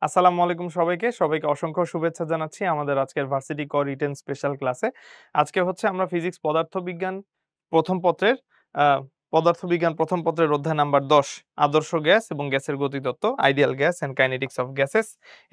আসসালামু আলাইকুম সবাইকে অসংখ্য শুভেচ্ছা জানাচ্ছি আমাদের আজকের ভার্সিটি ক রিটেন স্পেশাল ক্লাসে। আজকে হচ্ছে আমরা ফিজিক্স পদার্থবিজ্ঞান প্রথম পত্রের আ পদার্থবিজ্ঞান প্রথম পত্রের অধ্যায় নাম্বার ১০ আদর্শ গ্যাস এবং গ্যাসের গতিতত্ত্ব, ideal gas and kinetics of gases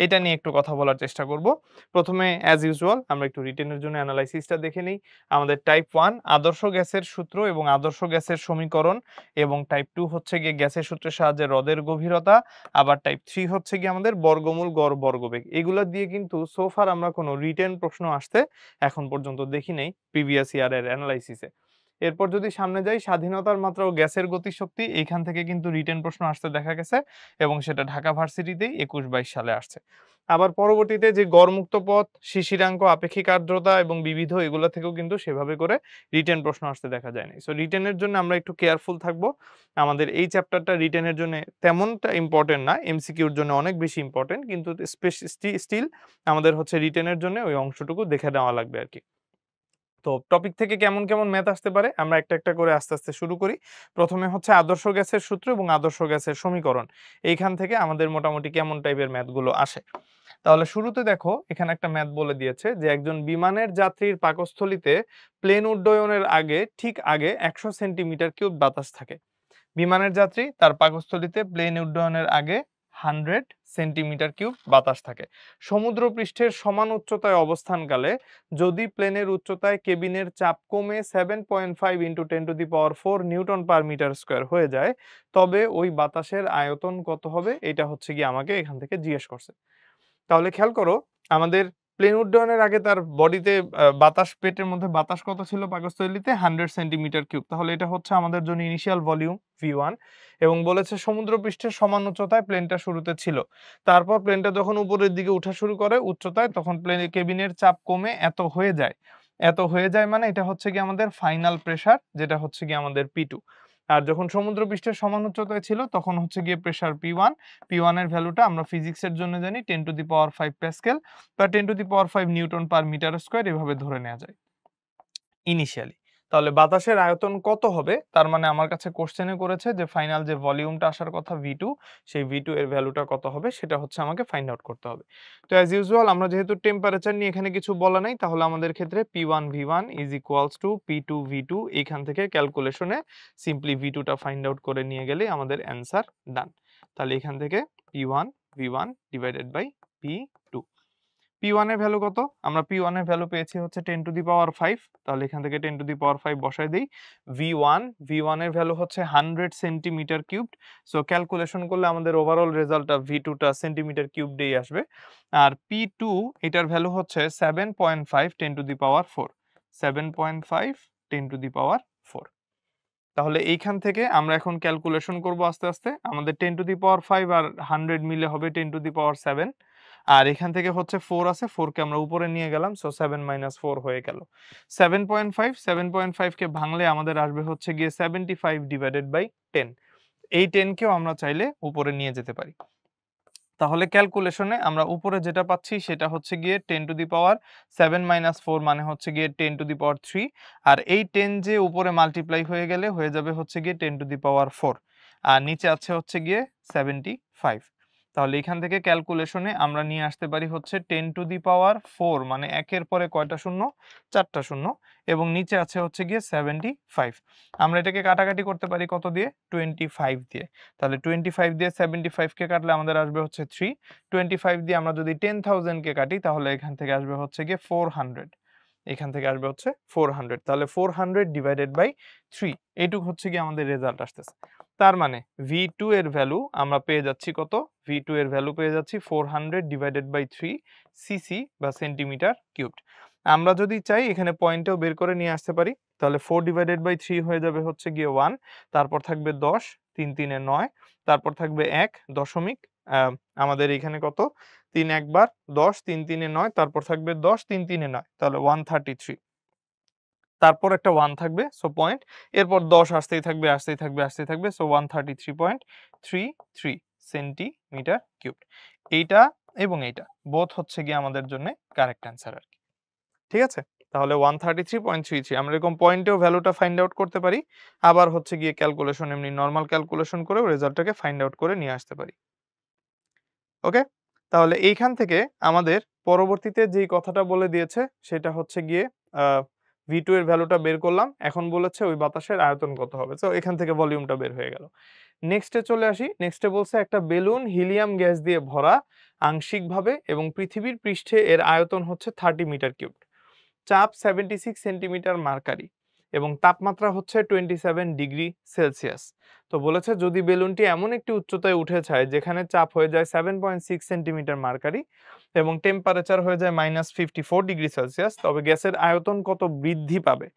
এটা নিয়ে একটু কথা বলার চেষ্টা করব। প্রথমে অ্যাজ ইউজুয়াল আমরা একটু রিটেনের জন্য অ্যানালাইসিসটা দেখে নেই। আমাদের টাইপ 1 আদর্শ গ্যাসের সূত্র এবং আদর্শ গ্যাসের সমীকরণ এবং টাইপ 2 হচ্ছে গিয়ে গ্যাসের সূত্রের সাহায্যে হ্রদের গভীরতা। আবার টাইপ 3 হচ্ছে গিয়ে আমাদের বর্গমূল গড় বর্গবেগ। এগুলা দিয়ে কিন্তু সো ফার আমরা কোনো রিটেন প্রশ্ন আসতে এখন পর্যন্ত দেখি নাই প্রিভিয়াস ইয়ারের অ্যানালাইসিসে। এরপর যদি সামনে যাই, স্বাধীনতার মাত্রা ও গ্যাসের গতিশক্তি, এইখান থেকে কিন্তু রিটেন প্রশ্ন আসতে দেখা গেছে এবং সেটা ঢাকা ভার্সিটিতেই ২১-২২ সালে আসছে। আবার পরবর্তীতে যে গড়মুক্ত পথ, শিশিরাঙ্ক, আপেক্ষিক আর্দ্রতা এবং বিবিধ এগুলা থেকেও কিন্তু সেভাবে করে রিটেন প্রশ্ন আসতে দেখা যায় নাই। সো রিটেনের জন্য আমরা একটু কেয়ারফুল থাকবো। আমাদের এই চ্যাপ্টারটা রিটেনের জন্য তেমনটা ইম্পর্টেন্ট না, এমসিকিউর জন্য অনেক বেশি ইম্পর্টেন্ট, কিন্তু স্টিল আমাদের হচ্ছে রিটেনের জন্য ওই অংশটুকু দেখে নেওয়া লাগবে আরকি। তো টপিক থেকে কেমন কেমন ম্যাথ আসতে পারে আমরা একটা একটা করে আস্তে আস্তে শুরু করি। প্রথমে হচ্ছে আদর্শ গ্যাসের সূত্র এবং আদর্শ গ্যাসের সমীকরণ। এইখান থেকে আমাদের মোটামুটি কেমন টাইপের ম্যাথগুলো আসে। তাহলে শুরুতে দেখো এখানে একটা ম্যাথ বলে দিয়েছে যে একজন বিমানের যাত্রীর পাকস্থলীতে প্লেন উড্ডয়নের ঠিক আগে ১০০ সেন্টিমিটার কিউব বাতাস থাকে। বিমানের যাত্রী তার পাকস্থলীতে প্লেন উড্ডয়নের আগে 100 সেন্টিমিটার কিউব বাতাস থাকে। সমুদ্র পৃষ্ঠের সমান উচ্চতায় অবস্থানকালে যদি প্লেনের উচ্চতায় কেবিনের চাপ কমে 7.5 into 10⁴ newton per metre square হয়ে যায়, তবে ওই বাতাসের আয়তন কত হবে, এটা হচ্ছে গিয়ে আমাকে এখান থেকে জিজ্ঞেস করছে। তাহলে খেয়াল করো, আমাদের প্লেন উড্ডয়নের আগে তার বডিতে বাতাস, পেটের মধ্যে বাতাস কত ছিল পাকস্থলীতে 100 সেন্টিমিটার কিউব। তাহলে এটা হচ্ছে আমাদের জন্য ইনিশিয়াল ভলিউম V1 এবং বলেছে সমুদ্র পৃষ্ঠের সমান উচ্চতায় প্লেনটা শুরুতে ছিল। তারপর প্লেনটা যখন উপরের দিকে উঠা শুরু করে উচ্চতায়, তখন প্লেনের কেবিনের চাপ কমে এত হয়ে যায়। এত হয়ে যায় মানে এটা হচ্ছে গিয়ে আমাদের ফাইনাল প্রেসার, যেটা হচ্ছে গিয়ে আমাদের P2। আর যখন সমুদ্র পৃষ্ঠের সমান উচ্চতায় ছিল তখন হচ্ছে গিয়ে প্রেসার P1। P1 এর ভ্যালুটা আমরা ফিজিক্সের জন্য জানি 10⁵ প্যাসকেল বা 10⁵ নিউটন পার মিটার স্কয়ার, এভাবে ধরে নেওয়া যায় ইনিশিয়ালি। তাহলে বাতাসের আয়তন কত হবে, তার মানে আমার কাছে কোশ্চেনে করেছে যে ফাইনাল যে ভলিউমটা আসার কথা V2, সেই V2 এর ভ্যালুটা কত হবে সেটা হচ্ছে আমাকে ফাইন্ড আউট করতে হবে। তো অ্যাজ ইউজুয়াল আমরা যেহেতু টেম্পারেচার নিয়ে এখানে কিছু বলা নাই, তাহলে আমাদের ক্ষেত্রে P1 V1 is equals to P2 V2, এখান থেকে ক্যালকুলেশনে সিম্পলি V2 টা ফাইন্ড আউট করে নিয়ে গেলেই আমাদের অ্যান্সার ডান। তাহলে এখান থেকে P1 V1 divided by P2। P1 এর ভ্যালু কত? আমরা P1 এর ভ্যালু পেয়েছি হচ্ছে 10⁵। তাহলে এখান থেকে 10⁵ বসাই দেই। V1 এর ভ্যালু হচ্ছে 100 সেন্টিমিটার কিউবড। সো ক্যালকুলেশন করলে আমাদের ওভারঅল রেজাল্টটা V2 টা সেন্টিমিটার কিউবডেই আসবে। আর P2 এটার ভ্যালু হচ্ছে 7.5 10⁴। 7.5 10⁴। তাহলে এইখান থেকে আমরা এখন ক্যালকুলেশন করব আস্তে আস্তে। আমাদের 10⁵ আর 100 মিলে হবে 10⁷। আর এখান থেকে হচ্ছে 4 আছে, 4 কে আমরা উপরে নিয়ে গেলাম, সো 7 - 4 হয়ে গেল 7.5 কে ভাঙলে আমাদের আসবে হচ্ছে গিয়ে 75 ডিভাইডেড বাই 10। এই 10 কেও আমরা চাইলে উপরে নিয়ে যেতে পারি। তাহলে ক্যালকুলেশনে আমরা উপরে যেটা পাচ্ছি সেটা হচ্ছে গিয়ে 10⁻7 - 4 মানে হচ্ছে গিয়ে 10⁻3। আর এই 10 যে উপরে মাল্টিপ্লাই হয়ে গেলে হয়ে যাবে হচ্ছে গিয়ে 10⁻4। আর নিচে আছে হচ্ছে গিয়ে 75। তাহলে এখান থেকে ক্যালকুলেশনে আমরা নিয়ে আসতে পারি হচ্ছে 10⁻4 মানে একের পরে কয়টা শূন্য, 4টা শূন্য, এবং নিচে আছে হচ্ছে গিয়ে 75। আমরা এটাকে কাটাকাটি করতে পারি কত দিয়ে, 25 দিয়ে। তাহলে 25 দিয়ে 75 কে কাটলে আমাদের আসবে হচ্ছে 3। 25 দিয়ে আমরা যদি 10,000 কে কাটি তাহলে এখান থেকে আসবে হচ্ছে গিয়ে 400। এখান থেকে আসবে হচ্ছে 400। তাহলে 400 ডিভাইডেড বাই 3, এইটুক হচ্ছে গিয়ে আমাদের রেজাল্ট আসতেছে। তার মানে V2 এর ভ্যালু আমরা পেয়ে যাচ্ছি কত, V2 এর ভ্যালু পেয়ে যাচ্ছি 400 ডিভাইডেড বাই 3 সিসি বা সেন্টিমিটার কিউবড। আমরা যদি চাই এখানে পয়েন্টেও বের করে নিয়ে আসতে পারি। তাহলে 4 ডিভাইডেড বাই 3 হয়ে যাবে হচ্ছে গিয়ে 1, তারপর থাকবে 10, 3 3 এ 9, তারপর থাকবে 1 দশমিক, আমাদের এখানে কত, 3 একবার 10, 3 3 এ 9, তারপর থাকবে 10, 3 3 এ 9, তাহলে 133। তারপর একটা 1 থাকবে, সো পয়েন্ট, এরপর 10 আসতেই থাকবে আসতেই থাকবে আসতেই থাকবে, সো 133.33 সেন্টিমিটার কিউব। এইটা এবং এইটা বোথ হচ্ছে গিয়ে আমাদের জন্য কারেক্ট অ্যান্সার আর কি। ঠিক আছে? তাহলে 133.33 আমরা এরকম পয়েন্টেও ভ্যালুটা ফাইন্ড আউট করতে পারি। আবার হচ্ছে গিয়ে ক্যালকুলেশন এমনি নরমাল ক্যালকুলেশন করেও রেজাল্টটাকে ফাইন্ড আউট করে নিয়ে আসতে পারি। ওকে? তাহলে এইখান থেকে আমাদের পরবর্তীতে যেই কথাটা বলে দিয়েছে সেটা হচ্ছে গিয়ে V2 এর ভ্যালুটা বের করলাম। এখন বলেছে ওই বাতাসের আয়তন কত হবে। সো এখান থেকে ভলিউমটা বের হয়ে গেল। নেক্সটে চলে আসি। নেক্সটে বলছে একটা বেলুন হিলিয়াম গ্যাস দিয়ে ভরা আংশিকভাবে এবং পৃথিবীর পৃষ্ঠে এর আয়তন হচ্ছে 30 মিটার কিউবড। চাপ 76 সেন্টিমিটার মার্কারি এবং তাপমাত্রা হচ্ছে 27 ডিগ্রি সেলসিয়াস। তো বলেছে যদি বেলুনটি এমন একটি উচ্চতায় উঠে যায় যেখানে চাপ হয়ে যায় 7.6 সেন্টিমিটার মার্কারি এবং টেম্পারেচার হয়ে যায় -54 ডিগ্রি সেলসিয়াস, তবে গ্যাসের আয়তন কত বৃদ্ধি পাবে।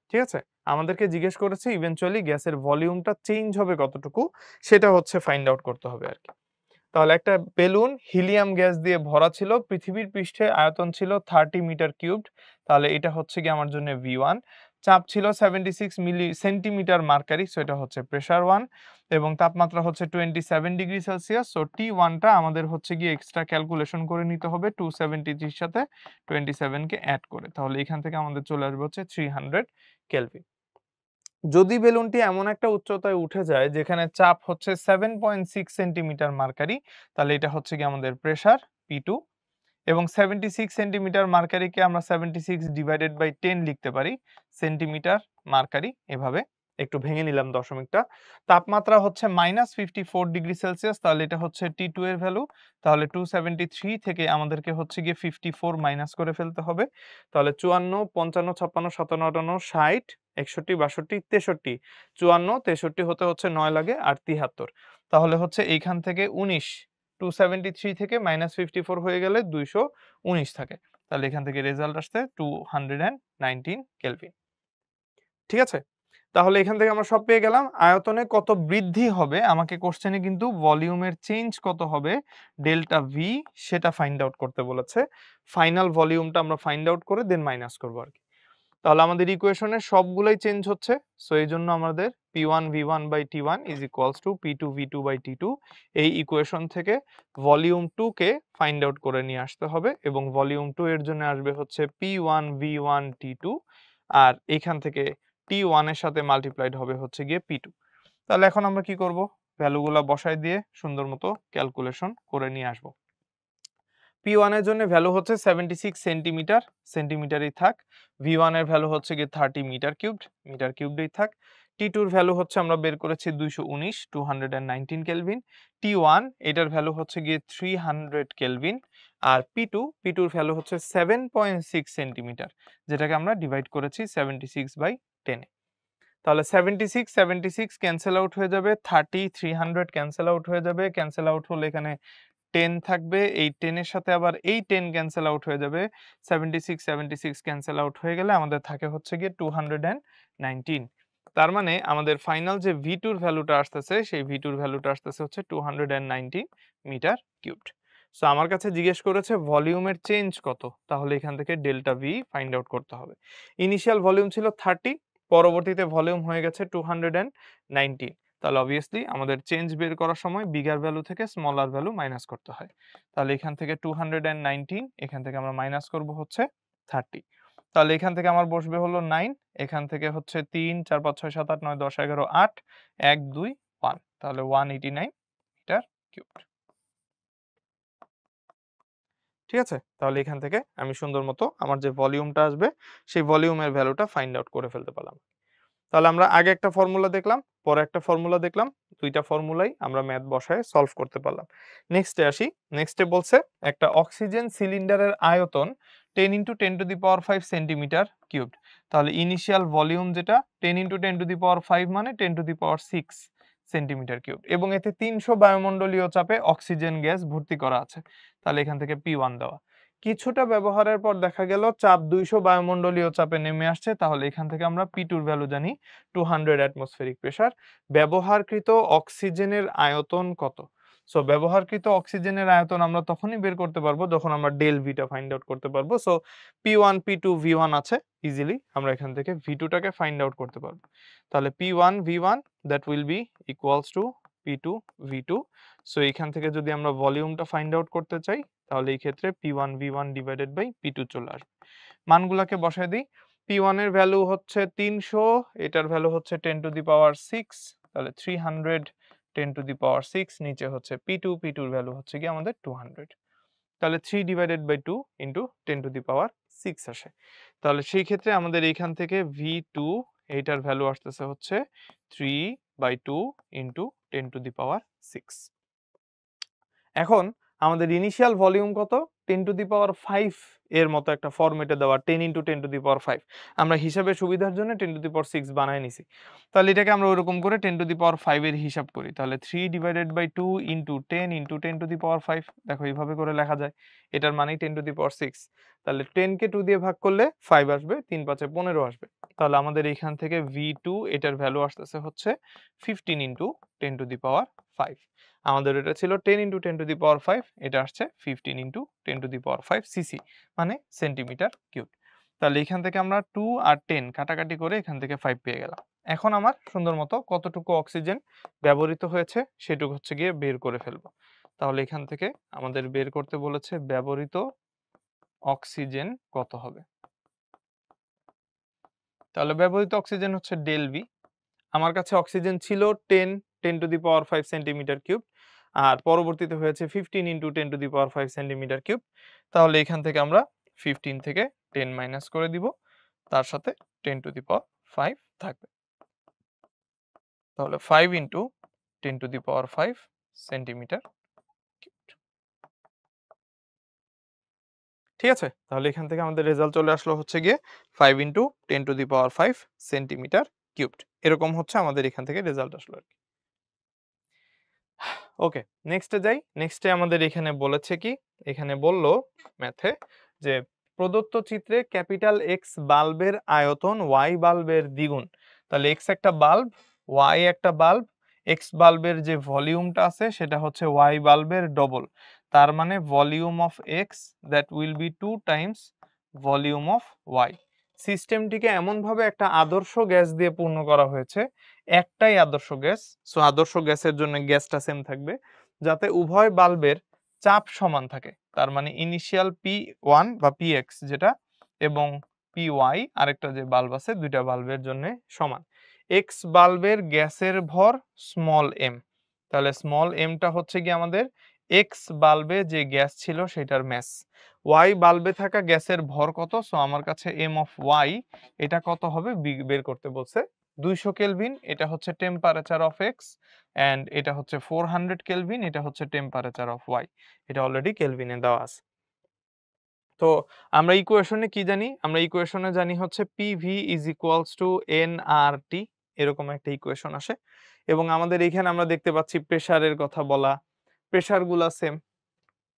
ঠিক আছে? আমাদেরকে জিজ্ঞেস করেছে ইভেনচুয়ালি গ্যাসের ভলিউমটা চেঞ্জ হবে কতটুকু, সেটা হচ্ছে ফাইন্ড আউট করতে হবে আরকি। তাহলে একটা বেলুন হিলিয়াম গ্যাস দিয়ে ভরা ছিল, পৃথিবীর পৃষ্ঠে আয়তন ছিল 30 মিটার কিউবড। তাহলে এটা হচ্ছে গিয়ে আমার জন্য V1। চাপ ছিল 76 সেন্টিমিটার মার্কারি, সো এটা হচ্ছে প্রেসার 1 এবং তাপমাত্রা হচ্ছে 27 ডিগ্রি সেলসিয়াস। সো T1 টা আমাদের হচ্ছে গিয়ে এক্সট্রা ক্যালকুলেশন করে নিতে হবে 273 এর সাথে 27 কে এড করে। তাহলে এখান থেকে আমাদের চলে আসবে হচ্ছে 300 কেলভিন। যদি বেলুনটি এমন একটা উচ্চতায় উঠে যায় যেখানে চাপ হচ্ছে 7.6 সেন্টিমিটার মার্কারি, তাহলে এটা হচ্ছে গিয়ে আমাদের প্রেসার P2 এবং 76 সেন্টিমিটার মার্কারিকে আমরা 76 ডিভাইডেড বাই 10 লিখতে পারি সেন্টিমিটার মার্কারি, এভাবে একটু ভেঙে নিলাম দশমিকটা। তাপমাত্রা হচ্ছে -54 ডিগ্রি সেলসিয়াস, তাহলে এটা হচ্ছে T2 এর ভ্যালু। তাহলে 273 থেকে আমাদেরকে হচ্ছে গিয়ে 54 মাইনাস করে ফেলতে হবে। তাহলে 54, 55, 56, 57, 58, 60, 61, 62, 63, 54, 63 হতে হচ্ছে 9 লাগে আর 73। তাহলে হচ্ছে এইখান থেকে 19, 273 থেকে -54 হয়ে গেলে 219 থাকে। তাহলে এখান থেকে রেজাল্ট আসছে 219 কেলভিন। ঠিক আছে? তাহলে এখান থেকে আমরা সব পেয়ে গেলাম। আয়তনে কত বৃদ্ধি হবে, আমাকে কোশ্চেনে কিন্তু ভলিউমের চেঞ্জ কত হবে ডেল্টা ভি সেটা ফাইন্ড আউট করতে বলেছে। ফাইনাল ভলিউমটা আমরা ফাইন্ড আউট করে দেন মাইনাস করব আরকি। তাহলে আমাদের ইকুয়েশনের সবগুলাই চেঞ্জ হচ্ছে। সো এইজন্য আমাদের P1 V1 by T1 is equals to P2 V2 by T2 এই ইকুয়েশন থেকে ভলিউম 2 কে ফাইন্ড আউট করে নিয়ে আসতে হবে এবং ভলিউম 2 এর জন্য আসবে হচ্ছে P1 V1 T2 আর এখান থেকে T1 এর সাথে মাল্টিপ্লাইড হবে হচ্ছে গিয়ে P2। তাহলে এখন আমরা কি করব? ভ্যালুগুলা বসায় দিয়ে সুন্দর মতো ক্যালকুলেশন করে নিয়ে আসব। P1 এর জন্য ভ্যালু হচ্ছে 76 সেন্টিমিটার, সেন্টিমিটারেই থাক। V1 এর ভ্যালু হচ্ছে গিয়ে 30 মিটার কিউবডেই থাক। T2 এর ভ্যালু হচ্ছে আমরা বের করেছি 219 কেলভিন। T1 এটার ভ্যালু হচ্ছে গিয়ে 300 কেলভিন। আর P2 এর ভ্যালু হচ্ছে 7.6 সেন্টিমিটার, যেটাকে আমরা ডিভাইড করেছি 76/10 এ। তাহলে 76 ক্যানসেল আউট হয়ে যাবে, 30 300 ক্যানসেল আউট হয়ে যাবে। ক্যানসেল আউট হলে এখানে 10 থাকবে, এই 10 এর সাথে আবার এই 10 ক্যানসেল আউট হয়ে যাবে। 76 ক্যানসেল আউট হয়ে গেলে আমাদের থাকে হচ্ছে গিয়ে 219। তার মানে আমাদের ফাইনাল যে V2 এর ভ্যালুটা আসতেছে সেই V2 এর ভ্যালুটা আসতেছে হচ্ছে 219 মিটার কিউবড। সো আমার কাছে জিজ্ঞেস করেছে ভলিউমের চেঞ্জ কত, তাহলে এখান থেকে ডেল্টা V ফাইন্ড আউট করতে হবে। ইনিশিয়াল ভলিউম ছিল 30, পরবর্তীতে ভলিউম হয়ে গেছে 219। তাহলে অবভিয়াসলি আমাদের চেঞ্জ বের করার সময় বিগার ভ্যালু থেকে স্মলার ভ্যালু মাইনাস করতে হয়। তাহলে এখান থেকে 219, এখান থেকে আমরা মাইনাস করব হচ্ছে 30। তাহলে এখান থেকে আমার বসবে হলো 9, এখান থেকে হচ্ছে 3 4 5 6 7 8 9 10 11 8 1 2 1, তাহলে 189 মিটার কিউবড। ঠিক আছে? তাহলে এখান থেকে আমি সুন্দর মতো আমার যে ভলিউমটা আসবে সেই ভলিউমের ভ্যালুটা ফাইন্ড আউট করে ফেলতে পারলাম। তাহলে আমরা আগে একটা ফর্মুলা দেখলাম, পরে একটা ফর্মুলা দেখলাম। ২ টা ফর্মুলাই আমরা ম্যাথ বসায় সলভ করতে পারলাম। নেক্সটে আসি। নেক্সটে বলছে একটা অক্সিজেন সিলিন্ডারের আয়তন 10 × 10⁵ সেন্টিমিটার কিউবড। তাহলে ইনিশিয়াল ভলিউম যেটা 10 × 10⁵ মানে 10⁶ সেন্টিমিটার কিউবড এবং এতে ৩০০ বায়ুমণ্ডলীয় চাপে অক্সিজেন গ্যাস ভর্তি করা আছে। তাহলে এখান থেকে P1 দেওয়া। কিছুটা ব্যবহারের পর দেখা গেল চাপ 200 বায়ুমণ্ডলীয় চাপে নেমে আসছে, তাহলে এখান থেকে আমরা P2 এর ভ্যালু জানি 200 অ্যাটমসফেরিক প্রেসার। ব্যবহারকৃত অক্সিজেনের আয়তন কত? সো ব্যবহারকৃত অক্সিজেনের আয়তন আমরা তখনই বের করতে পারবো যখন আমরা ডেল ভি টা ফাইন্ড আউট করতে পারবো। সো P1 P2 V1 আছে, ইজিলি আমরা এখান থেকে V2 টাকে ফাইন্ড আউট করতে পারবো। তাহলে P1 V1 that will B equals to P2 V2। So এখান থেকে যদি আমরা ভলিউমটা ফাইন্ড আউট করতে চাই তাহলে এই ক্ষেত্রে P1 V1 divided by P2 চলে আসবে। মানগুলাকে বসায় দিই। P1 এর ভ্যালু হচ্ছে 300, এটার ভ্যালু হচ্ছে 10⁶, তাহলে 300 10⁶, নিচে হচ্ছে P2 এর ভ্যালু হচ্ছে গিয়ে আমাদের 200। তাহলে 3 divided by 2 into 10 to the power 6 আসে। তাহলে সেই ক্ষেত্রে আমাদের এইখান থেকে V2 এইটার ভ্যালু আসতেছে হচ্ছে 3/2 ইন্টু 10 টু দি পাওয়ার 6। এখন আমাদের ইনিশিয়াল ভলিউম কত? 10 টু দি পাওয়ার 5 এর মতো একটা ফরম্যাটে দেওয়া 10 ইন্টু 10 টু দি পাওয়ার 5। আমরা হিসাবের সুবিধার জন্য 10 টু দি পাওয়ার 6 বানায় নিছি। তাহলে এটাকে আমরা ওইরকম করে 10 টু দি পাওয়ার 5 এর হিসাব করি। তাহলে 3 divided by 2 into 10 into 10 to the power 5। দেখো এইভাবে করে লেখা যায়। এটার মানেই 10 টু দি পাওয়ার 6। তাহলে 10 কে 2 দিয়ে ভাগ করলে 5 আসবে, 3 5 এ 15 আসবে। তাহলে আমাদের এইখান থেকে V2 এটার ভ্যালু আসতেছে হচ্ছে 15 ইন্টু 10 টু দি পাওয়ার 5। আমাদের এটা ছিল 10 ইন্টু 10 টু দি পাওয়ার 5, এটা আসছে 15 into 10 to the power 5 CC, মানে সেন্টিমিটার কিউব। তাহলে এখান থেকে আমরা 2 আর 10 কাটাকাটি করে এখান থেকে 5 পেয়ে গেলাম। এখন আমার সুন্দর মতো কতটুকু অক্সিজেন ব্যবহৃত হয়েছে সেটুকু হচ্ছে গিয়ে বের করে ফেলবো। তাহলে এখান থেকে আমাদের বের করতে বলেছে ব্যবহৃত অক্সিজেন কত হবে। তাহলে ব্যবহৃত অক্সিজেন হচ্ছে ডেল ভি। আমার কাছে অক্সিজেন ছিল 10 to the power 5 centimetre cube, আর পরবর্তীতে হয়েছে 15 into 10 to the power 5 centimetre cube. তাহলে এখান থেকে আমরা 15 থেকে 10 মাইনাস করে দিব, তার সাথে 10 টু দি পাওয়ার 5 থাকবে। তাহলে 5 into 10 to the power 5 centimetre cube. ঠিক আছে, তাহলে এখান থেকে আমাদের রেজাল্ট চলে আসলো হচ্ছে গিয়ে 5 into 10 to the power 5 centimetre cubed. এরকম হচ্ছে আমাদের এখান থেকে রেজাল্ট আসলো আর কি। ওকে, নেক্সটে যাই। নেক্সটে আমাদের এখানে বলেছে কি, এখানে বলল ম্যাথে যে প্রদত্ত চিত্রে ক্যাপিটাল এক্স বাল্বের আয়তন ওয়াই বাল্বের দ্বিগুণ। তাহলে এক্স একটা বাল্ব, ওয়াই একটা বাল্ব, এক্স বাল্বের যে ভলিউমটা আছে সেটা হচ্ছে ওয়াই বাল্বের ডবল। তার মানে volume of X that will be 2 times volume of Y. সিস্টেমটিকে এমনভাবে একটা আদর্শ গ্যাস দিয়ে পূর্ণ করা হয়েছে, একটাই আদর্শ গ্যাস, সো আদর্শ গ্যাসের জন্য গ্যাসটা সেম থাকবে, যাতে উভয় বাল্বের চাপ সমান থাকে। তার মানে ইনিশিয়াল P1 বা Px যেটা এবং Py আরেকটা যে বাল্ব আছে, দুইটা বাল্বের জন্য সমান। এক্স বাল্বের গ্যাসের ভর স্মল এম। তাহলে স্মল এমটা হচ্ছে কি আমাদের এক্স বাল্বে যে গ্যাস ছিল সেটার ম্যাস। ওয়াই বাল্বে থাকা গ্যাসের ভর কত? সো আমার কাছে এম অফ ওয়াই এটা কত হবে বের করতে বলছে। 200 কেলভিন, এটা হচ্ছে টেম্পারেচার অফ এক্স, এন্ড এটা হচ্ছে 400 কেলভিন, এটা হচ্ছে টেম্পারেচার অফ ওয়াই। এটা অলরেডি কেলভিনে দেওয়া আছে। তো আমরা ইকুয়েশনে কি জানি? আমরা ইকুয়েশনে জানি হচ্ছে PV is equals two nRT, এরকম একটা ইকুয়েশন আসে। এবং আমাদের এইখানে আমরা দেখতে পাচ্ছি প্রেসারের কথা বলা, প্রেসারগুলা সেম,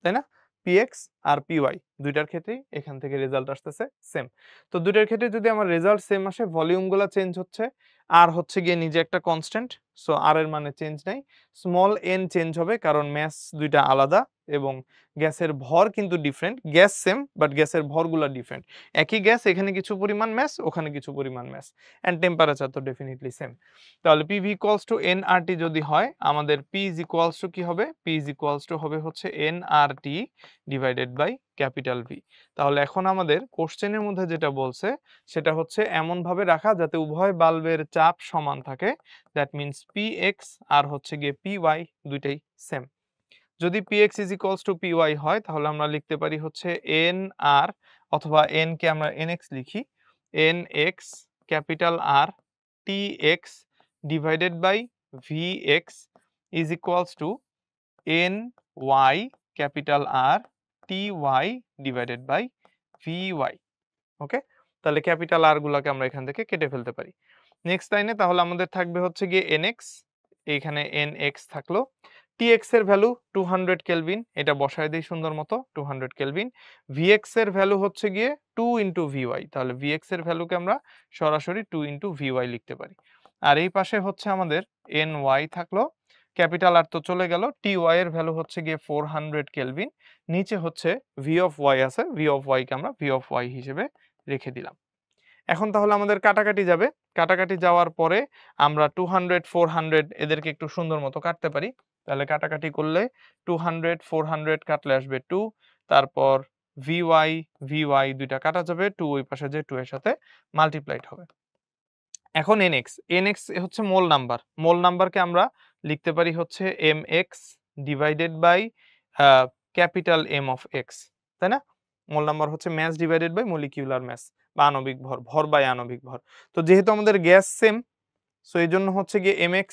তাই না? পিএক্স আর পিওয়াই দুইটার ক্ষেত্রেই এখান থেকে রেজাল্ট আসতেছে সেম। তো দুইটার ক্ষেত্রে যদি আমার রেজাল্ট সেম আসে, ভলিউমগুলো চেঞ্জ হচ্ছে, আর হচ্ছে গিয়ে নিজে একটা কনস্ট্যান্ট, সো আর এর মানে চেঞ্জ নাই। স্মল এন চেঞ্জ হবে কারণ ম্যাস দুইটা আলাদা এবং গ্যাসের ভর কিন্তু ডিফারেন্ট। গ্যাস সেম বাট গ্যাসের ভরগুলো ডিফারেন্ট। একই গ্যাস, এখানে কিছু পরিমাণ ম্যাস, ওখানে কিছু পরিমাণ ম্যাস, এন্ড টেম্পারেচার তো ডেফিনেটলি সেম। তাহলে পিভি ইকুয়ালস টু এনআরটি যদি হয়, আমাদের পি ইজ ইকুয়ালস টু কি হবে? পি ইজ ইকুয়ালস টু হবে হচ্ছে NRT divided by capital V. তাহলে এখন আমাদের কোশ্চেনের মধ্যে যেটা বলছে সেটা হচ্ছে এমন ভাবে রাখা যাতে উভয় বাল্বের চাপ সমান থাকে, দ্যাট মিন্স পিএক্স আর হচ্ছে গিয়ে পিওয়াই দুইটাই সেম। যদি PX is equals two PY হয় তাহলে আমরা লিখতে পারি হচ্ছে এন আর, অথবা এন কে আমরা এনএক্স লিখি, N X capital R T X divided by V X is equals to N Y capital R T Y divided by V Y. Okay, তাহলে ক্যাপিটাল আর গুলাকে আমরা এখান থেকে কেটে ফেলতে পারি। নেক্সট লাইনে তাহলে আমাদের থাকবে হচ্ছে গিয়ে এনএক্স, এইখানে এনএক্স থাকলো, টিএক্স এর ভ্যালু 200 কেলভিন, এটা বসায় দেই সুন্দর মতো 200 কেলভিন। ভিএক্স এর ভ্যালু হচ্ছে গিয়ে 2 ইন্টু ভিওয়াই, তাহলে ভিএক্স এর ভ্যালুকে আমরা সরাসরি 2 ইন্টু ভিওয়াই লিখতে পারি। আর এই পাশে হচ্ছে আমাদের এন ওয়াই থাকলো, ক্যাপিটাল আর তো চলে গেল, টি ওয়াই এর ভ্যালু হচ্ছে গিয়ে 400 কেলভিন, নিচে হচ্ছে ভি অফ ওয়াই আছে, ভি অফ ওয়াই কে আমরা ভি অফ ওয়াই হিসেবে রেখে দিলাম। এখন তাহলে আমাদের কাটাকাটি যাবে, কাটাকাটি যাওয়ার পরে আমরা 200 400 এদেরকে একটু সুন্দর মতো কাটতে পারি। তাহলে কাটাকাটি করলে 200 400 কাটলে আসবে 2, তারপর ভিওয়াই ভিওয়াই দুইটা কাটা যাবে, 2 ওই পাশে যে 2 এর সাথে মাল্টিপ্লাইড হবে। এখন এনএক্স, এনএক্স হচ্ছে মোল নাম্বার, মোল নাম্বারকে আমরা লিখতে পারি হচ্ছে MX divided by capital M of X, তাই না? মোল নাম্বার হচ্ছে mass divided by molecular mass বা আণবিক ভর, ভর বাই আণবিক ভর। তো যেহেতু আমাদের গ্যাস সেম, সো এই জন্য হচ্ছে গিয়ে mx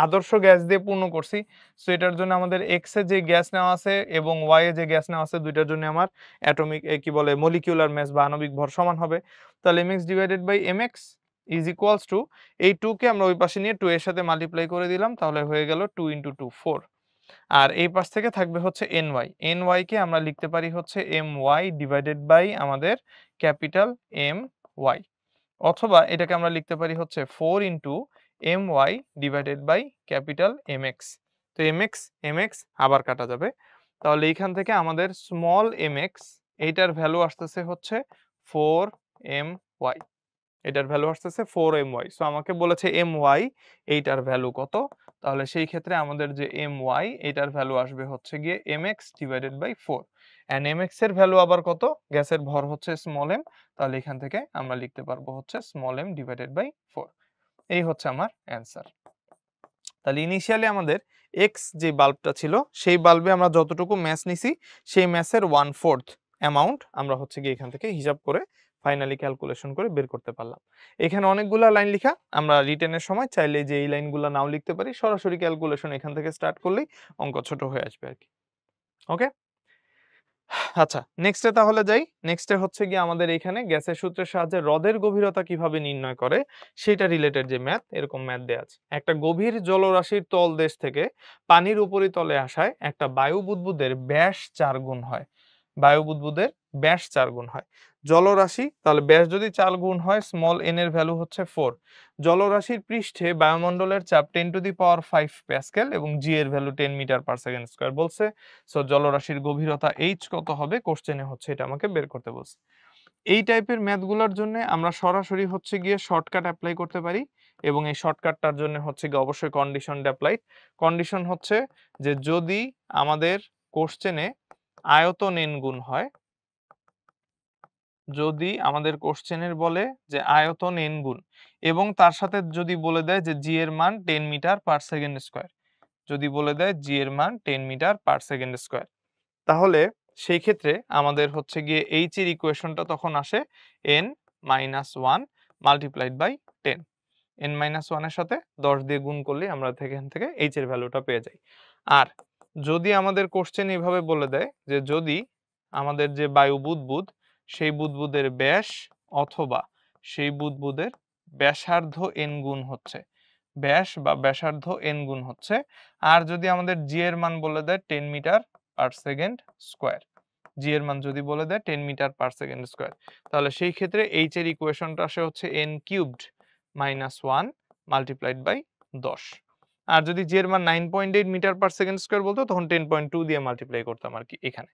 আদর্শ গ্যাস দিয়ে পূর্ণ করছি। সো এটার জন্য আমাদের x এ যে গ্যাস নেওয়া আছে এবং y এ যে গ্যাস নেওয়া আছে দুইটার জন্য আমার অ্যাটমিক কি বলে মলিকিউলার মাস বা আণবিক ভর সমান হবে। তাহলে mx divided by mx is equals to এই 2 কে আমরা ওই পাশে নিয়ে 2 এর সাথে মাল্টিপ্লাই করে দিলাম, তাহলে হয়ে গেল 2 × 2 4। আর এই পাশ থেকে থাকবে হচ্ছে ny, ny কে আমরা লিখতে পারি হচ্ছে my ডিভাইডেড বাই আমাদের ক্যাপিটাল My, অথবা এটাকে আমরা লিখতে পারি হচ্ছে 4 × my divided by capital mx। তো mx আবার কাটা যাবে, তাহলে এইখান থেকে আমাদের স্মল mx এইটার ভ্যালু আসতেছে হচ্ছে 4my, এটার ভ্যালু আসতেছে 4my। সো আমাকে বলেছে my এইটার ভ্যালু কত, তাহলে সেই ক্ষেত্রে আমাদের যে my এটার ভ্যালু আসবে হচ্ছে গিয়ে mx divided by 4। And mx এর ভ্যালু আবার কত, গ্যাসের ভর হচ্ছে স্মল m, তাহলে এখান থেকে আমরা লিখতে পারবো হচ্ছে স্মল m ডিভাইডেড বাই 4। এই হচ্ছে আমার অ্যান্সার। তাহলে ইনিশিয়ালি আমাদের x যে বাল্বটা ছিল সেই বাল্বে আমরা যতটুকু ম্যাস নিছি সেই ম্যাসের 1/4 অ্যামাউন্ট আমরা হচ্ছে গিয়ে এখান থেকে হিসাব করে ফাইনালি ক্যালকুলেশন করে বের করতে পারলাম। এখানে অনেকগুলা লাইন লিখা, আমরা রিটেনের সময় চাইলে যে এই লাইনগুলো নাও লিখতে পারি, সরাসরি ক্যালকুলেশন এখান থেকে স্টার্ট করলেই অঙ্ক ছোট হয়ে আসবে আর কি। ওকে, আচ্ছা নেক্সটে তাহলে যাই। নেক্সটে হচ্ছে গিয়ে আমাদের এখানে গ্যাসের সূত্রের সাহায্যে হ্রদের গভীরতা কিভাবে নির্ণয় করে সেটা রিলেটেড যে ম্যাথ, এরকম ম্যাথ দেয়া আছে। একটা গভীর জলরাশির তলদেশ থেকে পানির উপরিতলে আসায় একটা বায়ু বুদবুদের ব্যাস 4 গুণ হয়। বায়ু বুদবুদের ব্যাস 4 গুণ হয়। জলরাশি, তাহলে ব্যাস যদি 4 গুণ হয় স্মল n এর ভ্যালু হচ্ছে 4। জলরাশির পৃষ্ঠে বায়ুমণ্ডলের চাপ 10⁵ প্যাসকেল এবং জি এর value 10 metre per second square বলছে। সো জলরাশির গভীরতা h কত হবে কোশ্চেনে হচ্ছে এটা আমাকে বের করতে বলছে। এই টাইপের ম্যাথগুলোর জন্য আমরা সরাসরি হচ্ছে গিয়ে শর্টকাট অ্যাপ্লাই করতে পারি, এবং এই শর্টকাটটার জন্য হচ্ছে গিয়ে অবশ্যই কন্ডিশন অ্যাপ্লাই। কন্ডিশন হচ্ছে যে যদি আমাদের কোশ্চেনে আয়তন n গুণ হয়, যদি আমাদের কোশ্চেনের বলে যে আয়তন n গুণ এবং তার সাথে যদি বলে দেয় যে জি এর মান 10 মিটার পার সেকেন্ড স্কয়ার, যদি বলে দেয় জি এর মান 10 মিটার পার সেকেন্ড স্কয়ার, তাহলে সেই ক্ষেত্রে আমাদের হচ্ছে গিয়ে h এর ইকুয়েশনটা তখন আসে n - 1 মাল্টিপ্লাইড বাই 10। n - 1 এর সাথে 10 দিয়ে গুণ করলে আমরা এখান থেকে h এর ভ্যালুটা পেয়ে যাই। আর যদি আমাদের কোশ্চেন এইভাবে বলে দেয় যে যদি আমাদের যে বায়ু বুদবুদ সেই বুদবুদের ব্যাস অথবা সেই বুদবুদের ব্যাসার্ধ n গুণ হচ্ছে, ব্যাস বা ব্যাসার্ধ n গুণ হচ্ছে, আর যদি আমাদের জি এর মান বলে দেয় 10 মিটার পার সেকেন্ড স্কয়ার, জি এর মান যদি বলে দেয় 10 মিটার পার সেকেন্ড স্কয়ার, তাহলে সেই ক্ষেত্রে h এর ইকুয়েশনটা আসে হচ্ছে n cubed minus 1 multiplied by 10। আর যদি জি এর মান 9.8 মিটার পার সেকেন্ড স্কয়ার বলতো তখন 10.2 দিয়ে মাল্টিপ্লাই করতাম আর কি এখানে।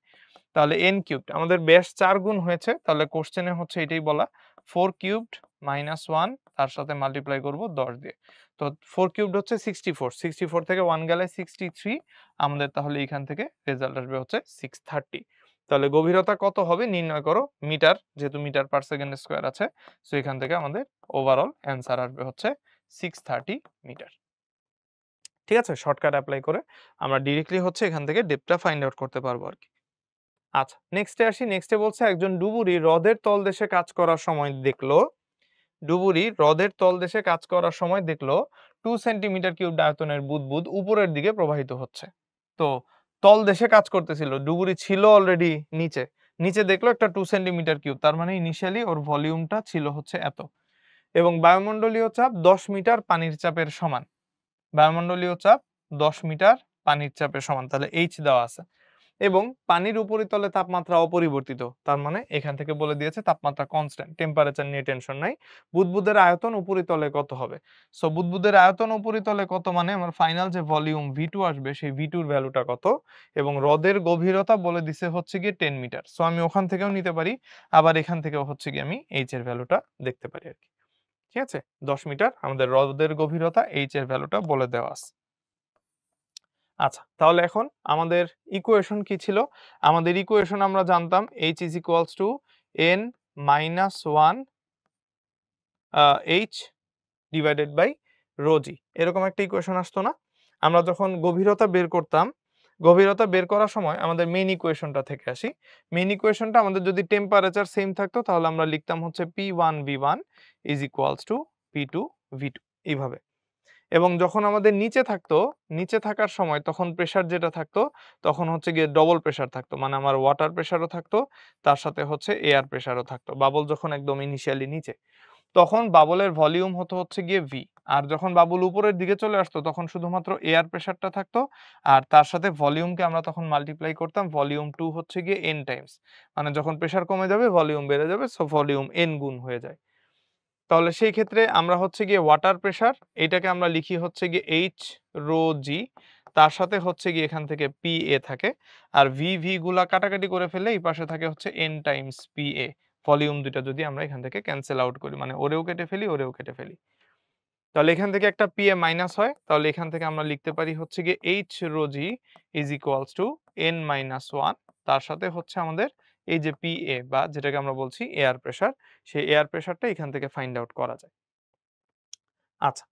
তাহলে n কিউবড আমাদের ব্যাস 4 গুণ হয়েছে, তাহলে কোশ্চেনে হচ্ছে এটাই বলা 4 কিউবড মাইনাস 1 তার সাথে মাল্টিপ্লাই করব 10 দিয়ে। তো 4 কিউবড হচ্ছে 64, 64 থেকে 1 গেলে 63, আমাদের তাহলে এখান থেকে রেজাল্ট আসবে হচ্ছে 630। তাহলে গভীরতা কত হবে নির্ণয় করো, মিটার, যেহেতু মিটার পার সেকেন্ড স্কয়ার আছে, সো এখান থেকে আমাদের ওভারঅল অ্যান্সার আসবে হচ্ছে 630 মিটার। ঠিক আছে, শর্টকাট অ্যাপ্লাই করে আমরা ডিরেক্টলি হচ্ছে এখান থেকে ডেপথটা ফাইন্ড আউট করতে পারবো আর কি। আচ্ছা নেক্সটে আসি। নেক্সটে বলছে একজন ডুবুরি হ্রদের তলদেশে কাজ করার সময় দেখলো, ডুবুরি হ্রদের তলদেশে কাজ করার সময় দেখলো 2 সেন্টিমিটার কিউব আয়তনের বুদবুদ উপরের দিকে প্রবাহিত হচ্ছে। তো তলদেশে কাজ করতেছিল, ডুবুরি ছিল অলরেডি নিচে, নিচে দেখলো একটা 2 সেন্টিমিটার কিউব, তার মানে ইনিশিয়ালি ওর ভলিউমটা ছিল হচ্ছে এত, এবং বায়ুমণ্ডলীয় চাপ 10 মিটার পানির চাপের সমান, বায়ুমণ্ডলীয় চাপ 10 মিটার পানির চাপের সমান, তাহলে এইচ দেওয়া আছে, এবং পানির উপরিতলে তাপমাত্রা অপরিবর্তিত, তার মানে এখান থেকে বলে দিয়েছে তাপমাত্রা কনস্ট্যান্ট, টেম্পারেচার নিয়ে টেনশন নাই। বুদবুদের আয়তন উপরিতলে কত হবে, সো বুদবুদের আয়তন উপরিতলে কত মানে আমার ফাইনাল যে ভলিউম V2 আসবে সেই V2 এর ভ্যালুটা কত, এবং হ্রদের গভীরতা বলে দিছে হচ্ছে গিয়ে 10 মিটার, সো আমি ওখান থেকেও নিতে পারি, আবার এখান থেকেও হচ্ছে গিয়ে আমি এইচ এর ভ্যালুটা দেখতে পারি আর কি। ঠিক আছে, 10 মিটার আমাদের হ্রদের গভীরতা, এইচ এর ভ্যালুটা বলে দেওয়া আছে। আচ্ছা তাহলে এখন আমাদের ইকুয়েশন কি ছিল, আমাদের ইকুয়েশন আমরা জানতাম h is equals to n minus 1 h divided by rho G, এরকম একটা ইকুয়েশন আসতো না। আমরা যখন গভীরতা বের করতাম, গভীরতা বের করার সময় আমাদের মেইন ইকুয়েশনটা থেকে আসি। মেইন ইকুয়েশনটা আমাদের যদি টেম্পারেচার সেম থাকতো তাহলে আমরা লিখতাম হচ্ছে P1V1 = P2V2 এইভাবে। এবং যখন আমাদের নিচে থাকতো, নিচে থাকার সময় তখন প্রেশার যেটা থাকতো তখন হচ্ছে গিয়ে ডবল প্রেশার থাকতো। মানে আমার ওয়াটার প্রেশারও থাকতো, তার সাথে হচ্ছে এয়ার প্রেশারও থাকতো। বাবল যখন একদম ইনিশিয়ালি নিচে, তখন বাবলের ভলিউম হচ্ছে গিয়ে V। আর যখন বাবল উপরের দিকে চলে আসতো তখন শুধুমাত্র এয়ার প্রেশারটা থাকতো, আর তার সাথে ভলিউমকে আমরা তখন মাল্টিপ্লাই করতাম। ভলিউম 2 হচ্ছে গিয়ে N টাইমস। মানে যখন প্রেশার কমে যাবে ভলিউম বেড়ে যাবে, সো ভলিউম N গুণ হয়ে যায়। তাহলে সেই ক্ষেত্রে আমরা হচ্ছে গিয়ে ওয়াটার প্রেশার এটাকে আমরা লিখি হচ্ছে গিয়ে H রো জি, তার সাথে হচ্ছে গিয়ে এখান থেকে PA থাকে, আর ভি গুলা কাটাকাটি করে ফেললে এই পাশে থাকে হচ্ছে N টাইমস PA। ভলিউম দুইটা যদি আমরা এখান থেকে ক্যান্সেল আউট করি, মানে ওরেও কেটে ফেলি ওরেও কেটে ফেলি, তাহলে এখান থেকে একটা PA মাইনাস হয়। তাহলে এখান থেকে আমরা লিখতে পারি হচ্ছে গিয়ে H রো জি = N-1, তার সাথে হচ্ছে আমাদের এই যে PA বা যেটাকে আমরা বলছি এয়ার প্রেশার, সেই এয়ার প্রেশারটা এখান থেকে ফাইন্ড আউট করা যায়। আচ্ছা,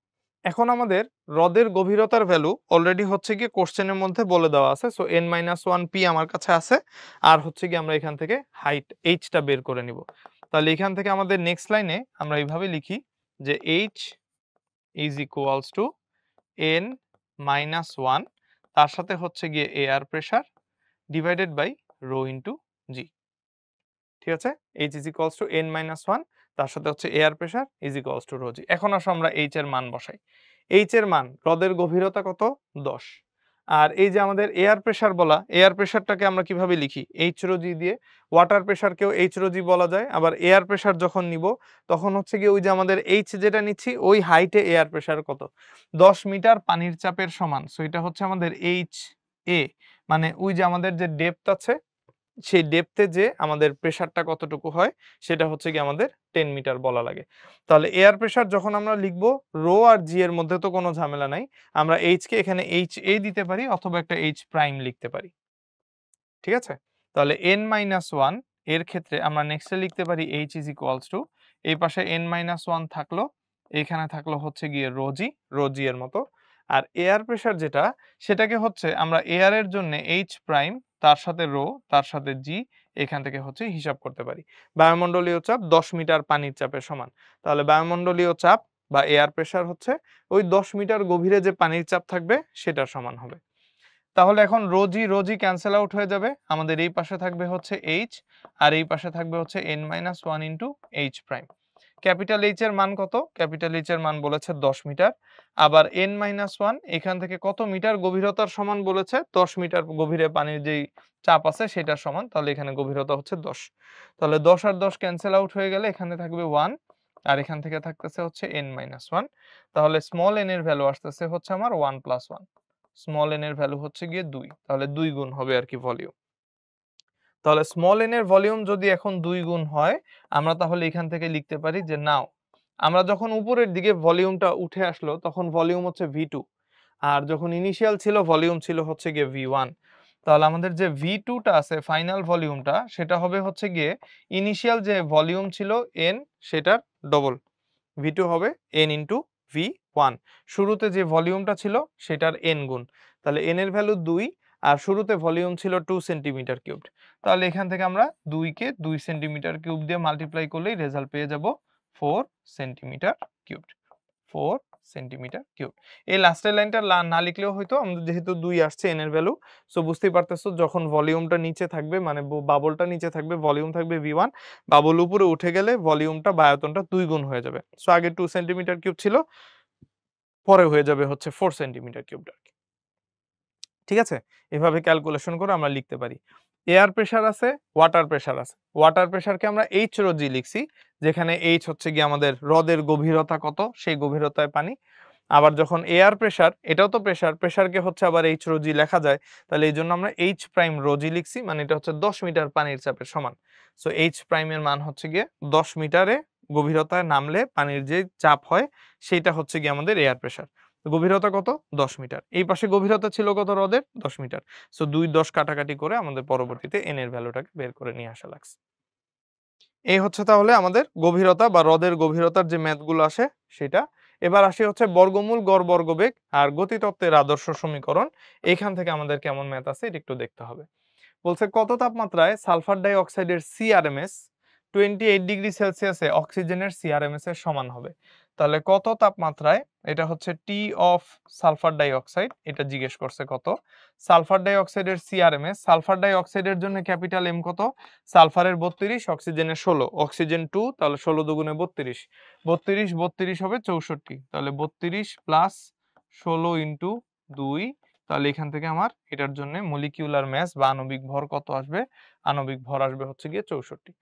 এখন আমাদের হ্রদের গভীরতার ভ্যালু অলরেডি হচ্ছে গিয়ে কোশ্চেনের মধ্যে বলে দেওয়া আছে। সো N-1 P আমার কাছে আছে, আর হচ্ছে গিয়ে আমরা এখান থেকে হাইট H-টা বের করে নিব। তাহলে এখান থেকে আমাদের নেক্সট লাইনে আমরা এইভাবে লিখি যে H = N-1, তার সাথে হচ্ছে গিয়ে air pressure divided by rho into G. ঠিক আছে? H = N-1, তার সাথে হচ্ছে এয়ার প্রেশার রো জি। এখন আসো আমরা H এর মান বসাই। H এর মান, হ্রদের গভীরতা কত? 10। আর এই যে আমাদের এয়ার প্রেশার বলা, এয়ার প্রেশারটাকে আমরা কিভাবে লিখি? H রো জি দিয়ে। ওয়াটার প্রেশারকেও H রো জি বলা যায়। আবার এয়ার প্রেশার যখন নিব তখন হচ্ছে গিয়ে ওই যে আমাদের H যেটা নিচ্ছি ওই হাইটে এয়ার প্রেশার কত? 10 মিটার পানির চাপের সমান। সো এটা হচ্ছে আমাদের HA, মানে ওই যে আমাদের যে ডেপথ আছে সেই ডেপথে যে আমাদের প্রেশারটা কতটুকু হয় সেটা হচ্ছে গিয়ে আমাদের 10 মিটার বলা লাগে। তাহলে এয়ার প্রেশার যখন আমরা লিখব, রো আর জি এর মধ্যে তো কোনো ঝামেলা নাই। আমরা এইচ কে এখানে HA দিতে পারি অথবা একটা H প্রাইম লিখতে পারি। ঠিক আছে? তাহলে N-1 এর ক্ষেত্রে আমরা নেক্সটে লিখতে পারি H = এই পাশে N-1 থাকলো, এখানে থাকলো হচ্ছে গিয়ে রো জি এর মতো। আর এয়ার প্রেশার যেটা, সেটাকে হচ্ছে আমরা এয়ার এর জন্য H প্রাইম, তার সাথে রো, তার সাথে জি, এখান থেকে হচ্ছে হিসাব করতে পারি। বায়ুমণ্ডলীয় চাপ 10 মিটার পানির চাপের সমান। তাহলে বায়ুমণ্ডলীয় চাপ বা এয়ার প্রেশার হচ্ছে ওই 10 মিটার গভীরে যে পানির চাপ থাকবে সেটার সমান হবে। তাহলে এখন রো জি ক্যানসেল আউট হয়ে যাবে। আমাদের এই পাশে থাকবে হচ্ছে H, আর এই পাশে থাকবে হচ্ছে N-1 into H prime. Capital H এর মান কত? ক্যাপিটাল H এর মান বলেছে 10 মিটার। আবার N-1 এখান থেকে কত মিটার গভীরতার সমান বলেছে? 10 মিটার গভীরে পানির যেই চাপ আছে সেটার সমান। তাহলে এখানে গভীরতা হচ্ছে 10। তাহলে 10 আর 10 ক্যানসেল আউট হয়ে গেলে এখানে থাকবে 1, আর এখান থেকে থাকতেছে হচ্ছে N-1। তাহলে স্মল n এর ভ্যালু আসতেছে হচ্ছে আমার 1 + 1। স্মল n এর ভ্যালু হচ্ছে গিয়ে 2, তাহলে 2 গুণ হবে আর কি ভলিউম। তাহলে স্মল n এর ভলিউম যদি এখন 2 গুণ হয়, আমরা তাহলে এখান থেকে লিখতে পারি যে নাও আমরা যখন উপরের দিকে ভলিউমটা উঠে আসলো তখন ভলিউম হচ্ছে V2, আর যখন ইনিশিয়াল ছিল ভলিউম ছিল হচ্ছে গিয়ে V1। তাহলে আমাদের যে V2 টা আছে ফাইনাল ভলিউমটা সেটা হবে হচ্ছে গিয়ে ইনিশিয়াল যে ভলিউম ছিল N সেটার ডবল। V2 হবে N ইনটু V1। শুরুতে যে ভলিউমটা ছিল সেটার N গুণ। তাহলে N এর ভ্যালু 2, আর শুরুতে ভলিউম ছিল 2 সেন্টিমিটার কিউবড। তাহলে এখান থেকে আমরা 2 কে 2 সেন্টিমিটার কিউব দিয়ে মাল্টিপ্লাই করলেই রেজাল্ট পেয়ে যাব 4 সেন্টিমিটার কিউবড। 4 centimetre cube. এই লাস্টের লাইনটা না লিখলেও হয়তো, আমাদের যেহেতু 2 আসছে n এর ভ্যালু, সো বুঝতেই পারতেছো যখন ভলিউমটা নিচে থাকবে মানে বাবলটা নিচে থাকবে, ভলিউম থাকবে V1, বাবল উপরে উঠে গেলে ভলিউমটা বা আয়তনটা 2 গুণ হয়ে যাবে। সো আগে 2 সেন্টিমিটার কিউব ছিল, পরে হয়ে যাবে হচ্ছে 4 সেন্টিমিটার কিউব। ঠিক আছে? এভাবে ক্যালকুলেশন করে আমরা লিখতে পারি। এয়ার প্রেশার আছে, ওয়াটার প্রেশার আছে। ওয়াটার প্রেশারকে আমরা H রো জি লিখছি, যেখানে H হচ্ছে গিয়ে আমাদের হ্রদের গভীরতা কত সেই গভীরতায় পানি। আবার যখন এয়ার প্রেশার, এটাও তো প্রেশার, প্রেশারকে হচ্ছে আবার H রো জি লেখা যায়। তাহলে এইজন্য আমরা H প্রাইম রো জি লিখছি, মানে এটা হচ্ছে 10 মিটার পানির চাপের সমান। সো H প্রাইম এর মান হচ্ছে গিয়ে 10 মিটারে গভীরতায় নামলে পানির যে চাপ হয় সেইটা হচ্ছে গিয়ে আমাদের এয়ার প্রেশার। গভীরতা কত? 10 মিটার। এই পাশে গভীরতা ছিল কত হ্রদের? 10 মিটার। সো 2 10 কাটাকাটি করে আমাদের পরবর্তীতে n এর ভ্যালুটাকে বের করে নিয়ে আসা লাগছে। এই হচ্ছে তাহলে আমাদের গভীরতা বা হ্রদের গভীরতার যে ম্যাথ গুলো আসে সেটা। এবার আসি হচ্ছে বর্গমূল গড় বর্গবেগ আর গতিতত্ত্বের আদর্শ সমীকরণ। এখান থেকে আমাদের কেমন ম্যাথ আছে এটা একটু দেখতে হবে। বলছে কত তাপমাত্রায় সালফার ডাই অক্সাইডের সিআরএমএস 28 ডিগ্রি সেলসিয়াসে অক্সিজেনের সিআরএমএস এর সমান হবে। তাহলে কত তাপমাত্রায়, এটা হচ্ছে T of sulphur dioxide, এটা জিজ্ঞেস করছে কত। সালফার ডাই অক্সাইডের সিআরএমএস, সালফার ডাই অক্সাইডের জন্য ক্যাপিটাল এম কত, সালফারের 32, অক্সিজেনের 16, অক্সিজেন 2, তাহলে 16 দুগুণে 32, 32 32 হবে 64, তাহলে 32 প্লাস 16 ইন্টু 2, তাহলে এখান থেকে আমার এটার জন্য মলিকিউলার মাস বা আণবিক ভর কত আসবে, আণবিক ভর আসবে হচ্ছে গিয়ে 64।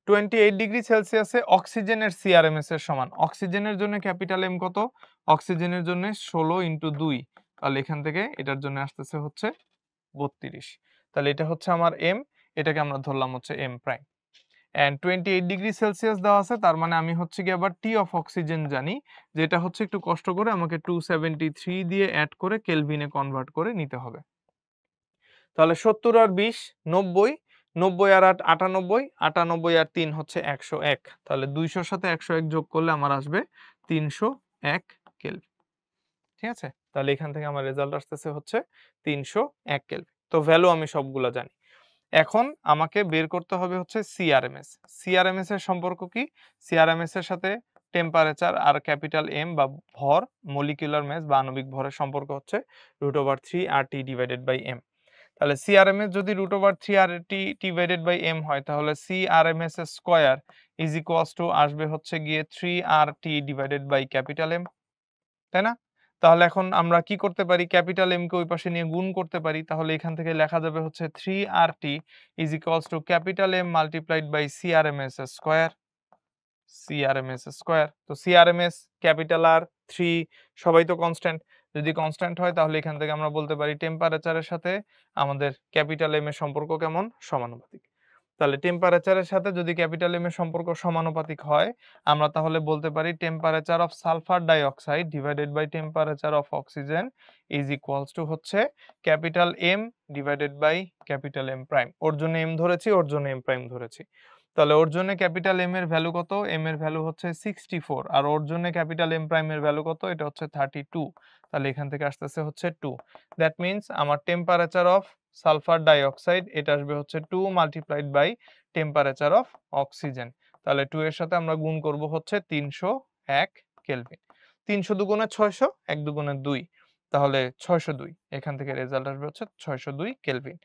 28 ডিগ্রি সেলসিয়াসে অক্সিজেনের সিআরএমএস এর সমান, অক্সিজেনের জন্য ক্যাপিটাল এম কত, অক্সিজেনের জন্য 16 ইন্টু 2, তাহলে এখান থেকে এটার জন্য আসতেছে হচ্ছে 32, তাহলে এটা হচ্ছে আমার এম, এটাকে আমরা ধরলাম হচ্ছে M prime. And 28 degree Celsius দেওয়া আছে, তার মানে আমি হচ্ছে কি আবার টি অফ অক্সিজেন জানি, যেটা হচ্ছে একটু কষ্ট করে আমাকে 273 দিয়ে অ্যাড করে কেলভিনে কনভার্ট করে নিতে হবে। তাহলে 70 আর 20 90, 90 আর 8 98, 98 আর 3 হচ্ছে 101, তাহলে 200 এর সাথে 101 যোগ করলে আমার আসবে 301 কেলভিন। ঠিক আছে, তাহলে এখান থেকে আমার রেজাল্ট আসতেছে হচ্ছে 301 কেলভিন। তো ভ্যালু আমি সবগুলা জানি। এখন আমাকে বের করতে হবে হচ্ছে সিআরএমএস। সিআরএমএস এর সম্পর্ক কি, সিআরএমএস এর সাথে টেম্পারেচার আর ক্যাপিটাল এম বা ভর, মলিকিউলার মাস বা আণবিক ভরের সম্পর্ক হচ্ছে √3 RT ডিভাইডেড বাই এম। তাহলে সিআরএমএস যদি √3 RT ডিভাইডেড বাই এম হয়, তাহলে CRMS square is equals two আসবে হচ্ছে গিয়ে 3RT divided by capital M, তাই না? তাহলে এখন আমরা কি করতে পারি, ক্যাপিটাল এম কে ওই পাশে নিয়ে গুণ করতে পারি, তাহলে এখান থেকে লেখা যাবে হচ্ছে 3RT is equals to capital M multiplied by CRMS square, CRMS square. তো সিআরএমএস, ক্যাপিটাল আর, 3 সবাই তো কনস্ট্যান্ট, যদি কনস্ট্যান্ট হয় তাহলে এখান থেকে আমরা বলতে পারি টেম্পারেচারের সাথে আমাদের ক্যাপিটাল এম এর সম্পর্ক কেমন, সমানুপাতিক। তাহলে টেম্পারেচারের সাথে যদি ক্যাপিটাল এম এর সম্পর্ক সমানুপাতিক হয়, আমরা তাহলে বলতে পারি temperature of sulphur dioxide divided by temperature of oxygen is equals to হচ্ছে capital M divided by capital M prime. ওর জন্য এম ধরেছি, ওর জন্য এম প্রাইম ধরেছি। তাহলে ওর জন্য ক্যাপিটাল এম এর ভ্যালু কত, এম এর ভ্যালু হচ্ছে 64, আর ওর জন্য ক্যাপিটাল এম প্রাইম এর ভ্যালু কত, এটা হচ্ছে 32, তাহলে এখান থেকে আসতেছে হচ্ছে 2। দ্যাট মিন্স আমার temperature of sulphur dioxide এটা আসবে হচ্ছে 2 multiplied by temperature of oxygen, তাহলে 2 এর সাথে আমরা গুণ করব হচ্ছে 301 কেলভিন। 300 দুগুণে 600, 1 দুগুণে 2, তাহলে 602, এখান থেকে রেজাল্ট আসবে হচ্ছে 602 কেলভিন।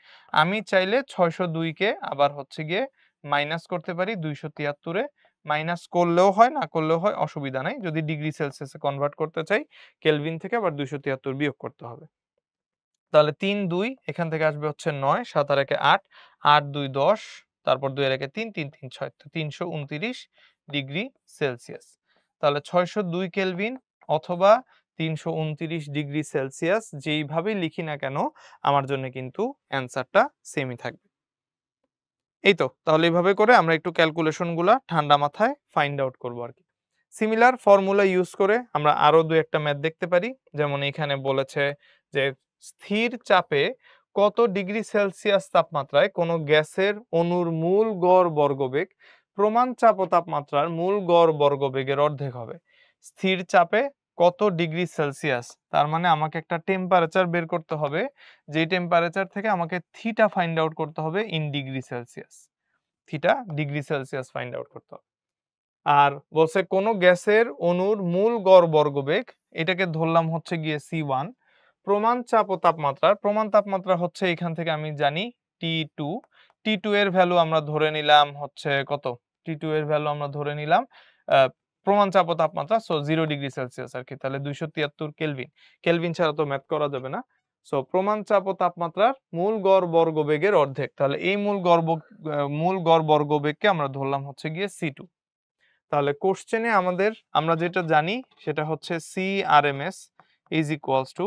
আমি চাইলে 602 কে আবার হচ্ছে গিয়ে মাইনাস করতে পারি 273 এ, মাইনাস করলেও হয় না করলেও হয়, অসুবিধা নাই। যদি ডিগ্রি সেলসিয়াসে কনভার্ট করতে চাই, কেলভিন থেকে আবার 273 বিয়োগ করতে হবে। তাহলে 3 2, এখান থেকে আসবে হচ্ছে 9, 7 আর 1 8, 8 2 10, তারপর 2 এর 1 3, 3 3 6, তো 329 ডিগ্রি সেলসিয়াস। তাহলে 602 কেলভিন অথবা 329 ডিগ্রি সেলসিয়াস, যেইভাবেই লিখি না কেন আমার জন্য কিন্তু অ্যান্সারটা সেমই থাকবে। এই তো, তাহলে এইভাবে করে আমরা একটু ক্যালকুলেশন গুলা ঠান্ডা মাথায় ফাইন্ড আউট করবো আর কি। সিমিলার ফর্মুলা ইউজ করে আমরা আরো দুই একটা ম্যাথ দেখতে পারি। যেমন এখানে বলেছে যে স্থির চাপে কত ডিগ্রি সেলসিয়াস তাপমাত্রায় কোনো গ্যাসের অণুর মূল গড় বর্গবেগ প্রমাণ চাপ ও তাপমাত্রার মূল গড় বর্গবেগের অর্ধেক হবে। স্থির চাপে কত ডিগ্রি সেলসিয়াস, তার মানে আমাকে একটা টেম্পারেচার বের করতে হবে, যে টেম্পারেচার থেকে আমাকে থিটা ফাইন্ড আউট করতে হবে in degree Celsius, theta degree Celsius find out করতে হবে। আর বলছে কোন গ্যাসের অণুর মূল গড় বর্গবেগ, এটাকে ধরলাম হচ্ছে গিয়ে C1, প্রমাণ চাপ ও তাপমাত্রার, প্রমাণ তাপমাত্রা হচ্ছে এখান থেকে আমি জানি T2, T2 এর ভ্যালু আমরা ধরে নিলাম হচ্ছে কত, T2 এর ভ্যালু আমরা ধরে নিলাম প্রমাণ চাপ ও তাপমাত্রা, সো 0 ডিগ্রি সেলসিয়াস আর কি, তাহলে 273 কেলভিন, কেলভিন ছাড়া তো ম্যাথ করা যাবে না। সো প্রমাণ চাপ ও তাপমাত্রার মূল গড় বর্গবেগের অর্ধেক, তাহলে এই মূল গড় বর্গবেগকে আমরা ধরলাম হচ্ছে গিয়ে C2। তাহলে কোশ্চেনে আমাদের আমরা যেটা জানি সেটা হচ্ছে CRMS is equals to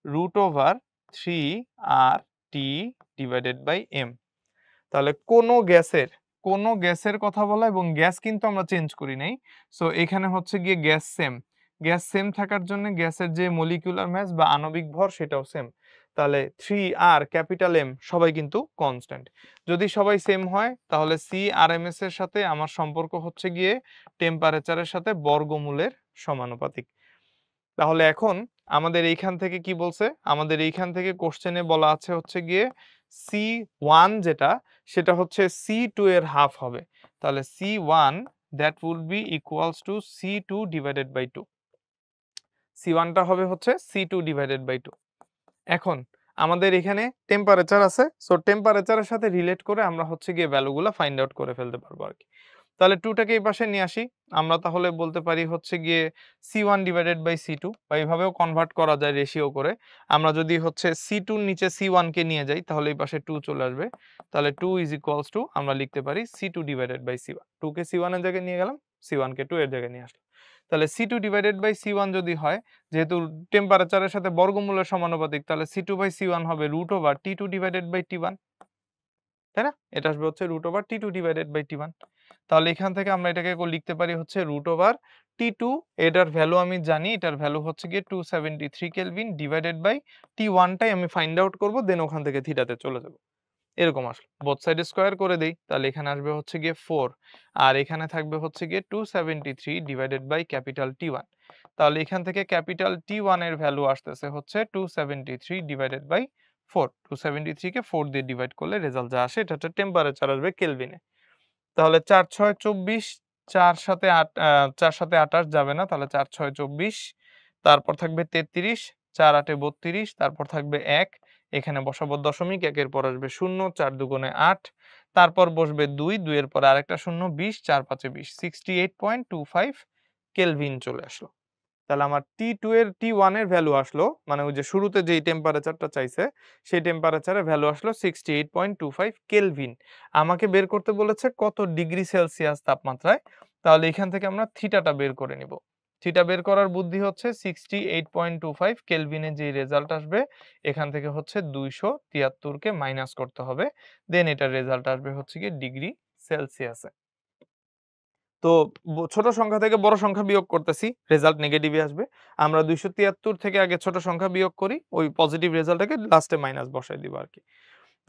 √3RT divided by M. তাহলে কোনো গ্যাসের কথা বলা, এবং গ্যাস কিন্তু আমরা চেঞ্জ করি নাই, সো এখানে হচ্ছে গিয়ে গ্যাস সেম থাকার জন্য গ্যাসের যে মলিকিউলার মাস বা আণবিক ভর সেটাও সেম, তাহলে 3R ক্যাপিটাল এম সবাই কিন্তু কনস্ট্যান্ট। যদি সবাই সেম হয় তাহলে সিআরএমএস এর সাথে আমার সম্পর্ক হচ্ছে গিয়ে টেম্পারেচারের সাথে বর্গমূলের সমানুপাতিক। তাহলে এখন আমাদের এইখান থেকে কি বলছে? আমাদের এইখান থেকে কোশ্চেনে বলা আছে হচ্ছে গিয়ে C1 যেটা সেটা হচ্ছে C2 এর হাফ হবে। তাহলে C1 that would be equals to C2 divided by 2. C1 টা হবে হচ্ছে C2 divided by 2. এখন আমাদের এখানে টেম্পারেচার আছে। সো টেম্পারেচারের সাথে রিলেট করে আমরা হচ্ছে গিয়ে ভ্যালুগুলা ফাইন্ড আউট করে ফেলতে পারবো আরকি। তাহলে 2 টাকে এই পাশে নিয়ে আসি। আমরা তাহলে বলতে পারি হচ্ছে গিয়ে C1 ডিভাইডেড বাই C2 বা এভাবেও কনভার্ট করা যায় রেশিও করে। আমরা যদি হচ্ছে C2 র নিচে C1 কে নিয়ে যাই তাহলে এই পাশে 2 চলে আসবে। তাহলে 2 ইজ ইকুয়ালস টু আমরা লিখতে পারি C2 divided by C1। 2 K C1 এর জায়গায় নিয়ে গেলাম, C1 কে 2 এর জায়গায় নিয়ে আসলাম। তাহলে C2 ডিভাইডেড বাই C1 যদি হয়, যেহেতু টেম্পারেচারের সাথে বর্গমূলের সমানুপাতিক, তাহলে C2 বাই C1 হবে root over T2 divided by T1, তাই না? এটা আসবে হচ্ছে root over T2 divided by T1। তাহলে এখান থেকে আমরা এটাকে লিখতে পারি হচ্ছে রুট ওভার T2, এটার ভ্যালু আমি জানি, এটার ভ্যালু হচ্ছে গিয়ে 273 কেলভিন ডিভাইডেড বাই T1 টাই আমি ফাইন্ড আউট করব, দেন ওখান থেকে থিটাতে চলে যাব। এরকম আসলো। বোথ সাইডে স্কয়ার করে দেই, তাহলে এখানে আসবে হচ্ছে গিয়ে 4 আর এখানে থাকবে হচ্ছে গিয়ে 273 ডিভাইডেড বাই ক্যাপিটাল T1। তাহলে এখান থেকে ক্যাপিটাল T1 এর ভ্যালু আসতেছে হচ্ছে 273 ডিভাইডেড বাই 4। 273 কে 4 দিয়ে ডিভাইড করলে রেজাল্ট যা আসে এটা হচ্ছে টেম্পারেচার আসবে কেলভিনে। তাহলে 4 6 24, 4 সাথে 8 4 সাথে 28 যাবে না, তাহলে 4 6 24, তারপর থাকবে 33, 4 8 32, তারপর থাকবে 1, এখানে বসাবো দশমিক, 1 এর পর আসবে 0, 4 দুগুণে 8, তারপর বসবে 2, 2 এর পরে আরেকটা 0, 20, 4 5 এ 20, 68.25 কেলভিন চলে আসলো। তাহলে আমার T2 এর T1 এর ভ্যালু আসলো, মানে ওই যে শুরুতে যেই টেম্পারেচারটা চাইছে সেই টেম্পারেচারের ভ্যালু আসলো 68.25 কেলভিন। আমাকে বের করতে বলেছে কত ডিগ্রি সেলসিয়াস তাপমাত্রায়। তাহলে এখান থেকে আমরা থিটাটা বের করে নিব। থিটা বের করার বুদ্ধি হচ্ছে 68.25 কেলভিনে যে রেজাল্ট আসবে এখান থেকে হচ্ছে 273 কে মাইনাস করতে হবে, দেন এটার রেজাল্ট আসবে হচ্ছে কি ডিগ্রি সেলসিয়াসে। তো ছোট সংখ্যা থেকে বড় সংখ্যা বিয়োগ করতেছি, রেজাল্ট নেগেটিভই আসবে। আমরা 273 থেকে আগে ছোট সংখ্যা বিয়োগ করি, ওই পজিটিভ রেজাল্টটাকে লাস্টে মাইনাস বসায় দিব আরকি।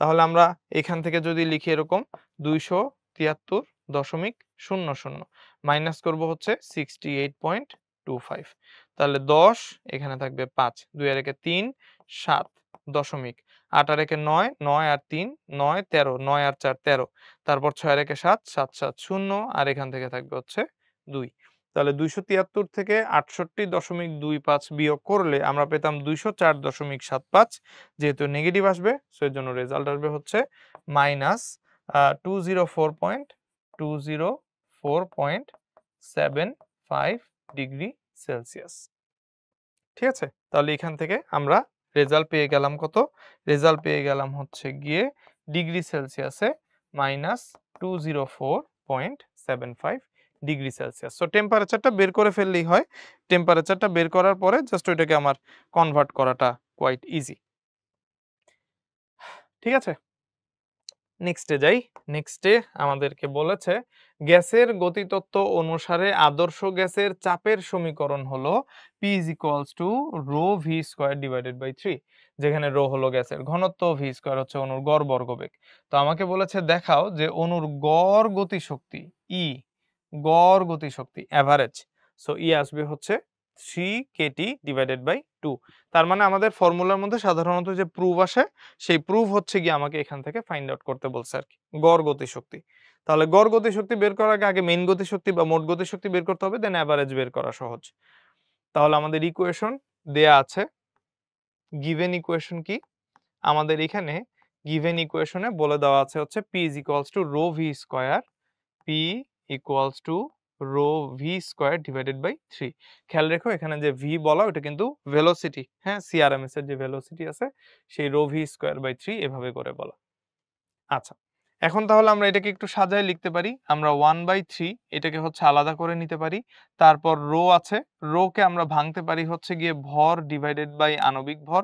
তাহলে আমরা এখান থেকে যদি লিখি এরকম 273.00 মাইনাস করব হচ্ছে 68.25, তাহলে 10, এখানে থাকবে 5, 2 আর 1 3, 7 দশমিক, 8 আর 1 9, 9 আর 3 9, 13, 9 আর 4 13, তারপর 6 আর 1 7, 7 7 0 আর এখান থেকে থাকবে হচ্ছে 2। তাহলে 273 থেকে 68.25 বিয়োগ করলে আমরা পেতাম 204.75, যেহেতু নেগেটিভ আসবে সো এর জন্য রেজাল্ট আসবে হচ্ছে মাইনাস 204.75 ডিগ্রি সেলসিয়াস। ঠিক আছে? তাহলে এখান থেকে আমরা রেজাল্ট পেয়ে গেলাম কত? রেজাল্ট পেয়ে গেলাম হচ্ছে গিয়ে ডিগ্রি সেলসিয়াসে মাইনাস 204.75 ডিগ্রি সেলসিয়াস। সো টেম্পারেচারটা বের করে ফেললেই হয়। টেম্পারেচারটা বের করার পরে জাস্ট ওইটাকে আমার কনভার্ট করাটা কোয়াইট ইজি। ঠিক আছে? নেক্সটে যাই। নেক্সটে আমাদেরকে বলেছে গ্যাসের গতিতত্ত্ব অনুসারে আদর্শ গ্যাসের চাপের সমীকরণ হলো P = ρv² ডিভাইডেড বাই 3, যেখানে রো হলো গ্যাসের ঘনত্ব, v স্কয়ার হচ্ছে অণুর গড় বর্গবেগ। তো আমাকে বলেছে দেখাও যে অণুর গড় গতিশক্তি E, গড় গতিশক্তি এভারেজ, সো E আসবে হচ্ছে 3kT ডিভাইডেড বাই 2। তার মানে আমাদের ফর্মুলার মধ্যে সাধারণত যে প্রুফ আসে সেই প্রুফ হচ্ছে গিয়ে আমাকে এখান থেকে ফাইন্ড আউট করতে বলছে আরকি, গড় গতিশক্তি। তাহলে গড় গতিশক্তি বের করার আগে মেইন গতিশক্তি বা মোট গতিশক্তি বের করতে হবে, দেন এভারেজ বের করা সহজ। তাহলে আমাদের ইকুয়েশন দেয়া আছে। গিভেন ইকুয়েশন কি? আমাদের এখানে গিভেন ইকুয়েশনে বলে দেওয়া আছে হচ্ছে P = ρv², P = divided by 3। খেয়াল রেখো এখানে যে v বলা ওটা কিন্তু ভেলোসিটি, হ্যাঁ CRMS এর যে ভেলোসিটি আছে সেই ρv²/3 এভাবে করে বলা। আচ্ছা, এখন তাহলে আমরা এটাকে একটু সাজায় লিখতে পারি। আমরা 1/3 এটাকে হচ্ছে আলাদা করে নিতে পারি। তারপর রো আছে, রো কে আমরা ভাঙতে পারি হচ্ছে গিয়ে ভর ডিভাইডেড বাই আণবিক ভর,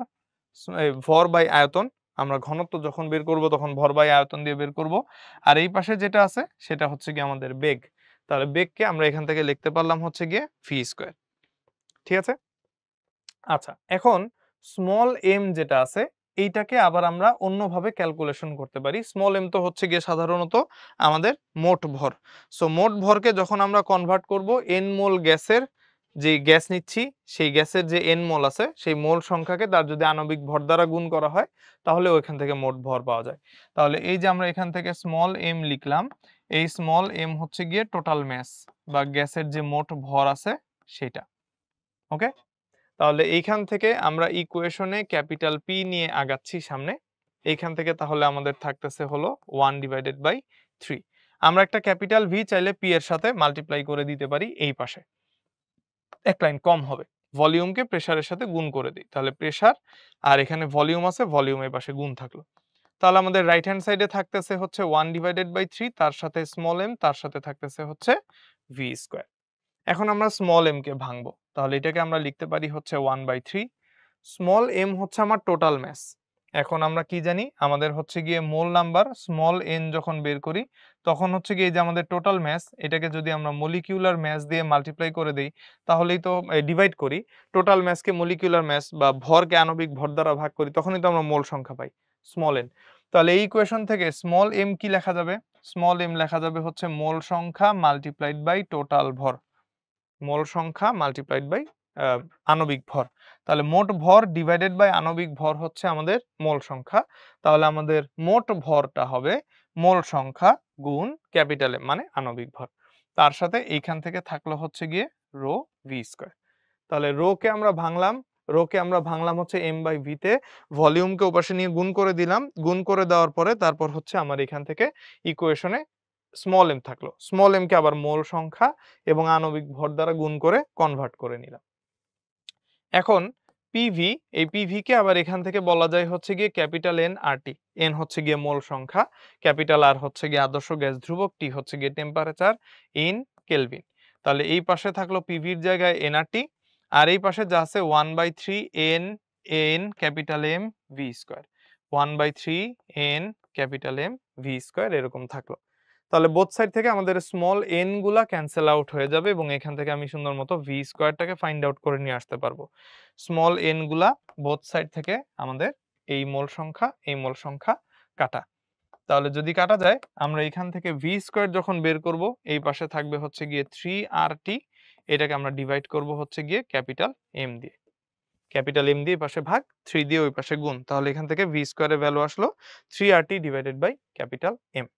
ভর বাই আয়তন। আমরা ঘনত্ব যখন বের করব তখন ভর বাই আয়তন দিয়ে বের করব। আর এই পাশে যেটা আছে সেটা হচ্ছে গিয়ে আমাদের বেগ। তাহলে বেগকে আমরা এখান থেকে লিখতে পারলাম হচ্ছে গিয়ে v²। ঠিক আছে? আচ্ছা, এখন স্মল m যেটা আছে এইটাকে আবার আমরা অন্যভাবে ক্যালকুলেশন করতে পারি। স্মল m তো হচ্ছে গিয়ে সাধারণত আমাদের মোট ভর। সো মোট ভরকে যখন আমরা কনভার্ট করব n মোল গ্যাসের যে গ্যাস নিচ্ছি সেই গ্যাসের যে n মোল আছে সেই মোল সংখ্যাকে তার যদি আণবিক ভর দ্বারা গুণ করা হয় তাহলে ওইখান থেকে মোট ভর পাওয়া যায়। তাহলে এই যে আমরা এখান থেকে স্মল m লিখলাম, এই স্মল m হচ্ছে গিয়ে টোটাল মাস বা গ্যাসের যে মোট ভর আছে সেটা। ওকে, তাহলে এইখান থেকে আমরা ইকুয়েশনে ক্যাপিটাল P নিয়ে আগাচ্ছি সামনে। এইখান থেকে তাহলে আমাদের থাকতেছে হলো 1/3। আমরা একটা ক্যাপিটাল V চাইলে P এর সাথে মাল্টিপ্লাই করে দিতে পারি এই পাশে, এক লাইন কম হবে। ভলিউমকে প্রেসারের সাথে গুণ করে দিই, তাহলে প্রেসার আর এখানে ভলিউম আছে, ভলিউম এই পাশে গুণ থাকলো। তাহলে আমাদের রাইট হ্যান্ড সাইডে থাকতেছে হচ্ছে 1/3, তার সাথে স্মল m, তার সাথে থাকতেছে হচ্ছে v স্কয়ার। এখন আমরা স্মল m কে ভাঙবো, তাহলে এটাকে আমরা লিখতে পারি হচ্ছে 1/3। স্মল m হচ্ছে আমার টোটাল মাস। এখন আমরা কি জানি, আমাদের হচ্ছে গিয়ে মোল নাম্বার স্মল n যখন বের করি তখন হচ্ছে গিয়ে যে আমাদের টোটাল মাস, এটাকে যদি আমরা মলিকিউলার মাস দিয়ে মাল্টিপ্লাই করে দেই তাহলেই তো ডিভাইড করি, টোটাল মাসকে মলিকিউলার মাস বা ভরকে আণবিক ভর দ্বারা ভাগ করি, তখনই তো আমরা মোল সংখ্যা পাই স্মল n। তাহলে এই ইকুয়েশন থেকে স্মল m কি লেখা যাবে, স্মল m লেখা যাবে হচ্ছে মোল সংখ্যা মাল্টিপ্লাইড বাই টোটাল ভর, মোল সংখ্যা মাল্টিপ্লাইড বাই আণবিক ভর। তাহলে মোট ভর ডিভাইডেড বাই আণবিক ভর হচ্ছে আমাদের মোল সংখ্যা। তাহলে আমাদের মোট ভরটা হবে মোল সংখ্যা গুণ ক্যাপিটাল M মানে আণবিক ভর, তার সাথে এইখান থেকে থাকলো হচ্ছে গিয়ে রো ভি স্কয়ার। তাহলে রো কে আমরা ভাঙলাম, রো কে আমরা ভাঙলাম হচ্ছে m/v তে, ভলিউমকে ওপাশে নিয়ে গুণ করে দিলাম, গুণ করে দেওয়ার পরে তারপর হচ্ছে আমার এখান থেকে ইকুয়েশনে স্মল m থাকলো, স্মল m কে আবার মোল সংখ্যা এবং আণবিক ভর দ্বারা গুণ করে কনভার্ট করে নিলাম। এখন পিভি, এই পিভি কে আবার এখান থেকে বলা যায় হচ্ছে গিয়ে ক্যাপিটাল N RT। N হচ্ছে গিয়ে মোল সংখ্যা, ক্যাপিটাল R হচ্ছে গিয়ে আদর্শ গ্যাস ধ্রুবক, T হচ্ছে গিয়ে টেম্পারেচার ইন কেলভিন। তাহলে এই পাশে থাকলো পিভির জায়গায় nRT, আর এই পাশে যা আছে 1/3 n capital M V square, 1/3 n capital M V square এরকম থাকলো। তাহলে বোথ সাইড থেকে আমাদের স্মল n গুলা ক্যান্সেল আউট হয়ে যাবে এবং এখান থেকে আমি সুন্দর মতো ভি স্কয়ারটাকে ফাইন্ড আউট করে নিয়ে আসতে পারবো। স্মল n গুলা বোথ সাইড থেকে আমাদের এই মোল সংখ্যা এই মোল সংখ্যা কাটা। তাহলে যদি কাটা যায় আমরা এখান থেকে ভি স্কয়ার যখন বের করব এই পাশে থাকবে হচ্ছে গিয়ে 3RT, এটাকে আমরা ডিভাইড করব হচ্ছে গিয়ে ক্যাপিটাল M দিয়ে, ক্যাপিটাল M দিয়ে পাশে ভাগ, 3 দিয়ে ওই পাশে গুণ, তাহলে এখান থেকে ভি স্কয়ারের ভ্যালু আসলো 3RT divided by capital M।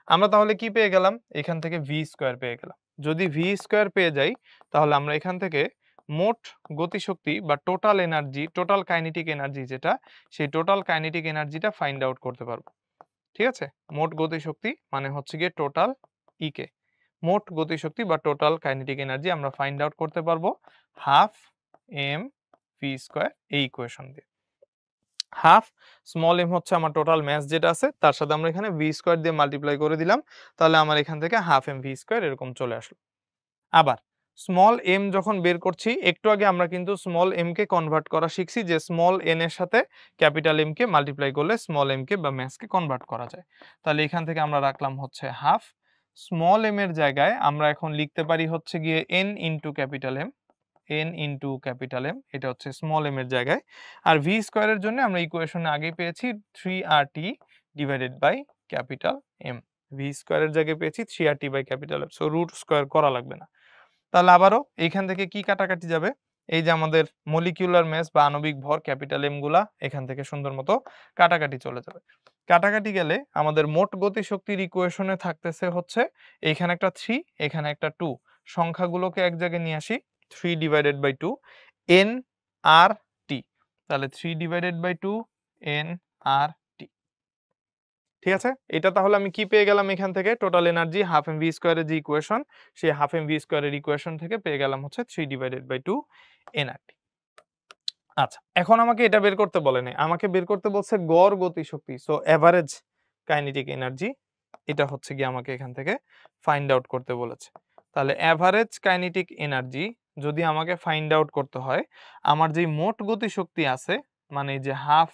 আমরা তাহলে কি পেয়ে গেলাম, এখান থেকে ভি স্কয়ার পেয়ে গেলাম। যদি ভি স্কয়ার পেয়ে যাই তাহলে আমরা এখান থেকে মোট গতিশক্তি বা total energy, total kinetic energy যেটা, সেই টোটাল কাইনেটিক এনার্জিটা ফাইন্ড আউট করতে পারবো। ঠিক আছে, মোট গতিশক্তি মানে হচ্ছে গিয়ে টোটাল ইকে, মোট গতিশক্তি বা টোটাল কাইনেটিক এনার্জি আমরা ফাইন্ড আউট করতে পারবো হাফ এম ভি স্কয়ার এই ইকুয়েশন দিয়ে। হাফ স্মল m হচ্ছে আমার টোটাল মাস যেটা আছে, তার সাথে আমরা এখানে ভি স্কয়ার দিয়ে মাল্টিপ্লাই করে দিলাম, তাহলে আমার এখান থেকে হাফ এম ভি স্কয়ার এরকম চলে আসলো। আবার স্মল m যখন বের করছি, একটু আগে আমরা কিন্তু স্মল m কে কনভার্ট করা শিখছি যে স্মল n এর সাথে ক্যাপিটাল M কে মাল্টিপ্লাই করলে স্মল m কে বা মাস কে কনভার্ট করা যায়। তাহলে এখান থেকে আমরা রাখলাম হচ্ছে হাফ, স্মল m এর জায়গায় আমরা এখন লিখতে পারি হচ্ছে গিয়ে n into capital M, n into capital M, এটা হচ্ছে স্মল m এর জায়গায়। আর ভি স্কয়ারের জন্য আমরা ইকুয়েশনে আগেই পেয়েছি 3RT divided by capital M, V স্কয়ারের জায়গায় পেয়েছি 3RT by capital M, so root square করা লাগবে না। তাহলে আবারও এইখান থেকে কি কাটাকাটি যাবে, এই যে আমাদের মলিকিউলার মাস বা আণবিক ভর ক্যাপিটাল M গুলা এখান থেকে সুন্দর মতো কাটাকাটি চলে যাবে। কাটাকাটি গেলে আমাদের মোট গতিশক্তির ইকুয়েশনে থাকতেছে হচ্ছে এইখানে একটা 3 এখানে একটা 2, সংখ্যাগুলোকে এক জায়গায় নিয়ে আসি, 3 divided by 2 n r t, তাহলে 3 divided by 2 n r t। ঠিক আছে, এটা তাহলে আমি কি পেয়ে গেলাম এখান থেকে total energy half M V স্কয়ারের যে ইকুয়েশন, সেই হাফ এম ভি স্কয়ারের ইকুয়েশন থেকে পেয়ে গেলাম হচ্ছে 3 ডিভাইডেড বাই 2 nRT। আচ্ছা, এখন আমাকে এটা বের করতে বলে নাই, আমাকে বের করতে বলছে গড় গতিশক্তি, সো এভারেজ কাইনেটিক এনার্জি, এটা হচ্ছে কি আমাকে এখান থেকে ফাইন্ড আউট করতে বলেছে। তাহলে এভারেজ কাইনেটিক এনার্জি যদি আমাকে ফাইন্ড আউট করতে হয়, আমার যে মোট গতিশক্তি আছে মানে যে হাফ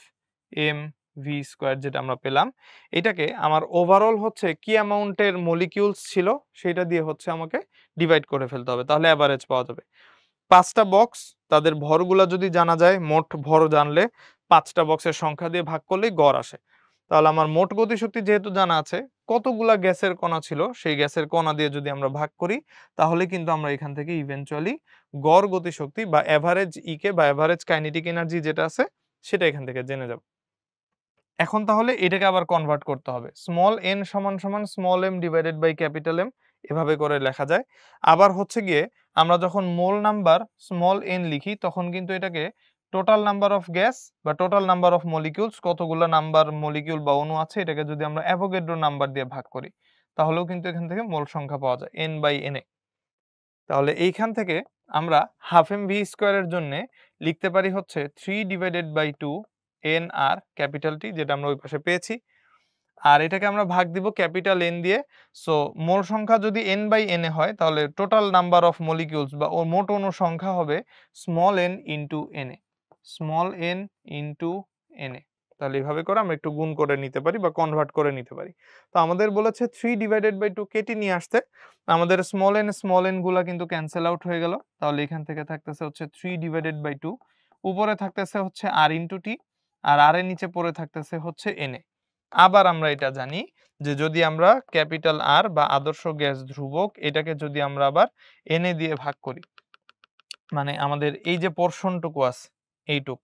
এম ভি স্কয়ার যেটা আমরা পেলাম, এটাকে আমার ওভারঅল হচ্ছে কি অ্যামাউন্টের মলিকিউলস ছিল সেটা দিয়ে হচ্ছে আমাকে ডিভাইড করে ফেলতে হবে, তাহলে এভারেজ পাওয়া যাবে। 5টা বক্স, তাদের ভরগুলা যদি জানা যায়, মোট ভর জানলে 5টা বক্সের সংখ্যা দিয়ে ভাগ করলেই গড় আসে। তাহলে আমার মোট গতিশক্তি যেহেতু জানা আছে, কতগুলা গ্যাসের কণা ছিল সেই গ্যাসের কণা দিয়ে যদি আমরা ভাগ করি তাহলে কিন্তু আমরা এখান থেকে ইভেনচুয়ালি গড় গতিশক্তি বা এভারেজ ইকে বা এভারেজ কাইনেটিক এনার্জি যেটা আছে সেটা এখান থেকে জেনে যাব। এখন তাহলে এটাকে আবার কনভার্ট করতে হবে। স্মল n সমান সমান small m divided by capital M, এভাবে করে লেখা যায়। আবার হচ্ছে গিয়ে আমরা যখন মোল নাম্বার স্মল n লিখি তখন কিন্তু এটাকে টোটাল নাম্বার অফ গ্যাস বা টোটাল নাম্বার অফ মলিকিউলস, কতগুলো নাম্বার মলিকিউল বা অণু আছে এটাকে যদি আমরা অ্যাভোগাড্রো নাম্বার দিয়ে ভাগ করি তাহলেও কিন্তু এখান থেকে মোল সংখ্যা পাওয়া যায় n বাই n এ। তাহলে এইখান থেকে আমরা হাফ এম ভি স্কোয়ারের জন্য লিখতে পারি হচ্ছে 3 divided by 2 N R capital T, যেটা আমরা ওই পাশে পেয়েছি, আর এটাকে আমরা ভাগ দিব ক্যাপিটাল এন দিয়ে। সো মোল সংখ্যা যদি এন বাই এন এ হয় তাহলে টোটাল নাম্বার অফ মলিকিউলস বা মোট অণু সংখ্যা হবে small N into N A, small N into N A. তাহলে এইভাবে করে আমরা একটু গুণ করে নিতে পারি বা কনভার্ট করে নিতে পারি। তো আমাদের বলেছে 3 ডিভাইডেড বাই 2 কেটে নিয়ে আসতে, আমাদের স্মল এন গুলা কিন্তু ক্যান্সেল আউট হয়ে গেল। তাহলে এখান থেকে থাকতেছে হচ্ছে 3 ডিভাইডেড বাই 2, উপরে থাকতেছে হচ্ছে আর ইন্টু টি, আর আর এর নিচে পড়ে থাকতেছে হচ্ছে এন এ। আবার আমরা এটা জানি যে যদি আমরা ক্যাপিটাল আর বা আদর্শ গ্যাস ধ্রুবক এটাকে যদি আমরা আবার এন এ দিয়ে ভাগ করি, মানে আমাদের এই যে পোরশনটুকু আছে এইটুক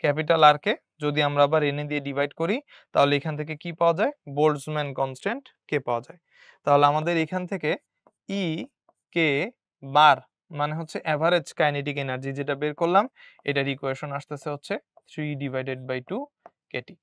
ক্যাপিটাল আর কে যদি আমরা আবার এন এ দিয়ে ডিভাইড করি তাহলে এখান থেকে কি পাওয়া যায়, বোল্টজম্যান কনস্ট্যান্ট কে পাওয়া যায়। তাহলে আমাদের এখান থেকে ই কে বার মানে হচ্ছে এভারেজ কাইনেটিক এনার্জি যেটা বের করলাম, এটার ইকুয়েশন আসতেছে হচ্ছে 3 ডিভাইডেড বাই 2 কেটি।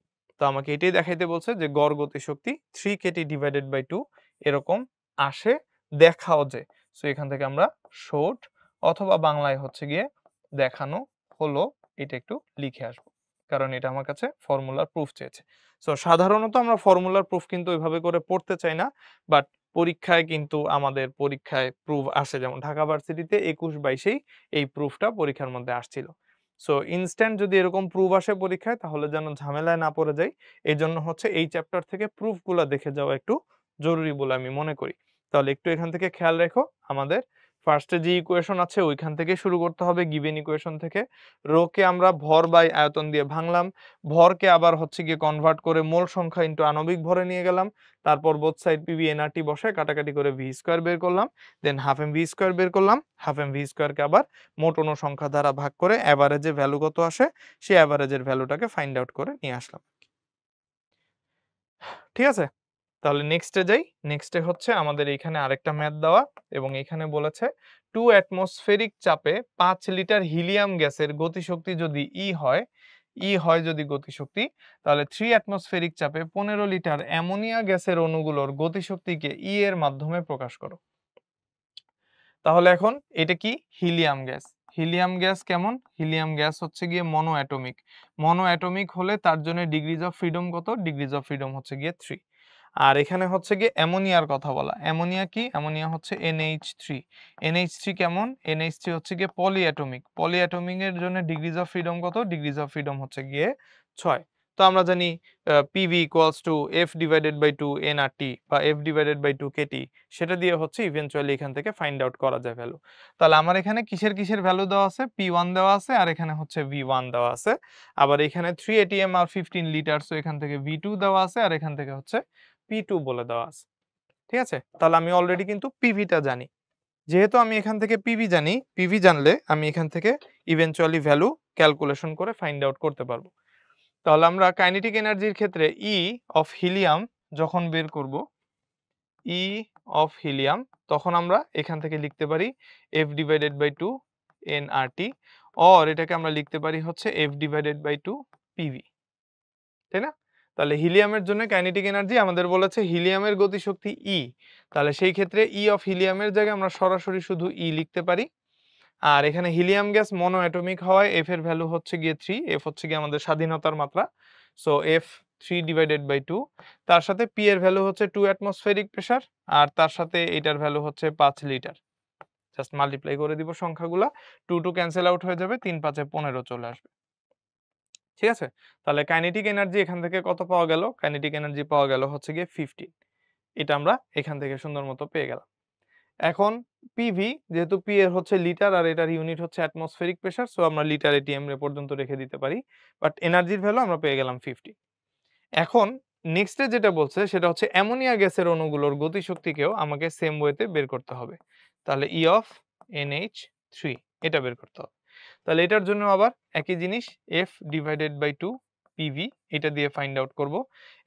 তো আমাকে এটাই দেখাইতে বলছে যে গড় গতিশক্তি 3 কেটি ডিভাইডেড বাই 2 এরকম আসে, দেখাও যায়। সো এখান থেকে আমরা শর্ট অথবা বাংলায় হচ্ছে গিয়ে দেখানো হলো, এটা একটু লিখে আসবো কারণ এটা আমার কাছে ফর্মুলার প্রুফ চেয়েছে। সো সাধারণত আমরা ফর্মুলার প্রুফ কিন্তু ওইভাবে করে পড়তে চাই না, বাট পরীক্ষায় কিন্তু আমাদের পরীক্ষায় প্রুফ আসে, যেমন ঢাকা ভার্সিটিতে 21-22-এই এই প্রুফটা পরীক্ষার মধ্যে আসছিল। সো ইনস্ট্যান্ট যদি এরকম প্রুফ আসে পরীক্ষায় তাহলে যেন ঝামেলায় না পড়ে যাই, এই জন্য হচ্ছে এই চ্যাপ্টার থেকে প্রুফগুলো দেখে যাওয়া একটু জরুরি বলে আমি মনে করি। তাহলে একটু এখান থেকে খেয়াল রেখো, আমাদের ফার্স্টে যে ইকুয়েশন আছে ওইখান থেকে শুরু করতে হবে, গিভেন ইকুয়েশন থেকে। রোকে আমরা ভর বাই আয়তন দিয়ে ভাঙলাম, ভরকে আবার হচ্ছে গিয়ে কনভার্ট করে মোল সংখ্যা ইন্টু আণবিক ভরে নিয়ে গেলাম, তারপর বোথ সাইড পিভি এনআরটি বসে কাটাকাটি করে ভি স্কোয়ার বের করলাম, দেন হাফ এম ভি স্কোয়ার বের করলাম, হাফ এম ভি স্কোয়ারকে আবার মোট অণু সংখ্যা দ্বারা ভাগ করে অ্যাভারেজে ভ্যালু কত আসে সেই অ্যাভারেজের ভ্যালুটাকে ফাইন্ড আউট করে নিয়ে আসলাম। ঠিক আছে, তাহলে নেক্সটে যাই। নেক্সটে হচ্ছে আমাদের এইখানে আরেকটা ম্যাথ দেওয়া এবং এখানে বলেছে 2 অ্যাটমসফেরিক চাপে 5 লিটার হিলিয়াম গ্যাসের গতিশক্তি যদি ই হয় যদি গতিশক্তি, তাহলে 3 অ্যাটমসফেরিক চাপে 15 লিটার অ্যামোনিয়া গ্যাসের অণুগুলোর গতিশক্তিকে ই এর মাধ্যমে প্রকাশ করো। তাহলে এখন এটা কি, হিলিয়াম গ্যাস। হিলিয়াম গ্যাস কেমন, হিলিয়াম গ্যাস হচ্ছে গিয়ে মনো অ্যাটমিক। মনো অ্যাটমিক হলে তার জন্য ডিগ্রিজ অফ ফ্রিডম কত, ডিগ্রিজ অফ ফ্রিডম হচ্ছে গিয়ে 3। আর এখানে হচ্ছে গিয়ে অ্যামোনিয়ার কথা বলা, অ্যামোনিয়া কি, অ্যামোনিয়া হচ্ছে NH3। NH3 কেমন, NH3 হচ্ছে গিয়ে পলি অ্যাটমিক। পলি অ্যাটমিক এর জন্য ডিগ্রিজ অফ ফ্রিডম কত, ডিগ্রিজ অফ ফ্রিডম হচ্ছে গিয়ে 6। তো আমরা জানি PV equals to F divided by 2 nRT বা এফ ডিভাইডেড বাই 2 কেটি, সেটা দিয়ে হচ্ছে ইভেনচুয়ালি এখান থেকে ফাইন্ড আউট করা যায় ভ্যালু। তাহলে আমার এখানে কিসের কিসের ভ্যালু দেওয়া আছে, P1 দেওয়া আছে আর এখানে হচ্ছে V1 দেওয়া আছে। আবার এখানে 3 ATM আর 15 লিটার, সো এখান থেকে V2 দেওয়া আছে আর এখান থেকে হচ্ছে P2 বলে দেওয়া আছে। ঠিক আছে, তাহলে আমি অলরেডি কিন্তু পিভিটা জানি। যেহেতু আমি এখান থেকে পিভি জানি, পিভি জানলে আমি এখান থেকে ইভেনচুয়ালি ভ্যালু ক্যালকুলেশন করে ফাইন্ড আউট করতে পারবো। তাহলে আমরা কাইনেটিক এনার্জির ক্ষেত্রে ই অফ হিলিয়াম যখন বের করব, ই অফ হিলিয়াম, তখন আমরা এখান থেকে লিখতে পারি F divided by 2 nRT, or এটাকে আমরা লিখতে পারি হচ্ছে এফ ডিভাইডেড বাই 2 পিভি, তাই না? তাহলে হিলিয়ামের জন্য কাইনেটিক এনার্জি আমাদের বলেছে হিলিয়ামের গতিশক্তি ই, তাহলে সেই ক্ষেত্রে ই অফ হিলিয়ামের জায়গায় আমরা সরাসরি শুধু ই লিখতে পারি। আর এখানে হিলিয়াম গ্যাস মনো অ্যাটমিক হওয়ায় এফ এর ভ্যালু হচ্ছে গিয়ে 3, এফ হচ্ছে গিয়ে আমাদের স্বাধীনতার মাত্রা, সো এফ 3 ডিভাইডেড বাই 2। তার সাথে পি এর ভ্যালু হচ্ছে 2 অ্যাটমসফেরিক প্রেসার, আর তার সাথে এটার ভ্যালু হচ্ছে 5 লিটার। জাস্ট মাল্টিপ্লাই করে দিব সংখ্যাগুলা, 2 2 ক্যান্সেল আউট হয়ে যাবে, 3 5 15 চলে আসবে। ঠিক আছে, তাহলে কাইনেটিক এনার্জি এখান থেকে কত পাওয়া গেল, কাইনেটিক এনার্জি পাওয়া গেল হচ্ছে গিয়ে 15। এটা আমরা এখান থেকে সুন্দর মতো পেয়ে গেলাম। এখন পিভি, যেহেতু পি এর হচ্ছে লিটার আর এটার ইউনিট হচ্ছে অ্যাটমসফেরিক প্রেসার, সো আমরা লিটার এটিএম পর্যন্ত রেখে দিতে পারি, বাট এনার্জির ভ্যালু আমরা পেয়ে গেলাম 50। এখন নেক্সটে যেটা বলছে সেটা হচ্ছে অ্যামোনিয়া গ্যাসের অণুগুলোর গতিশক্তিকেও আমাকে সেম ওয়েতে বের করতে হবে। তাহলে E অফ NH3 এটা বের করতে হবে। তাহলে এটার জন্য আবার একই জিনিস F ডিভাইডেড বাই 2 PV এটা দিয়ে ফাইন্ড আউট করব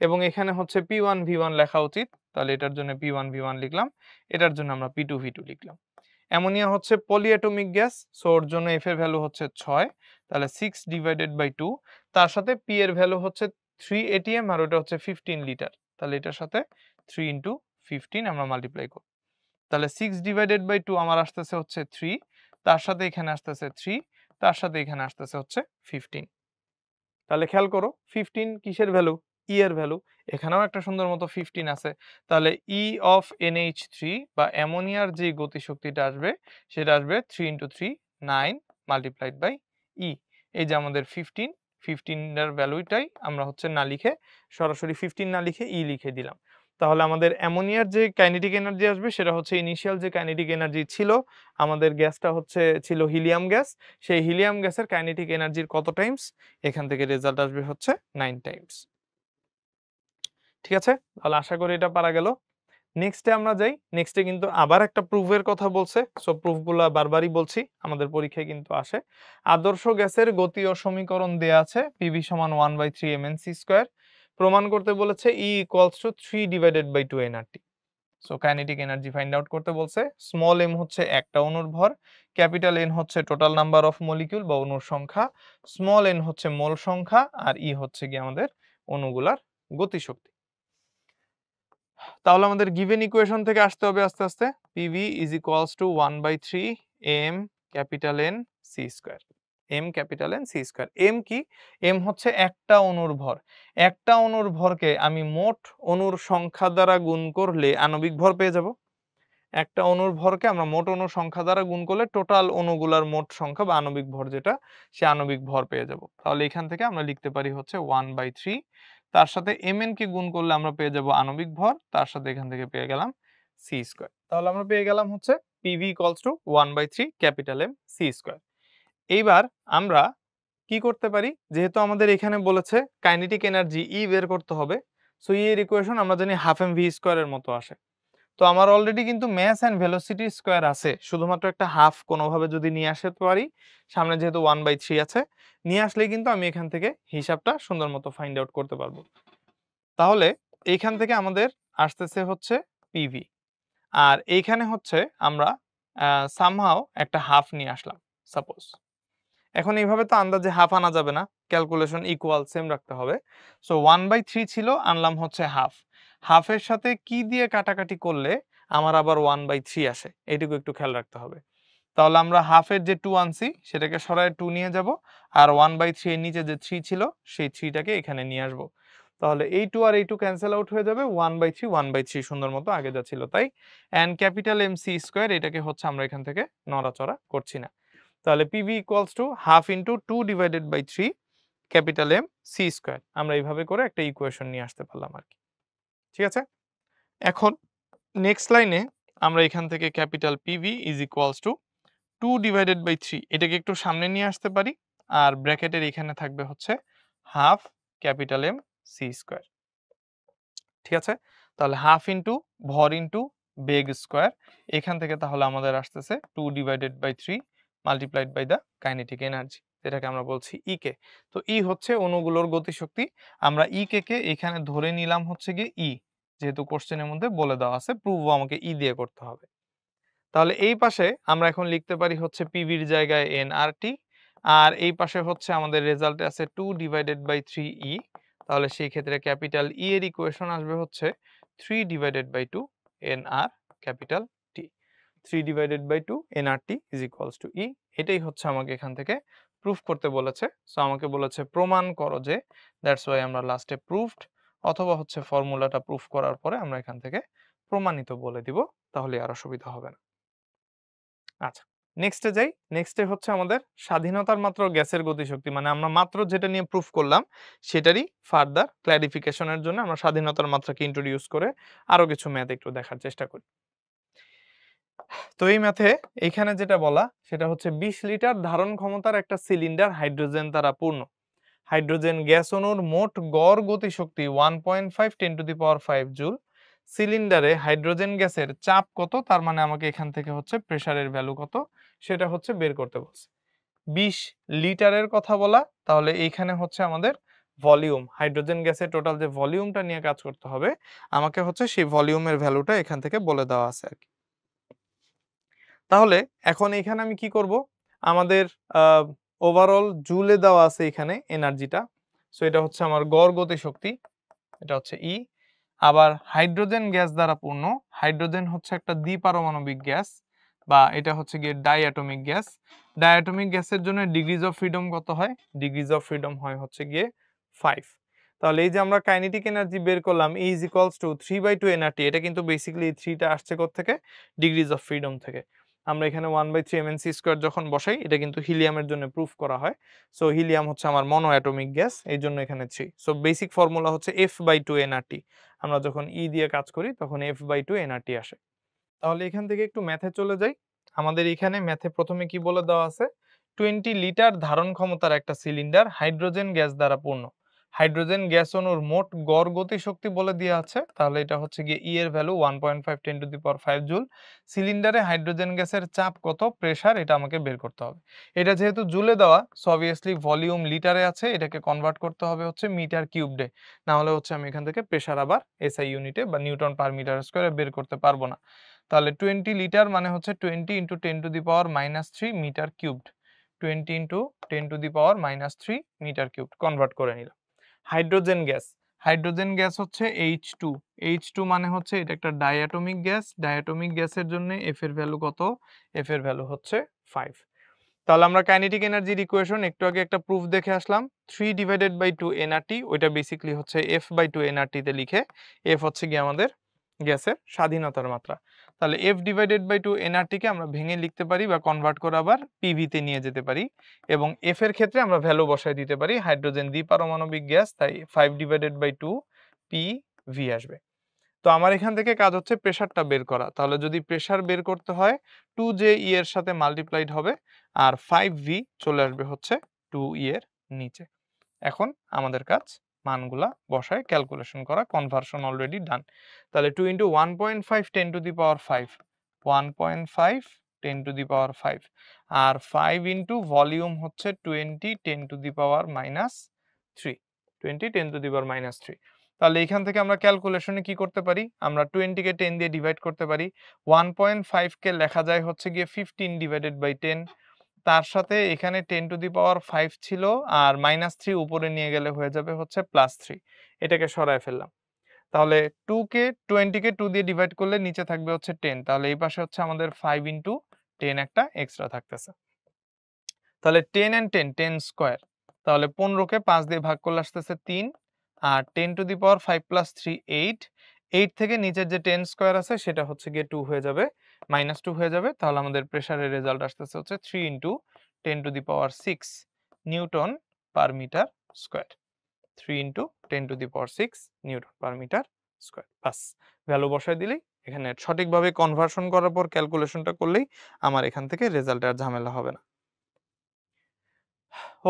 এবং এখানে হচ্ছে P1 V1 লেখা উচিত। তাহলে এটার জন্য P1 V1 লিখলাম, এটার জন্য আমরা P2 V2 লিখলাম। অ্যামোনিয়া হচ্ছে পলিঅ্যাটমিক গ্যাস, সো ওর জন্য F এর ভ্যালু হচ্ছে 6, তাহলে 6 ডিভাইডেড বাই 2, তার সাথে P এর ভ্যালু হচ্ছে 3 ATM আর ওটা হচ্ছে 15 লিটার, তাহলে এটার সাথে 3 ইন্টু 15 আমরা মাল্টিপ্লাই করব। তাহলে 6 ডিভাইডেড বাই 2 আমার আসতেছে হচ্ছে 3, তার সাথে এখানে আসতেছে 3, তার সাথে এখানে আসতেছে হচ্ছে 15। তাহলে খেয়াল করো 15 কিসের ভ্যালু? E এর ভ্যালু। এখানেও একটা সুন্দর মতো 15 আছে। তাহলে E অফ NH3 বা অ্যামোনিয়ার যে গতিশক্তিটা আসবে সেটা আসবে 3 ইন্টু 3 9 মাল্টিপ্লাইড বাই E। এই যে আমাদের 15, 15 এর ভ্যালুটাই আমরা হচ্ছে না লিখে সরাসরি 15 না লিখে E লিখে দিলাম। তাহলে আমাদের অ্যামোনিয়ার যে কাইনেটিক এনার্জি আসবে সেটা হচ্ছে ইনিশিয়াল যে কাইনেটিক এনার্জি ছিল, আমাদের গ্যাসটা ছিল হিলিয়াম গ্যাস। সেই হিলিয়াম গ্যাসের কাইনেটিক এনার্জির কত টাইমস? এখান থেকে রেজাল্ট আসবে হচ্ছে 9 টাইমস। ঠিক আছে? তাহলে আশা করি এটা পারা গেল। নেক্সটে আমরা যাই। নেক্সটে কিন্তু আবার একটা প্রুফের কথা বলছে। সো প্রুফগুলা বারবারই বলছি, আমাদের পরীক্ষায় কিন্তু আসে। আদর্শ গ্যাসের গতীয় সমীকরণ দেয়া আছে PV সমান 1/3 mnc²। প্রমাণ করতে বলেছে E equals to 3 divided by 2 nRT। So kinetic energy find out করতে বলছে। স্মল m হচ্ছে একটা অণুর ভর, ক্যাপিটাল N হচ্ছে টোটাল নাম্বার অফ মলিকিউল বা অণুর সংখ্যা, স্মল n হচ্ছে মোল সংখ্যা আর E হচ্ছে কি আমাদের অণুগুলার গতিশক্তি। তাহলে আমাদের গিভেন ইকুয়েশন থেকে আসতে হবে আস্তে আস্তে। PV is equals two 1/3 m capital N c²। m capital N c²। m কি? m হচ্ছে একটা অণুর ভর। একটা অণুর ভরকে আমি মোট অণুর সংখ্যা দ্বারা গুণ করলে আণবিক ভর পেয়ে যাব। একটা অণুর ভরকে আমরা মোট অণুর সংখ্যা দ্বারা গুণ করলে টোটাল অণুগুলার মোট সংখ্যা বা আণবিক ভর যেটা, সে আণবিক ভর পেয়ে যাব। তাহলে এখান থেকে আমরা লিখতে পারি হচ্ছে 1/3, তার সাথে mn কে গুণ করলে আমরা পেয়ে যাব আণবিক ভর, তার সাথে এখান থেকে পেয়ে গেলাম c²। তাহলে আমরা পেয়ে গেলাম হচ্ছে PV equals two 1/3 capital M c²। এইবার আমরা কি করতে পারি? যেহেতু আমাদের এখানে বলেছে কাইনেটিক এনার্জি E বের করতে হবে, সো E এর ইকুয়েশন আমরা জানি হাফ mv² এর মতো আসে। তো আমার অলরেডি কিন্তু ম্যাস এন্ড ভেলোসিটি স্কয়ার আছে, শুধুমাত্র একটা হাফ কোনোভাবে যদি নিয়ে আসতে পারি, সামনে যেহেতু 1/3 আছে, নিয়ে আসলেই কিন্তু আমি এখান থেকে হিসাবটা সুন্দর মতো ফাইন্ড আউট করতে পারবো। তাহলে এইখান থেকে আমাদের আসতেছে হচ্ছে পিভি, আর এইখানে হচ্ছে আমরা সামহাও একটা হাফ নিয়ে আসলাম সাপোজ। এখন এইভাবে তো আন্দাজে হাফ আনা যাবে না, ক্যালকুলেশন ইকুয়াল সেম রাখতে হবে। সো 1/3 ছিল, আনলাম হচ্ছে হাফ। হাফের সাথে কি দিয়ে কাটাকাটি করলে আমার আবার 1/3 আসে, এইটুকু একটু খেয়াল রাখতে হবে। তাহলে আমরা হাফের যে 2 আনছি সেটাকে সরায় 2 নিয়ে যাব, আর 1/3 এর নিচে যে 3 ছিল সেই 3টাকে এখানে নিয়ে আসবো। তাহলে এই 2 আর এই 2 ক্যান্সেল আউট হয়ে যাবে, 1/3 সুন্দর মতো আগে যা ছিল তাই। এন্ড ক্যাপিটাল MC², এটাকে হচ্ছে আমরা এখান থেকে নড়াচড়া করছি না। তাহলে PV equals to half into 2 divided by 3 capital M c²। আমরা এইভাবে করে একটা ইকুয়েশন নিয়ে আসতে পারলাম আর কি। ঠিক আছে? এখন নেক্সট লাইনে আমরা এখান থেকে capital PV is equals to 2 divided by 3 এটাকে একটু সামনে নিয়ে আসতে পারি, আর ব্র্যাকেটের এখানে থাকবে হচ্ছে হাফ ক্যাপিটাল M c²। ঠিক আছে? তাহলে হাফ ইন্টু ভর ইন্টু বেগ স্কয়ার, এখান থেকে তাহলে আমাদের আসতেছে 2 divided by 3 multiplied by the kinetic energy, যেটাকে আমরা বলছি ই কে। তো ই হচ্ছে অণুগুলোর গতিশক্তি, আমরা ই কে এখানে ধরে নিলাম হচ্ছে গিয়ে ই, যেহেতু কোশ্চেনের মধ্যে বলে দেওয়া আছে প্রুভও আমাকে ই দিয়ে করতে হবে। তাহলে এই পাশে আমরা এখন লিখতে পারি হচ্ছে পিভির জায়গায় এনআরটি, আর এই পাশে হচ্ছে আমাদের রেজাল্টে আছে 2 ডিভাইডেড বাই 3 ই। তাহলে সেই ক্ষেত্রে ক্যাপিটাল ই এর ইকুয়েশন আসবে হচ্ছে 3 divided by 2 NR capital T. 3 divided by 2 NRT is equals to E. এটাই হচ্ছে আমাকে এখান থেকে প্রুফ করতে বলেছে। সো আমাকে বলেছে প্রমাণ করো যে, দ্যাটস ওয়াই আমরা লাস্টে প্রুফড অথবা হচ্ছে ফর্মুলাটা প্রুফ করার পরে আমরা এখান থেকে প্রমাণিত বলে দিব, তাহলে আর অসুবিধা হবে না। আচ্ছা, নেক্সটে যাই। নেক্সটে হচ্ছে আমাদের স্বাধীনতার মাত্র গ্যাসের গতিশক্তি, মানে আমরা মাত্র যেটা নিয়ে প্রুফ করলাম সেটারই ফার্দার ক্ল্যারিফিকেশনের জন্য আমরা স্বাধীনতার মাত্রাকে ইন্ট্রোডিউস করে আরো কিছু ম্যাথ একটু দেখার চেষ্টা করি। তো এই ম্যাথে এইখানে যেটা বলা সেটা হচ্ছে 20 লিটার ধারণ ক্ষমতার একটা সিলিন্ডার হাইড্রোজেন দ্বারা পূর্ণ। হাইড্রোজেন গ্যাস অণুর মোট গড় গতিশক্তি 1.5 10⁵ জুল। সিলিন্ডারে হাইড্রোজেন গ্যাসের চাপ কত, তার মানে আমাকে এখান থেকে হচ্ছে প্রেসারের ভ্যালু কত সেটা হচ্ছে বের করতে বলছে। 20 লিটারের কথা বলা, তাহলে এইখানে হচ্ছে আমাদের ভলিউম, হাইড্রোজেন গ্যাসের টোটাল যে ভলিউমটা নিয়ে কাজ করতে হবে, আমাকে হচ্ছে সেই ভলিউমের ভ্যালুটা এখান থেকে বলে দেওয়া আছে আর কি। তাহলে এখন এখানে আমি কি করব, আমাদের ওভারঅল জুলে দেওয়া আছে এখানে এনার্জিটা, সো এটা হচ্ছে আমার গড় গতিশক্তি, এটা হচ্ছে ই। আবার হাইড্রোজেন গ্যাস দ্বারা পূর্ণ, হাইড্রোজেন হচ্ছে একটা দ্বিপারমাণবিক গ্যাস বা এটা হচ্ছে গিয়ে ডাইঅ্যাটমিক গ্যাস। ডাইঅ্যাটমিক গ্যাসের জন্য ডিগ্রিজ অফ ফ্রিডম কত হয়? ডিগ্রিজ অফ ফ্রিডম হয় হচ্ছে গিয়ে 5। তাহলে এই যে আমরা কাইনেটিক এনার্জি বের করলাম E = 3/2 nRT, এটা কিন্তু বেসিক্যালি 3টা আসছে কোথা থেকে? ডিগ্রিজ অফ ফ্রিডম থেকে। আমরা এখানে 1/3 mc² যখন বসাই, এটা কিন্তু হিলিয়ামের জন্য প্রুফ করা হয়। সো হিলিয়াম হচ্ছে আমার মনো অ্যাটমিক গ্যাস, এই জন্য এখানে 3। সো বেসিক ফর্মুলা হচ্ছে F/2 nRT। আমরা যখন E দিয়ে কাজ করি তখন F/2 nRT আসে। তাহলে এখান থেকে একটু ম্যাথে চলে যাই। আমাদের এখানে ম্যাথে প্রথমে কি বলে দেওয়া আছে? 20 লিটার ধারণ ক্ষমতার একটা সিলিন্ডার হাইড্রোজেন গ্যাস দ্বারা পূর্ণ। হাইড্রোজেন গ্যাস অণুর মোট গড় গতিশক্তি বলে দেওয়া আছে, তাহলে এটা হচ্ছে গিয়ে E এর ভ্যালু 1.5 10⁵ জুল। সিলিন্ডারে হাইড্রোজেন গ্যাসের চাপ কত, প্রেসার, এটা আমাকে বের করতে হবে। এটা যেহেতু জুলে দেওয়া, সো অবভিয়াসলি ভলিউম লিটারে আছে, এটাকে কনভার্ট করতে হবে হচ্ছে মিটার কিউবডে, না হলে হচ্ছে আমি এখান থেকে প্রেসার আবার SI ইউনিটে বা নিউটন পার মিটার স্কয়ারে বের করতে পারবো না। তাহলে 20 লিটার মানে হচ্ছে 20 × 10⁻³ metre cubed, 20 × 10⁻³ metre cubed convert করে নিলাম। হাইড্রোজেন গ্যাস, হাইড্রোজেন গ্যাস হচ্ছে H2। H2 মানে হচ্ছে এটা একটা ডাইঅ্যাটমিক গ্যাস, ডাইঅ্যাটমিক গ্যাসের জন্য F এর ভ্যালু কত? F এর ভ্যালু হচ্ছে 5। তাহলে আমরা কাইনেটিক এনার্জির ইকুয়েশন একটু আগে একটা প্রুফ দেখে আসলাম, 3/2 nRT, ওইটা বেসিক্যালি হচ্ছে F/2 nRT তে লিখে, F হচ্ছে গিয়ে আমাদের গ্যাসের স্বাধীনতার মাত্রা। তাহলে F/2 nRT কে আমরা ভেঙে লিখতে পারি বা কনভার্ট করে আবার PV তে নিয়ে যেতে পারি, এবং F এর ক্ষেত্রে আমরা ভ্যালু বসায় দিতে পারি, হাইড্রোজেন দ্বিপারমাণবিক গ্যাস, তাই 5/2 PV আসবে। তো আমার এখান থেকে কাজ হচ্ছে প্রেসারটা বের করা। তাহলে যদি প্রেসার বের করতে হয় 2JE এর সাথে মাল্টিপ্লাইড হবে আর 5V চলে আসবে হচ্ছে 2E এর নিচে। এখন আমাদের কাজ মানগুলা বসায় ক্যালকুলেশন করা, কনভার্সন অলরেডি ডান। তাহলে 2 × 1.5 10⁵, 1.5 10⁵, আর 5 × ভলিউম হচ্ছে 20 10⁻³ 20 10⁻³। তাহলে এখান থেকে আমরা ক্যালকুলেশনে কি করতে পারি? আমরা 20 কে 10 দিয়ে ডিভাইড করতে পারি। 1.5 কে লেখা যায় হচ্ছে গিয়ে 15/10, তার সাথে এখানে 10⁵ ছিল আর -3 উপরে নিয়ে গেলে হয়ে যাবে হচ্ছে +3, এটাকে সরায় ফেললাম। তাহলে 20 কে 2 দিয়ে ডিভাইড করলে নিচে থাকবে হচ্ছে 10, তাহলে এই পাশে হচ্ছে আমাদের 5 × 10 একটা এক্সট্রা থাকতেছে। তাহলে 10 and 10 10 স্কয়ার, তাহলে 15 কে 5 দিয়ে ভাগ করলে আসতেছে 3, আর 10⁵ + 3 8, 8 থেকে নিচের যে 10 স্কয়ার আছে সেটা হচ্ছে গিয়ে 2 হয়ে যাবে, -2 হয়ে যাবে। তাহলে আমাদের প্রেসারের রেজাল্ট আসতেছে হচ্ছে 3 × 10⁶ newton per metre square, 3 × 10⁶ newton per metre square. বাস, ভ্যালু বসায় দিলেই, এখানে সঠিকভাবে কনভার্সন করার পর ক্যালকুলেশনটা করলেই আমার এখান থেকে রেজাল্টে আর ঝামেলা হবে না।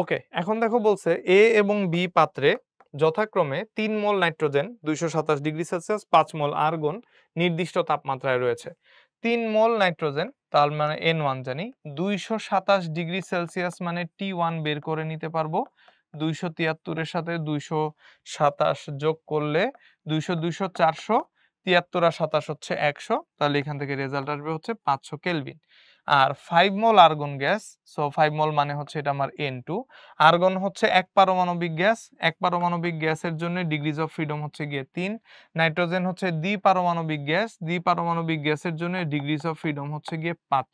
ওকে, এখন দেখো বলছে A এবং B পাত্রে যথাক্রমে 3 মোল নাইট্রোজেন 227°C, 5 মোল আর্গন নির্দিষ্ট তাপমাত্রায় রয়েছে। 3 মোল নাইট্রোজেন, তার মানে N1 জানি, 227°C মানে T1 বের করে নিতে পারবো। 273 এর সাথে 227 যোগ করলে 200 200 400, 73 আর 27 হচ্ছে 100, তাহলে এখান থেকে রেজাল্ট আসবে হচ্ছে 500 কেলভিন। আর 5 মোল আর্গন গ্যাস, সো 5 মোল মানে হচ্ছে এটা আমার N2। আর্গন হচ্ছে এক পারমাণবিক গ্যাস, এক পারমাণবিক গ্যাসের জন্য ডিগ্রিজ অফ ফ্রিডম হচ্ছে গিয়ে 3। নাইট্রোজেন হচ্ছে দ্বিপারমাণবিক গ্যাস, দ্বিপারমাণবিক গ্যাসের জন্য ডিগ্রিজ অফ ফ্রিডম হচ্ছে গিয়ে 5।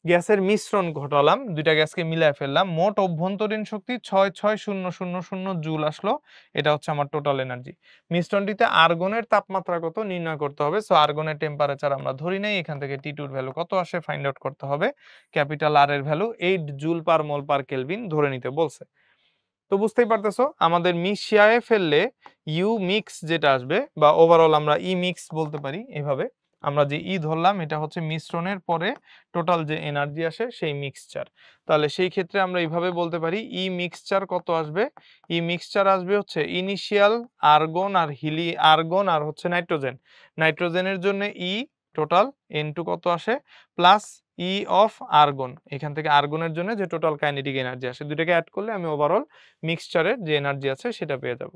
গ্যাসের মিশ্রণ ঘটালাম, দুইটা গ্যাসকে মিলায় ফেললাম, মোট অভ্যন্তরীণ শক্তি 66000 জুল আসলো, এটা হচ্ছে আমার টোটাল এনার্জি। মিশ্রণটিতে আর্গনের তাপমাত্রা কত নির্ণয় করতে হবে, সো আর্গনের টেম্পারেচার আমরা ধরি নাই, এখান থেকে T2 এর ভ্যালু কত আসে ফাইন্ড আউট করতে হবে। ক্যাপিটাল আর এর ভ্যালু 8 জুল পার মোল পার কেলভিন ধরে নিতে বলছে। তো বুঝতেই পারতেছো আমাদের মিশিয়ে ফেললে ইউ মিক্স যেটা আসবে, বা ওভারঅল আমরা ই মিক্স বলতে পারি এভাবে, আমরা যে ই ধরলাম এটা হচ্ছে মিশ্রণের পরে টোটাল যে এনার্জি আসে সেই মিক্সচার। তাহলে সেই ক্ষেত্রে আমরা এইভাবে বলতে পারি ই মিক্সচার কত আসবে? ই মিক্সচার আসবে হচ্ছে ইনিশিয়াল আর্গন আর হচ্ছে নাইট্রোজেন। নাইট্রোজেনের জন্য ই টোটাল N2 কত আসে প্লাস ই অফ আর্গন, এখান থেকে আর্গনের জন্য যে টোটাল কাইনেটিক এনার্জি আসে দুইটাকে অ্যাড করলে আমি ওভারঅল মিক্সচারের যে এনার্জি আছে সেটা পেয়ে যাব।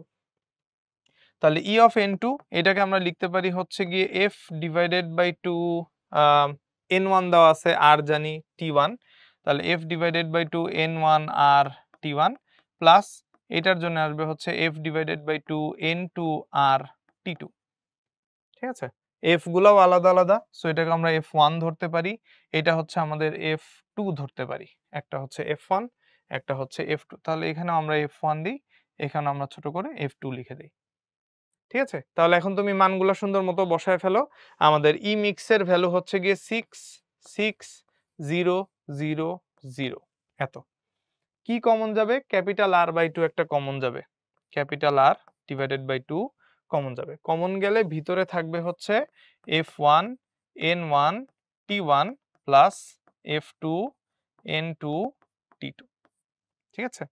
তাহলে ই অফ N2 এটাকে আমরা লিখতে পারি হচ্ছে গিয়ে F ডিভাইডেড বাই 2, N1 দেওয়া আছে আর জানি T1, তাহলে F ডিভাইডেড বাই 2 N1 আর T1 প্লাস এটার জন্য আসবে হচ্ছে F divided by 2 N2 R T2। ঠিক আছে, F গুলাও আলাদা আলাদা, সো এটাকে আমরা F1 ধরতে পারি, এটা হচ্ছে আমাদের F2 ধরতে পারি, একটা হচ্ছে F1 একটা হচ্ছে F2। তাহলে এখানে আমরা F1 দিই, এখানে আমরা ছোট করে F2 লিখে দিই। ঠিক আছে, তাহলে এখন তুমি মানগুলো সুন্দর মতো বসায় ফেলো। আমাদের ই মিক্সের ভ্যালু হচ্ছে গিয়ে 66000, এত। কি কমন যাবে? ক্যাপিটাল আর বাই 2 একটা কমন যাবে, capital R divided by 2 common যাবে। কমন গেলে ভিতরে থাকবে হচ্ছে F1 N1 T1 plus F2 N2 T2। ঠিক আছে,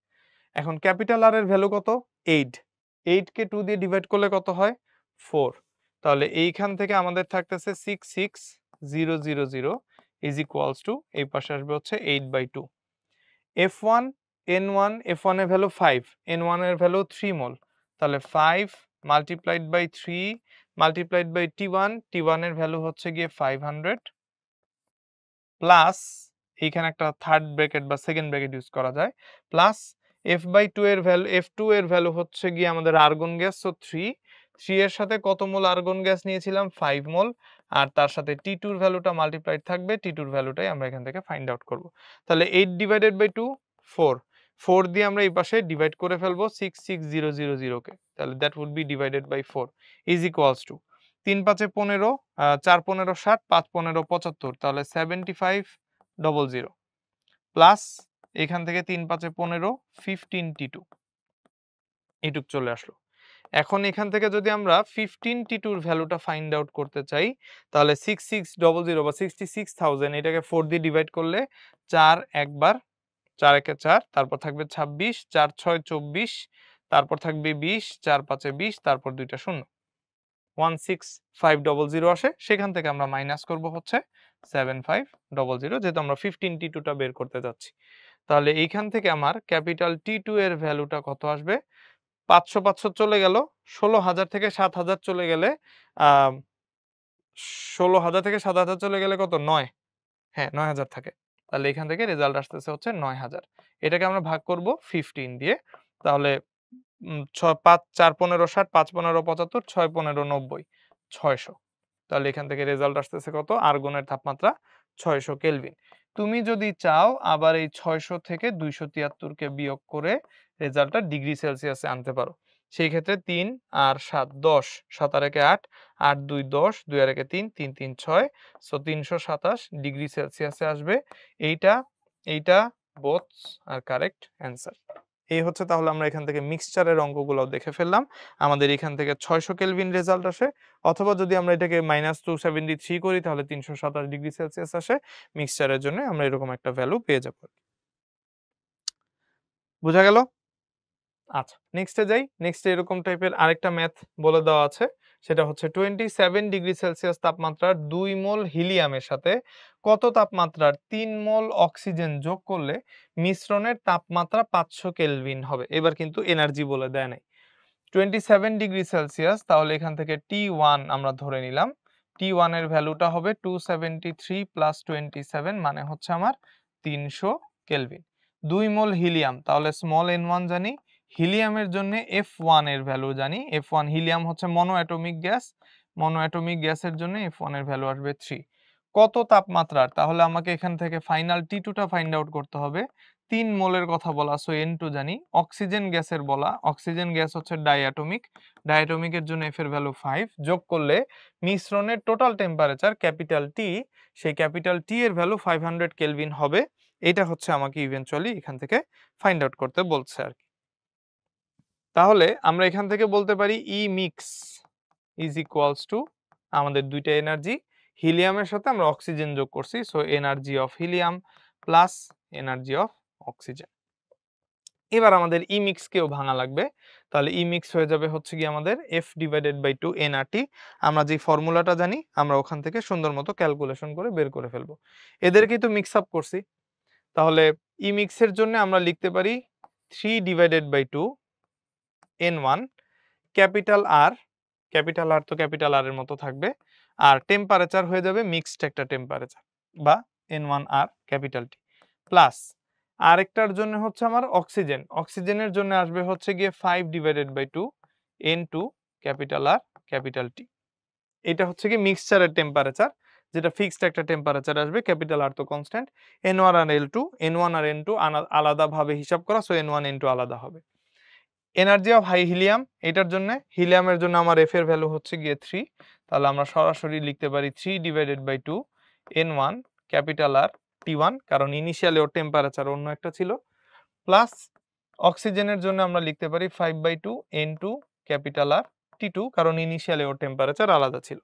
এখন ক্যাপিটাল আর এর ভ্যালু কত? 8। 8 কে 2 দিয়ে ডিভাইড করলে কত হয়? 4। তাহলে এইখান থেকে আমাদের থাকতেছে 66000 ইজ ইকুয়ালস টু এই পাশে আসবে হচ্ছে 8/2। F1 N1, F1 এর ভ্যালু 5, N1 এর ভ্যালু 3 মোল, তাহলে 5 multiplied by 3 multiplied by T1, T1 এর ভ্যালু হচ্ছে গিয়ে 500 প্লাস এইখানে একটা থার্ড ব্র্যাকেট বা সেকেন্ড ব্র্যাকেট ইউজ করা যায়, প্লাস F/2 এর ভ্যালু, F2 এর ভ্যালু হচ্ছে গিয়ে আমাদের আর্গন গ্যাস, সো 3 এর সাথে কত মোল আর্গন গ্যাস নিয়েছিলাম? 5 মোল, আর তার সাথে T2 এর ভ্যালুটা মাল্টিপ্লাইড থাকবে, T2 এর ভ্যালুটাই আমরা এখান থেকে ফাইন্ড আউট করব। তাহলে 8 ডিভাইডেড বাই 2 4, 4 দিয়ে আমরা এই পাশে ডিভাইড করে ফেলবো 66000 কে, তাহলে that would be divided by 4 is equals to 3 5 15, 4 15 60, 5 15 75, তাহলে 7500 প্লাস এখান থেকে 3 5 15 15 T2 এইটুক চলে আসলো। এখন এখান থেকে যদি আমরা 15 T2 এর ভ্যালুটা ফাইন্ড আউট করতে চাই, তাহলে 6600 বা 66000 এটাকে 4 দিয়ে ডিভাইড করলে 4 একবার, 4 একে 4, তারপর থাকবে 26, 4 6 24, তারপর থাকবে 20, 4 5 20, তারপর দুইটা শূন্য, 16500 আসে, সেখান থেকে আমরা মাইনাস করব হচ্ছে 7500, যেহেতু আমরা 15 T2 টা বের করতে যাচ্ছি। তাহলে এইখান থেকে আমার ক্যাপিটাল T2 এর ভ্যালুটা কত আসবে? 500 500 চলে গেল, 16000 থেকে 7000 চলে গেলে, আহ 16000 থেকে 7000 চলে গেলে কত? 9, হ্যাঁ 9000 থাকে, তাহলে এখান থেকে রেজাল্ট আসতেছে হচ্ছে 9000। এটাকে আমরা ভাগ করব 15 দিয়ে, তাহলে 6 5 4 15 60, 5 15 75, 6 15 90, 600। তাহলে এখান থেকে রেজাল্ট আসতেছে কত? আর্গনের তাপমাত্রা 600 কেলভিন। তুমি যদি চাও আবার এই 600 থেকে 273 কে বিয়োগ করে রেজাল্টটা ডিগ্রি সেলসিয়াসে আনতে পারো। সেই ক্ষেত্রে 3 আর 7 10, 7 আর 1 8, 8 2 10, 2 আর 1 3, 3 3 6, সো 327 ডিগ্রি সেলসিয়াসে আসবে। এইটা এইটা বোথ আর কারেক্ট অ্যান্সার। এই হচ্ছে, তাহলে আমরা এখান থেকে মিক্সচারের অঙ্কগুলো দেখে ফেললাম। আমাদের এখান থেকে 600 কেলভিন রেজাল্ট আসে, অথবা যদি আমরা এটাকে -273 করি তাহলে 327 ডিগ্রি সেলসিয়াস আসে। মিক্সচারের জন্য আমরা এরকম একটা ভ্যালু পেয়ে যাব। বুঝা গেল? আচ্ছা, নেক্সটে যাই। নেক্সটে এরকম টাইপের আরেকটা ম্যাথ বলে দেওয়া আছে। সেটা হচ্ছে 27 ডিগ্রি সেলসিয়াস তাপমাত্রার 2 মোল হিলিয়ামের সাথে কত তাপমাত্রার 3 মোল অক্সিজেন যোগ করলে মিশ্রণের তাপমাত্রা 500 কেলভিন হবে। এবার কিন্তু এনার্জি বলে দেয় নাই। 27 ডিগ্রি সেলসিয়াস, তাহলে এখান থেকে T1 আমরা ধরে নিলাম। T1 এর ভ্যালুটা হবে 273 প্লাস 27 মানে হচ্ছে আমার 300 কেলভিন। 2 মোল হিলিয়াম, তাহলে স্মল n1 জানি, হিলিয়ামের জন্য F1 এর ভ্যালু জানি। F1 হিলিয়াম হচ্ছে মনো অ্যাটমিক গ্যাস, মনো অ্যাটমিক গ্যাসের জন্য F1 এর ভ্যালু আসবে 3। কত তাপমাত্রার? তাহলে আমাকে এখান থেকে ফাইনাল T2 টা ফাইন্ড আউট করতে হবে। 3 মোলের কথা বলা, সো N2 জানি। অক্সিজেন গ্যাসের বলা, অক্সিজেন গ্যাস হচ্ছে ডাইঅ্যাটমিক, ডাইঅ্যাটমিকের জন্য F এর ভ্যালু 5, যোগ করলে মিশ্রণের টোটাল টেম্পারেচার ক্যাপিটাল T, সেই ক্যাপিটাল T এর ভ্যালু 500 কেলভিন হবে। এটা হচ্ছে আমাকে ইভেন্চুয়ালি এখান থেকে ফাইন্ড আউট করতে বলছে আর কি। তাহলে আমরা এখান থেকে বলতে পারি ই মিক্স ইজ ইকুয়ালস টু আমাদের দুইটা এনার্জি, হিলিয়ামের সাথে আমরা অক্সিজেন যোগ করছি, so energy of helium plus energy of oxygen. এবার আমাদের ই মিক্সকেও ভাঙা লাগবে, তাহলে ই মিক্স হয়ে যাবে হচ্ছে কি আমাদের F/2 nRT। আমরা যে ফর্মুলাটা জানি আমরা ওখান থেকে সুন্দর মতো ক্যালকুলেশন করে বের করে ফেলবো। এদেরকেই তো মিক্স আপ করছি, তাহলে ই মিক্সের জন্য আমরা লিখতে পারি 3/2 N1 ক্যাপিটাল আর, ক্যাপিটাল আর তো ক্যাপিটাল আর এর মতো থাকবে, আর টেম্পারেচার হয়ে যাবে মিক্সড একটা টেম্পারেচার বা N1R ক্যাপিটাল টি, প্লাস আরেকটার জন্য হচ্ছে আমার অক্সিজেন, অক্সিজেনের জন্য আসবে হচ্ছে গিয়ে 5/2 N2 ক্যাপিটাল আর ক্যাপিটাল টি। এটা হচ্ছে কি মিক্সচারের টেম্পারেচার, যেটা ফিক্সড একটা টেম্পারেচার আসবে, ক্যাপিটাল আর তো কনস্ট্যান্ট, N1 আর L2, N1 আর N2 আলাদাভাবে হিসাব করা, সো N1 N2 আলাদা হবে। এনার্জি অফ হাই হিলিয়াম, এটার জন্য হিলিয়ামের জন্য আমার এফ এর ভ্যালু হচ্ছে গিয়ে 3, তাহলে আমরা সরাসরি লিখতে পারি 3/2 N1 ক্যাপিটাল আর T1, কারণ ইনিশিয়ালি ওর টেম্পারেচার অন্য একটা ছিল, প্লাস অক্সিজেনের জন্য আমরা লিখতে পারি 5/2 N2 ক্যাপিটাল আর T2, কারণ ইনিশিয়ালি ওর টেম্পারেচার আলাদা ছিল।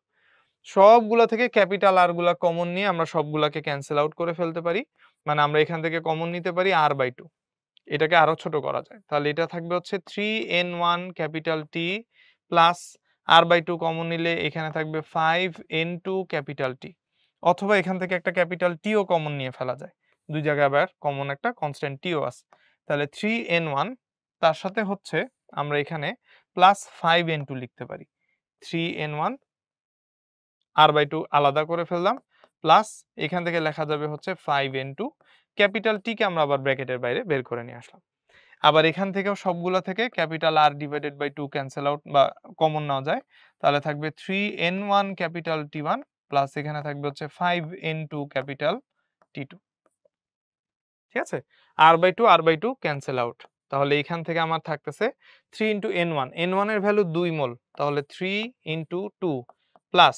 সবগুলা থেকে ক্যাপিটাল আর গুলা কমন নিয়ে আমরা সবগুলাকে ক্যান্সেল আউট করে ফেলতে পারি, মানে আমরা এখান থেকে কমন নিতে পারি R/2, এটাকে আরো ছোট করা যায়, তাহলে এটা থাকবে হচ্ছে 3N1 capital T plus R/2 common নিলে এখানে থাকবে 5N2 ক্যাপিটাল T, অথবা এখান থেকে একটা ক্যাপিটাল টিও কমন নিয়ে ফেলা যায়, দুই জায়গায় আবার কমন একটা কনস্ট্যান্ট টিও আছে, তাহলে 3N1 তার সাথে হচ্ছে আমরা এখানে প্লাস 5N2 লিখতে পারি, 3N1 R/2 আলাদা করে ফেললাম, প্লাস এখান থেকে লেখা যাবে হচ্ছে 5N2 ক্যাপিটাল টি কে আমরা আবার ব্র্যাকেটের বাইরে বের করে নিয়ে আসলাম। আবার এখান থেকেও সবগুলা থেকে ক্যাপিটাল R/2 ক্যান্সেল আউট বা কমন নেওয়া যায়, তাহলে থাকবে 3N1 ক্যাপিটাল T1 প্লাস এখানে থাকবে হচ্ছে 5N2 ক্যাপিটাল T2, ঠিক আছে। R/2 ক্যান্সেল আউট, তাহলে এখান থেকে আমার থাকতেছে 3 ইন্টু N1, N1 এর ভ্যালু 2 মোল, তাহলে 3 ইন্টু 2 প্লাস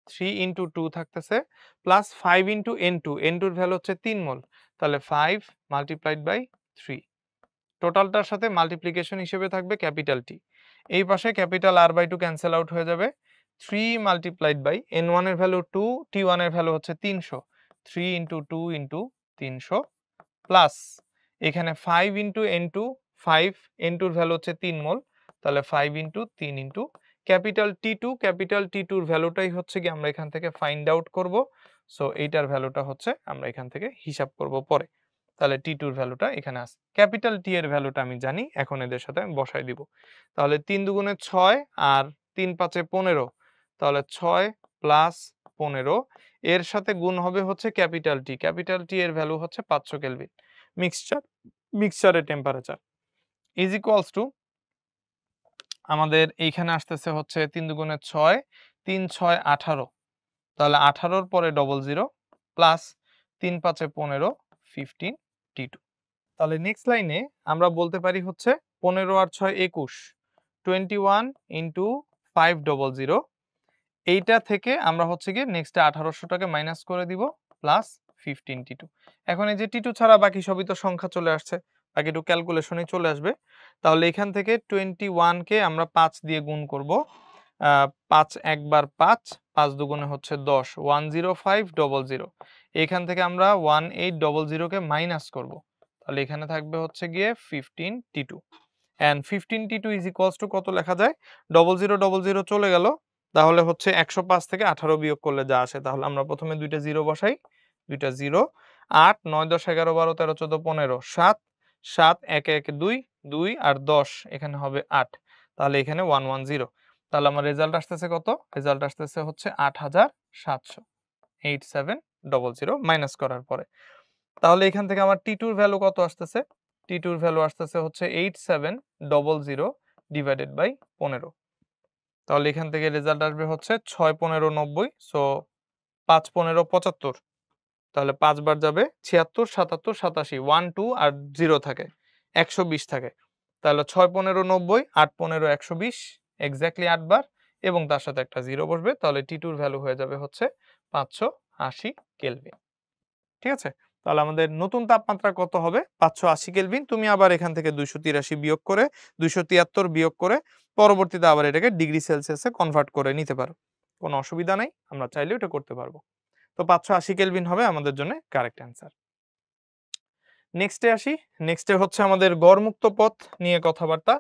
3 ইন্টু 2 থাকতেছে প্লাস 5 ইন্টু N2, N2 এর ভ্যালু হচ্ছে 3 মোল, তাহলে 5 মাল্টিপ্লাইড বাই 3, টোটালটার সাথে মাল্টিপ্লিকেশন হিসেবে থাকবে ক্যাপিটাল টি, এই পাশে ক্যাপিটাল R/2 ক্যান্সেল আউট হয়ে যাবে, 3 মাল্টিপ্লাইড বাই N1 এর ভ্যালু 2, T1 এর ভ্যালু হচ্ছে 300, 3 ইন্টু 2 ইন্টু 300 প্লাস এখানে 5 ইন্টু N2, 5 N2 এর ভ্যালু হচ্ছে 3 মোল, তাহলে 5 ইন্টু 3 ইন্টু ক্যাপিটাল T2 এর ভ্যালুটাই হচ্ছে কি আমরা এখান থেকে ফাইন্ড আউট করব, সো এইটার ভ্যালুটা হচ্ছে আমরা এখান থেকে হিসাব করব পরে, তাহলে T2 এর ভ্যালুটা এখানে আছে, ক্যাপিটাল T এর ভ্যালুটা আমি জানি, এখন এদের সাথে আমি বসাই দিব, তাহলে 3 দুগুণে 6 আর 3 পাঁচে 15, তাহলে 6 প্লাস 15 এর সাথে গুণ হবে হচ্ছে ক্যাপিটাল টি এর ভ্যালু হচ্ছে 500 কেলভিন, মিক্সচারের টেম্পারেচার ইজ ইকুয়ালস টু আমাদের এইখানে আসতেছে হচ্ছে 3 দুগুণে 6, 3 6 18, তাহলে 18 পরে 00 প্লাস 3 5 15 15 T2, তাহলে নেক্সট লাইনে আমরা বলতে পারি হচ্ছে 15 আর 6 21, 21 ইন্টু 500, এইটা থেকে আমরা হচ্ছে গিয়ে নেক্সট 1800টাকে মাইনাস করে দিব প্লাস 15 T2, এখন এই যে T2 ছাড়া বাকি সবই তো সংখ্যা চলে আসছে, বাকি একটু ক্যালকুলেশনে চলে আসবে, তাহলে এখান থেকে 21 কে আমরা 5 দিয়ে গুণ করব, 5 একবার 5, 5 দুগুণে হচ্ছে 10, 10500, এখান থেকে আমরা 1800 কে মাইনাস করব, তাহলে এখানে থাকবে হচ্ছে গিয়ে 15 T2, and 15 T2 is equals to কত লেখা যায়, 0000 চলে গেল, তাহলে হচ্ছে 105 থেকে 18 বিয়োগ করলে যা আসে, তাহলে আমরা প্রথমে দুইটা জিরো বসাই, দুইটা জিরো, 8 9 10 11 12 13 14 15 7 7 1 1 2 2 আর 10 এখানে হবে 8, তাহলে এখানে 110, তাহলে আমার রেজাল্ট আসতেছে কত, রেজাল্ট আসতেছে হচ্ছে 8700, 8700 মাইনাস করার পরে, তাহলে এখান থেকে আমার T2 এর ভ্যালু কত আসতেছে, T2 এর ভ্যালু আসতেছে হচ্ছে 8700 ডিভাইডেড বাই 15, তাহলে এখান থেকে রেজাল্ট আসবে হচ্ছে 6 15 90, সো 5 15 75, তাহলে 5 বার যাবে 76 77 87, 1 2 আর 0 থাকে 120 থাকে, তাহলে 6 15 90, 8 15 120, এক্স্যাক্টলি 8 বার এবং তার সাথে একটা 0 বসবে, তাহলে T2 এর ভ্যালু হয়ে যাবে হচ্ছে 580 কেলভিন, ঠিক আছে। তাহলে আমাদের নতুন তাপমাত্রা কত হবে, 580 কেলভিন, তুমি আবার এখান থেকে 283 বিয়োগ করে 273 বিয়োগ করে পরবর্তীতে আবার এটাকে ডিগ্রি সেলসিয়াসে কনভার্ট করে নিতে পারো, কোনো অসুবিধা নাই, আমরা চাইলে এটা করতে পারবো। তো 580 কেলভিন হবে আমাদের জন্য কারেক্ট অ্যান্সার। নেক্সটে আসি। নেক্সটে হচ্ছে আমাদের গড়মুক্ত পথ নিয়ে কথাবার্তা।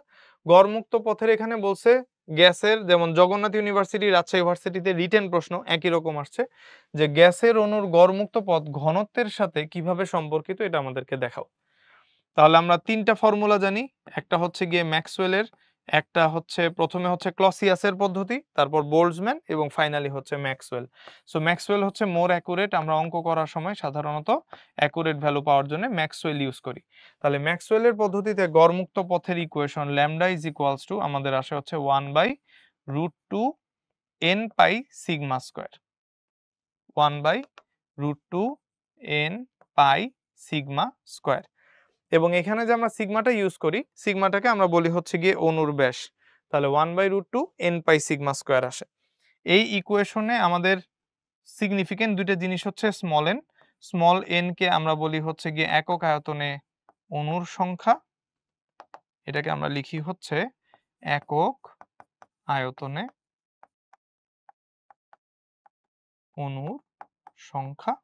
গড়মুক্ত পথের এখানে বলছে গ্যাসের, যেমন জগন্নাথ ইউনিভার্সিটি, রাজশাহী ইউনিভার্সিটিতে রিটেন প্রশ্ন একই রকম আসছে যে গ্যাসের অণুর গড়মুক্ত পথ ঘনত্বের সাথে কিভাবে সম্পর্কিত এটা আমাদেরকে দেখাও। তাহলে আমরা ৩টা ফর্মুলা জানি। একটা হচ্ছে গিয়ে ম্যাক্সওয়েলের, একটা হচ্ছে প্রথমে হচ্ছে ক্লসিয়াসের পদ্ধতি, তারপর বোল্টজম্যান এবং ফাইনালি হচ্ছে ম্যাক্সওয়েল। সো ম্যাক্সওয়েল হচ্ছে মোর অ্যাকুরেট। আমরা অঙ্ক করার সময় সাধারণত অ্যাকুরেট ভ্যালু পাওয়ার জন্য ম্যাক্সওয়েল ইউজ করি। তাহলে ম্যাক্সওয়েলের পদ্ধতিতে গড়মুক্ত পথের equation lambda is equals to আমাদের আসে হচ্ছে 1/√2 n pi sigma square. 1/√2 n pi sigma square. এবং এখানে যে আমরা সিগমাটা ইউজ করি, সিগমাটাকে আমরা বলি হচ্ছে গিয়ে অণুর ব্যাস। তাহলে 1/√2 n পাই সিগমা স্কয়ার আসে। এই ইকুয়েশনে আমাদের সিগনিফিকেন্ট দুইটা জিনিস হচ্ছে স্মল n। স্মল n কে আমরা বলি হচ্ছে গিয়ে একক আয়তনে অণুর সংখ্যা। এটাকে আমরা লিখি হচ্ছে একক আয়তনে অণুর সংখ্যা।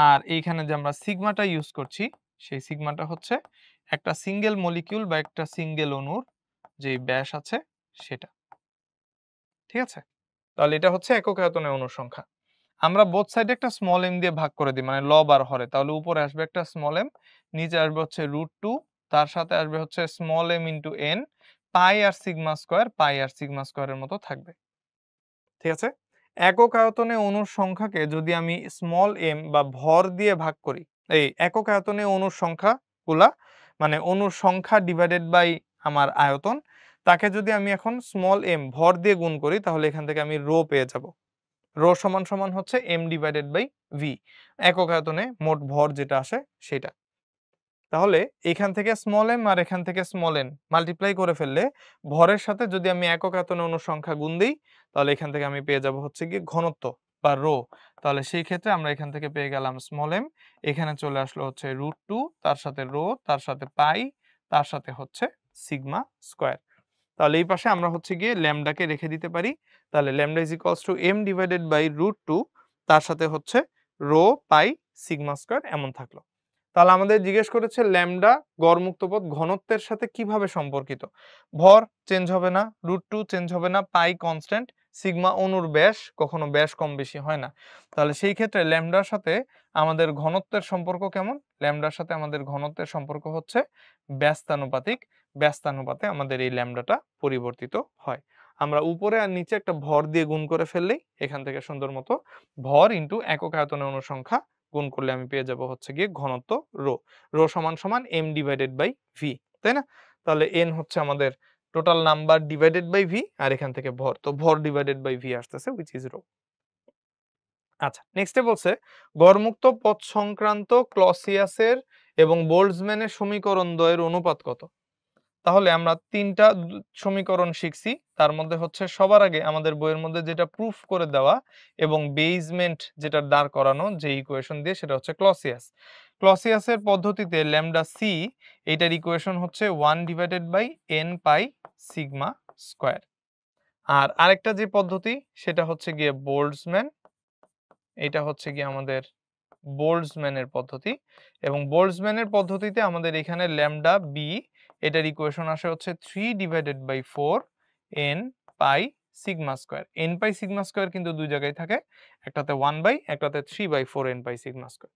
আর এইখানে যে আমরা সিগমাটা ইউজ করছি, সেই সিগমাটা হচ্ছে একটা সিঙ্গেল মলিকিউল বা একটা সিঙ্গেল অণুর যে ব্যাস আছে সেটা। ঠিক আছে? তাহলে এটা হচ্ছে একক আয়তনে অণুর সংখ্যা। আমরা বোথ সাইডে একটা স্মল m দিয়ে ভাগ করে দিই, মানে লব আর হরে। তাহলে উপরে আসবে একটা স্মল m, নিচে আসবে হচ্ছে √2, তার সাথে আসবে হচ্ছে স্মল m ইনটু n, পাই আর সিগমা স্কয়ার, পাই আর সিগমা স্কয়ারের মতো থাকবে। ঠিক আছে? একক আয়তনে অণুর সংখ্যাকে যদি আমি স্মল m বা ভর দিয়ে ভাগ করি, এই একক আয়তনে অণুর সংখ্যাগুলা মানে অণুর সংখ্যা ডিভাইডেড বাই আমার আয়তন, তাকে যদি আমি এখন স্মল m ভর দিয়ে গুণ করি তাহলে এখান থেকে আমি রো পেয়ে যাব। রো সমান সমান হচ্ছে m ডিভাইডেড বাই v, একক আয়তনে মোট ভর যেটা আসে সেটা। তাহলে এখান থেকে স্মল m আর এখান থেকে স্মল n মাল্টিপ্লাই করে ফেললে ভরের সাথে যদি আমি একক আয়তনে অণুর সংখ্যা গুণ দিই তাহলে এখান থেকে আমি পেয়ে যাব হচ্ছে কি ঘনত্ব বা রো। তাহলে সেই ক্ষেত্রে আমরা এখান থেকে পেয়ে গেলাম স্মল m, এখানে চলে আসলো হচ্ছে √2, তার সাথে রো, তার সাথে পাই, তার সাথে হচ্ছে সিগমা স্কয়ার। তাহলে এই পাশে আমরা হচ্ছে গিয়ে ল্যামডাকে রেখে দিতে পারি। তাহলে lambda is equals to m divided by √2, তার সাথে হচ্ছে রো পাই সিগমা স্কয়ার এমন থাকলো। তাহলে আমাদের জিজ্ঞেস করেছে ল্যামডা গড়মুক্ত পথ ঘনত্বের সাথে কিভাবে সম্পর্কিত। ভর চেঞ্জ হবে না, √2 চেঞ্জ হবে না, পাই কনস্ট্যান্ট, সিগমা অণুর ব্যাস, কখনো ব্যাস কম বেশি হয় না। তাহলে সেই ক্ষেত্রে ল্যামডার সাথে আমাদের ঘনত্বের সম্পর্ক কেমন? ল্যামডার সাথে আমাদের ঘনত্বের সম্পর্ক হচ্ছে ব্যস্তানুপাতিক। ব্যস্তানুপাতে আমাদের এই ল্যামডাটা পরিবর্তিত হয়। আমরা উপরে আর নিচে একটা ভর দিয়ে গুণ করে ফেললেই এখান থেকে সুন্দর মতো ভর ইনটু একক আয়তনে অণুর সংখ্যা গুণ করলে আমি পেয়ে যাব হচ্ছে গিয়ে ঘনত্ব রো। রো সমান সমান m ডিভাইডেড বাই v, তাই না? তাহলে n হচ্ছে আমাদের total number divided by v, আর এখান থেকে ভর, তো ভর ডিভাইডেড বাই v আসতেছে which is রো। আচ্ছা, নেক্সটে বলছে গড়মুক্ত পথ সংক্রান্ত ক্লসিয়াসের এবং বোল্টজম্যানের সমীকরণ দ্বয়ের অনুপাত কত? তাহলে আমরা ৩টা সমীকরণ শিখছি। তার মধ্যে হচ্ছে সবার আগে আমাদের বইয়ের মধ্যে যেটা প্রুফ করে দেওয়া এবং বেসমেন্ট যেটা দাঁড় করানো যে ইকুয়েশন দিয়ে, সেটা হচ্ছে ক্লসিয়াস। ক্লসিয়াসের পদ্ধতিতে ল্যামডা সি, এইটার ইকুয়েশন হচ্ছে 1 divided by n pi sigma square. আর আরেকটা যে পদ্ধতি সেটা হচ্ছে গিয়ে বোল্টজম্যান। এটা হচ্ছে গিয়ে আমাদের বোল্টজম্যানের পদ্ধতি, এবং বোল্টজম্যানের পদ্ধতিতে আমাদের এখানে ল্যামডা বি, এটার ইকুয়েশন আসে হচ্ছে 3 divided by 4 n pi sigma square. n pi sigma square কিন্তু দুই জায়গায় থাকে, একটাতে 1 বাই, একটাতে 3 by 4 n pi sigma square.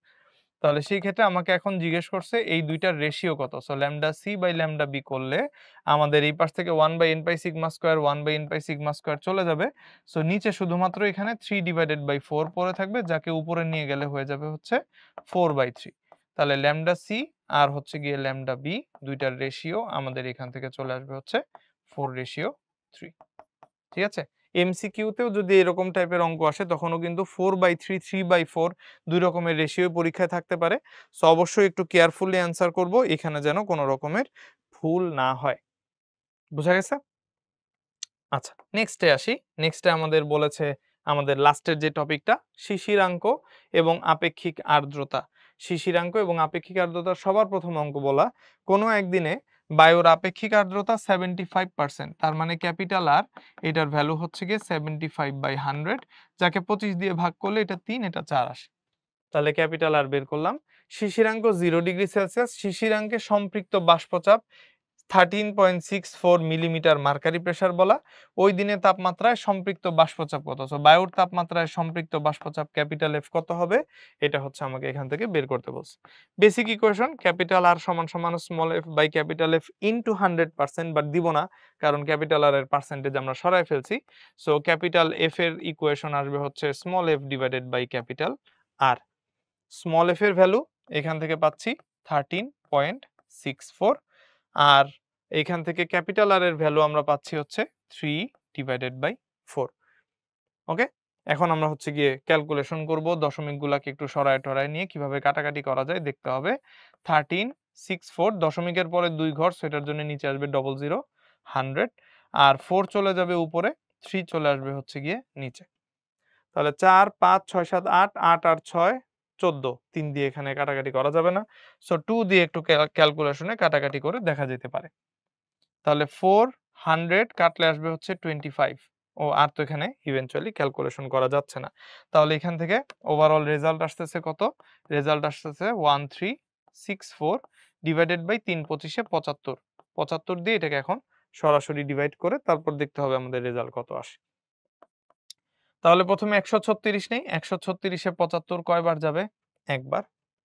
তাহলে সেই ক্ষেত্রে আমাকে এখন জিজ্ঞেস করছে এই দুইটার রেশিও কত। So lambda C by lambda B করলে আমাদের এই পাশ থেকে 1 by n pi sigma square, 1 by n pi sigma square চলে যাবে। সো নিচে শুধুমাত্র এখানে 3 ডিভাইডেড বাই 4 পড়ে থাকবে, যাকে উপরে নিয়ে গেলে হয়ে যাবে হচ্ছে 4 বাই 3। তাহলে ল্যামডা সি আর হচ্ছে গিয়ে ল্যামডা বি দুইটার রেশিও আমাদের এখান থেকে চলে আসবে হচ্ছে 4:3। ঠিক আছে? এমসিকিউতেও যদি এরকম টাইপের অঙ্ক আসে তখনও কিন্তু 4/3, 3/4 দুই রকমের রেশিও পরীক্ষায় থাকতে পারে। সো অবশ্যই একটু কেয়ারফুলি অ্যান্সার করব, এখানে যেন কোনো রকমের ভুল না হয়। বুঝা গেছে? আচ্ছা, নেক্সটে আসি। নেক্সটে আমাদের বলেছে আমাদের লাস্টের যে টপিকটা শিশিরাঙ্ক এবং আপেক্ষিক আর্দ্রতা। শিশিরাঙ্ক এবং আপেক্ষিক আর্দ্রতার সবার প্রথম অঙ্ক বলা, কোনো একদিনে বায়ুর আপেক্ষিক আর্দ্রতা 75%, তার মানে ক্যাপিটাল আর এটার ভ্যালু হচ্ছে গিয়ে 75/100, যাকে 25 দিয়ে ভাগ করলে এটা 3, এটা 4 আসে। তাহলে ক্যাপিটাল আর বের করলাম। শিশিরাঙ্ক 0°C, শিশিরাঙ্কে সম্পৃক্ত বাষ্পচাপ 13.64 মিলিমিটার মার্কারি প্রেসার বলা। ওই দিনে তাপমাত্রায় সম্পৃক্ত বাষ্পচাপ কত? সো বায়ুর তাপমাত্রায় সম্পৃক্ত বাষ্পচাপ ক্যাপিটাল এফ কত হবে? এটা হচ্ছে আমাকে এখান থেকে বের করতে বলছে। বেসিক ইকুয়েশন ক্যাপিটাল আর সমান সমান small F by capital F into 100%, but দিব না কারণ ক্যাপিটাল আর এর পার্সেন্টেজ আমরা সরাই ফেলছি। সো ক্যাপিটাল এফ এর ইকুয়েশন আসবে হচ্ছে small F divided by capital R. Small F এর ভ্যালু এখান থেকে পাচ্ছি 13.64, আর এইখান থেকে ক্যাপিটাল আর এর ভ্যালু আমরা পাচ্ছি হচ্ছে 3/4। ওকে, এখন আমরা হচ্ছে গিয়ে ক্যালকুলেশন করব, দশমিকগুলোকে একটু সরায় টরায় নিয়ে কিভাবে কাটাকাটি করা যায় দেখতে হবে। 1364 দশমিকের পরে 2 ঘর, সেটার জন্য নিচে আসবে 00 100, আর 4 চলে যাবে উপরে, 3 চলে আসবে হচ্ছে গিয়ে নিচে। তাহলে 4 5 6 7 8 8 আর 6 14, 3 দিয়ে এখানে কাটাকাটি করা যাবে না। সো 2 দিয়ে একটু ক্যালকুলেশনে কাটাকাটি করে দেখা যেতে পারে। তাহলে 400 কাটলে আসবে হচ্ছে 25। ও আর তো এখানে ইভেন্চুয়ালি ক্যালকুলেশন করা যাচ্ছে না। তাহলে এখান থেকে ওভারঅল রেজাল্ট আসতেছে কত? রেজাল্ট আসতেছে 1364 ডিভাইডেড বাই 3 25 75। 75 দিয়ে এটাকে এখন সরাসরি ডিভাইড করে তারপর দেখতে হবে আমাদের রেজাল্ট কত আসে। তাহলে প্রথমে 136 নেই, 136 এ 75 কয়বার যাবে? একবার।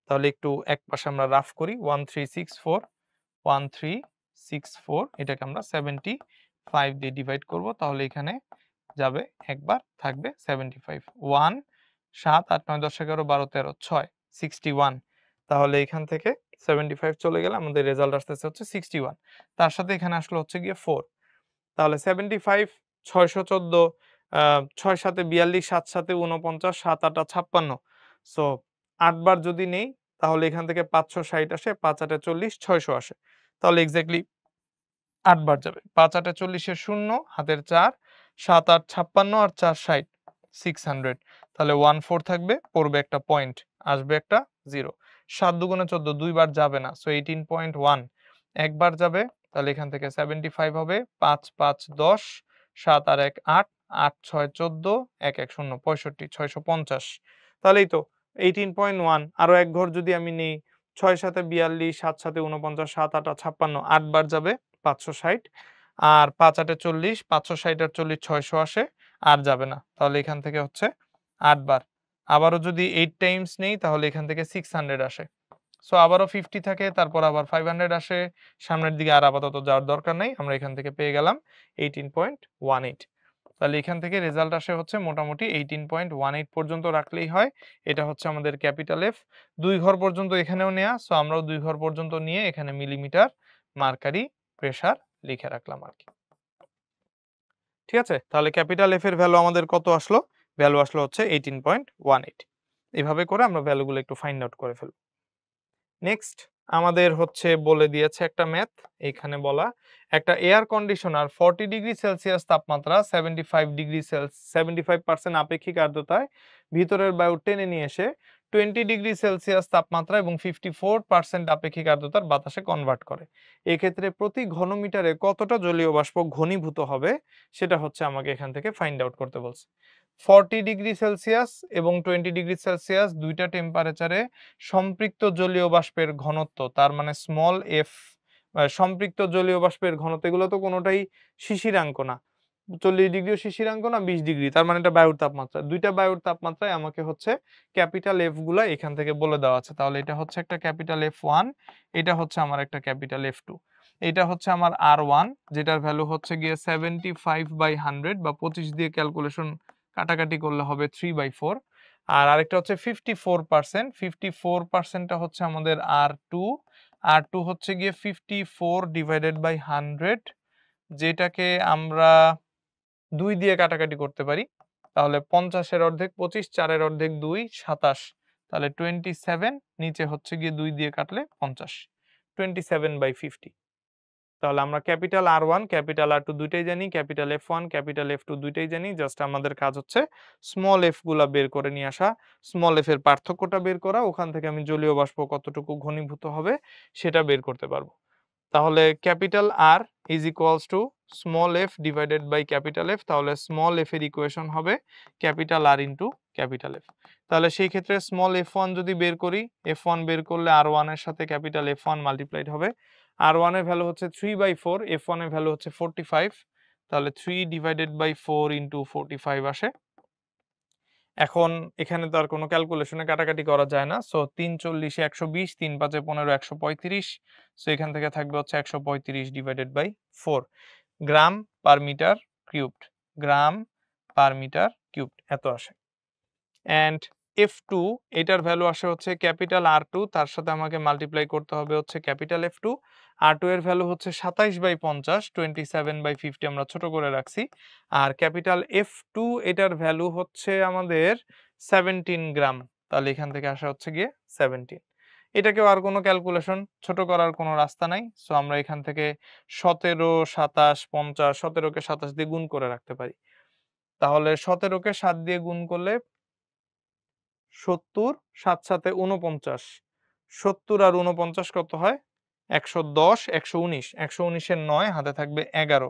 তাহলে একটু এক পাশে আমরা রাফ করি, 1364 এটাকে আমরা 75 দিয়ে ডিভাইড করব, তাহলে এখানে যাবে একবার, থাকবে 75। 1 7 8 9 10 11 12 13 6 61। তাহলে এখান থেকে 75 চলে গেলে আমাদের রেজাল্ট আসতেছে হচ্ছে 61। তার সাথে এখানে আসলো হচ্ছে গিয়ে 4। তাহলে 75 614, 6 7 42, 7 7 49, 7 8 56। সো 8 বার যদি নেই তাহলে এখান থেকে 560 আসে, 5 8 40, 600 আসে। তাহলে এক্স্যাক্টলি 8 বার যাবে। 5 8 40 এর 0, হাতের 4, 7 8 56 আর 4 60, 600। তাহলে 14 থাকবে, পড়বে একটা পয়েন্ট, আসবে একটা 0। 7 দুগুণে 14, 2 বার যাবে না। সো 18.1 একবার যাবে, তাহলে এখান থেকে 75 হবে। 5 5 10, 7 আর 1 8, 8 6 14, 1 1 0 65, 650। তাহলেই তো 18.1। আরো এক ঘর যদি আমি নেই, 6 7 42, 7 7 49, 7 8 56, 8 বার যাবে 560, আর 5 8 40, 560 আর 40 600 আসে, আর যাবে না। তাহলে এখান থেকে হচ্ছে 8 বার। আবারও যদি 8 টাইমস নেই তাহলে এখান থেকে 600 আসে। সো আবারও 50 থাকে, তারপর আবার 500 আসে, সামনের দিকে আর আপাতত যাওয়ার দরকার নাই। আমরা এখান থেকে পেয়ে গেলাম 18.18। তাহলে এখান থেকে রেজাল্ট আসে হচ্ছে মোটামুটি 18.18 পর্যন্ত রাখলেই হয়। এটা হচ্ছে আমাদের ক্যাপিটাল এফ। 2 ঘর পর্যন্ত এখানেও নেয়া, সো আমরাও 2 ঘর পর্যন্ত নিয়ে এখানে মিলিমিটার মার্কারি প্রেসার লিখে রাখলাম আর কি। ঠিক আছে? তাহলে ক্যাপিটাল এফ এর ভ্যালু আমাদের কত আসলো? ভ্যালু আসলো হচ্ছে 18.18। এভাবে করে আমরা ভ্যালুগুলো একটু ফাইন্ড আউট করে ফেলব। নেক্সট আমাদের হচ্ছে বলে দিয়েছে একটা ম্যাথ, এখানে বলা একটা এয়ার কন্ডিশনার 40°C তাপমাত্রা 75% আপেক্ষিক আর্দ্রতায় ভিতরের বায়ু টেনে নিয়ে এসে 20°C তাপমাত্রা এবং 54% আপেক্ষিক আর্দ্রতার বাতাসে কনভার্ট করে। এক্ষেত্রে প্রতি ঘনমিটারে কতটা জলীয় বাষ্প ঘনীভূত হবে সেটা হচ্ছে আমাকে এখান থেকে ফাইন্ড আউট করতে বলছে। 40°C এবং 20°C দুইটা টেম্পারেচারে সম্পৃক্ত জলীয় বাষ্পের ঘনত্ব, তার মানে স্মল এফ, সম্পৃক্ত জলীয় বাষ্পের ঘনত্ব, এগুলো তো কোনোটাই শিশিরাঙ্ক না। 40° শিশিরাঙ্ক না 20°, তার মানে এটা বায়ুর তাপমাত্রা। দুইটা বায়ুর তাপমাত্রায় আমাকে হচ্ছে ক্যাপিটাল এফ গুলা এখান থেকে বলে দেওয়া আছে। তাহলে এটা হচ্ছে একটা ক্যাপিটাল F1, এটা হচ্ছে আমার একটা ক্যাপিটাল F2, এটা হচ্ছে আমার R1, যেটার ভ্যালু হচ্ছে গিয়ে 75/100 বা 25 দিয়ে ক্যালকুলেশন কাটাকাটি করলে হবে 3/4। আর আরেকটা হচ্ছে 54%, 54%টা হচ্ছে আমাদের R2, R2 হচ্ছে গিয়ে 54/100, যেটাকে আমরা 2 দিয়ে কাটাকাটি করতে পারি। তাহলে 50 এর অর্ধেক 25, 4 এর অর্ধেক 2, 27। তাহলে 27, নিচে হচ্ছে গিয়ে 2 দিয়ে কাটলে 50, 27/50। তাহলে আমরা ক্যাপিটাল R1, ক্যাপিটাল R2 দুইটাই জানি, ক্যাপিটাল F1, ক্যাপিটাল F2 দুইটাই জানি। জাস্ট আমাদের কাজ হচ্ছে স্মল এফ গুলা বের করে নিয়ে আসা, স্মল এফ এর পার্থক্যটা বের করা, ওখান থেকে আমি জলীয় বাষ্প কতটুকু ঘনীভূত হবে সেটা বের করতে পারবো। তাহলে capital R is equals to small F divided by capital F. তাহলে স্মল এফ এর ইকুয়েশন হবে capital R into capital F. তাহলে সেই ক্ষেত্রে স্মল এফ ওয়ান যদি বের করি, এফ ওয়ান বের করলে আর ওয়ান এর সাথে ক্যাপিটাল এফ ওয়ান মাল্টিপ্লাইড হবে। আর ওয়ান এর ভ্যালু হচ্ছে 3/4, এফ ওয়ান এর ভ্যালু হচ্ছে 45। তাহলে 3 ডিভাইডেড বাই 4 ইন্টু 45 আসে। এখন এখানে তো আর কোনো ক্যালকুলেশনে কাটাকাটি করা যায় না। সো 3 40 120, 3 5 15 135। সো এখান থেকে থাকবে হচ্ছে 135 divided by 4 gram per metre cubed. Gram per metre cubed এত আসে। অ্যান্ড F2 এটার ভ্যালু আসে হচ্ছে ক্যাপিটাল R2, তার সাথে আমাকে মাল্টিপ্লাই করতে হবে হচ্ছে ক্যাপিটাল F2। R2 এর ভ্যালু হচ্ছে 27/50, 27/50 আমরা ছোট করে রাখছি। আর ক্যাপিটাল F2 এটার ভ্যালু হচ্ছে আমাদের 17 গ্রাম। তাহলে এখান থেকে আসা হচ্ছে গিয়ে 17। এটাকেও আর কোনো ক্যালকুলেশন ছোট করার কোনো রাস্তা নাই। সো আমরা এখান থেকে 17, 27, 50, 17কে 27 দিয়ে গুণ করে রাখতে পারি। তাহলে 17কে 7 দিয়ে গুণ করলে 70, 7 সাথে 49, 70 আর 49 কত হয়? 110, 119, 119 এর 9 হাতে থাকবে 11,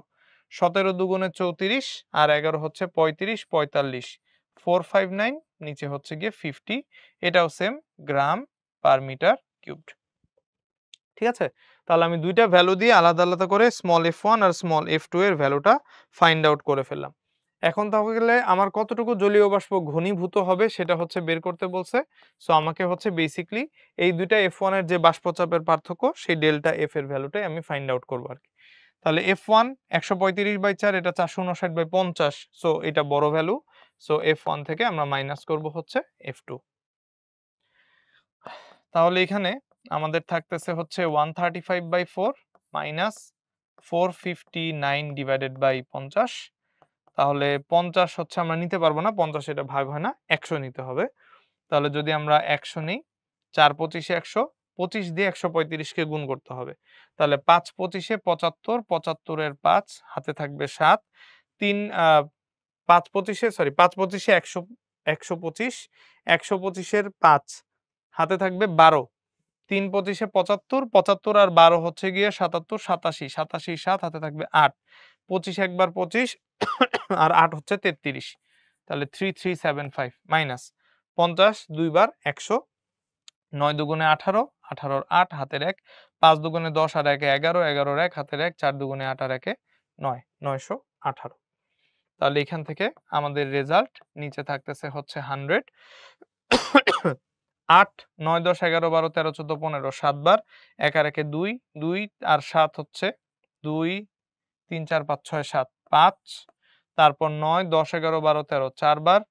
17 দুগুণে 34 আর 11 হচ্ছে 35, 45, 459 নিচে হচ্ছে গিয়ে 50। এটাও সেম গ্রাম পার মিটার কিউবড। ঠিক আছে? তাহলে আমি দুইটা ভ্যালু দিয়ে আলাদা আলাদা করে স্মল f1 আর স্মল f2 এর ভ্যালুটা ফাইন্ড আউট করে ফেললাম। এখন তাহলে আমার কতটুকু জলীয় বাষ্প ঘনীভূত হবে সেটা হচ্ছে বের করতে বলছে। সো আমাকে হচ্ছে বেসিক্যালি এই দুইটা f1 এর যে বাষ্পচাপের পার্থক্য সেই ডেল্টা f এর ভ্যালুটাই আমি ফাইন্ড আউট করব আরকি। তাহলে f1 135/4, এটা 459/50। সো এটা বড় ভ্যালু। সো f1 থেকে আমরা মাইনাস করব হচ্ছে f2। তাহলে এখানে আমাদের থাকতেছে হচ্ছে 135/4 মাইনাস 459 ডিভাইডেড বাই 50। তাহলে 50 হচ্ছে আমরা নিতে পারবো না, 50 এটা ভাগ হয় না, 100 নিতে হবে। তাহলে যদি আমরা 100 নিই, 4 25 100, 25 দিয়ে 135 কে গুণ করতে হবে। তাহলে 5 25 75, 75 এর 5 হাতে থাকবে 7, 3 5 25 সরি 5 25 100, 125, 125 এর 5 হাতে থাকবে 12, 3 25 75, 75 আর 12 হচ্ছে গিয়ে 77, 87, 87 7 হাতে থাকবে 8, 25 একবার 25 আর 8 হচ্ছে 33। তাহলে 3375 মাইনাস 50 দুইবার 100, 9 দুগুণে 18, 18 8 হাতের 1, 5 দুগুণে 10 আর 1 11, 11 1 হাতের 1, 4 দুগুণে 8 আর 1 9, 918। তাহলে এখান থেকে আমাদের রেজাল্ট নিচে থাকতেছে হচ্ছে 100। 8 9 10 11 12 13 14 15 7 বার, 1 আর 1 2, 2 আর 7 হচ্ছে 2 3 4 5 6 7 5, তারপর 9 10 11 12 13 4 বার,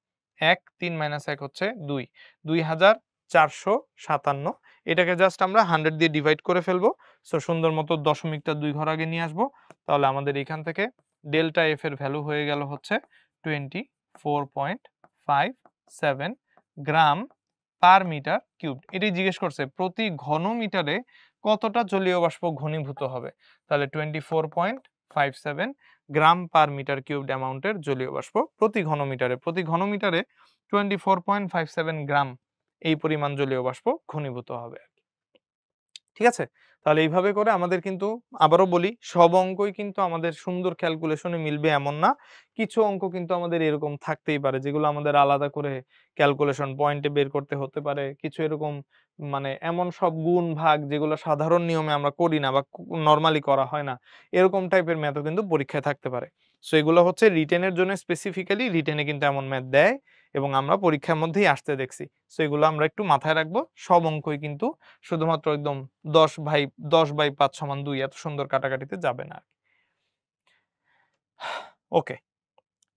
1 3 মাইনাস 1 হচ্ছে 2, 2457। এটাকে জাস্ট আমরা 100 দিয়ে ডিভাইড করে ফেলবো। সো সুন্দর মতো দশমিকটা 2 ঘর আগে নিয়ে আসবো। তাহলে আমাদের এখান থেকে ডেল্টা এফ এর ভ্যালু হয়ে গেল হচ্ছে 24.57 গ্রাম পার মিটার কিউব। এটাই জিজ্ঞেস করছে প্রতি ঘন মিটারে কতটা জলীয় বাষ্প ঘনীভূত হবে। তাহলে 24.57 গ্রাম পার মিটার কিউবড অ্যামাউন্টের জলীয় বাষ্প প্রতি ঘনমিটারে, প্রতি ঘনমিটারে 24.57 গ্রাম এই পরিমাণ জলীয় বাষ্প ঘনীভূত হবে। ঠিক আছে? তাহলে এইভাবে করে আমাদের কিন্তু, আবারও বলি, সব অঙ্কই কিন্তু আমাদের সুন্দর ক্যালকুলেশনে মিলবে এমন না। কিছু অঙ্ক কিন্তু আমাদের এরকম থাকতেই পারে যেগুলো আমাদের আলাদা করে ক্যালকুলেশন পয়েন্টে বের করতে হতে পারে। কিছু এরকম মানে এমন সব গুণ ভাগ যেগুলো সাধারণ নিয়মে আমরা করি না বা নরমালি করা হয় না। এরকম টাইপের ম্যাথও কিন্তু পরীক্ষায় থাকতে পারে। সো এগুলো হচ্ছে রিটেনের জন্য স্পেসিফিক্যালি, রিটেনে কিন্তু এমন ম্যাথ দেয় এবং আমরা পরীক্ষার মধ্যেই আসতে দেখছি। সো এগুলো আমরা একটু মাথায় রাখবো। সব অঙ্কই কিন্তু শুধুমাত্র একদম 10/5 = 2 এত সুন্দর কাটাকাটিতে যাবে না। ওকে,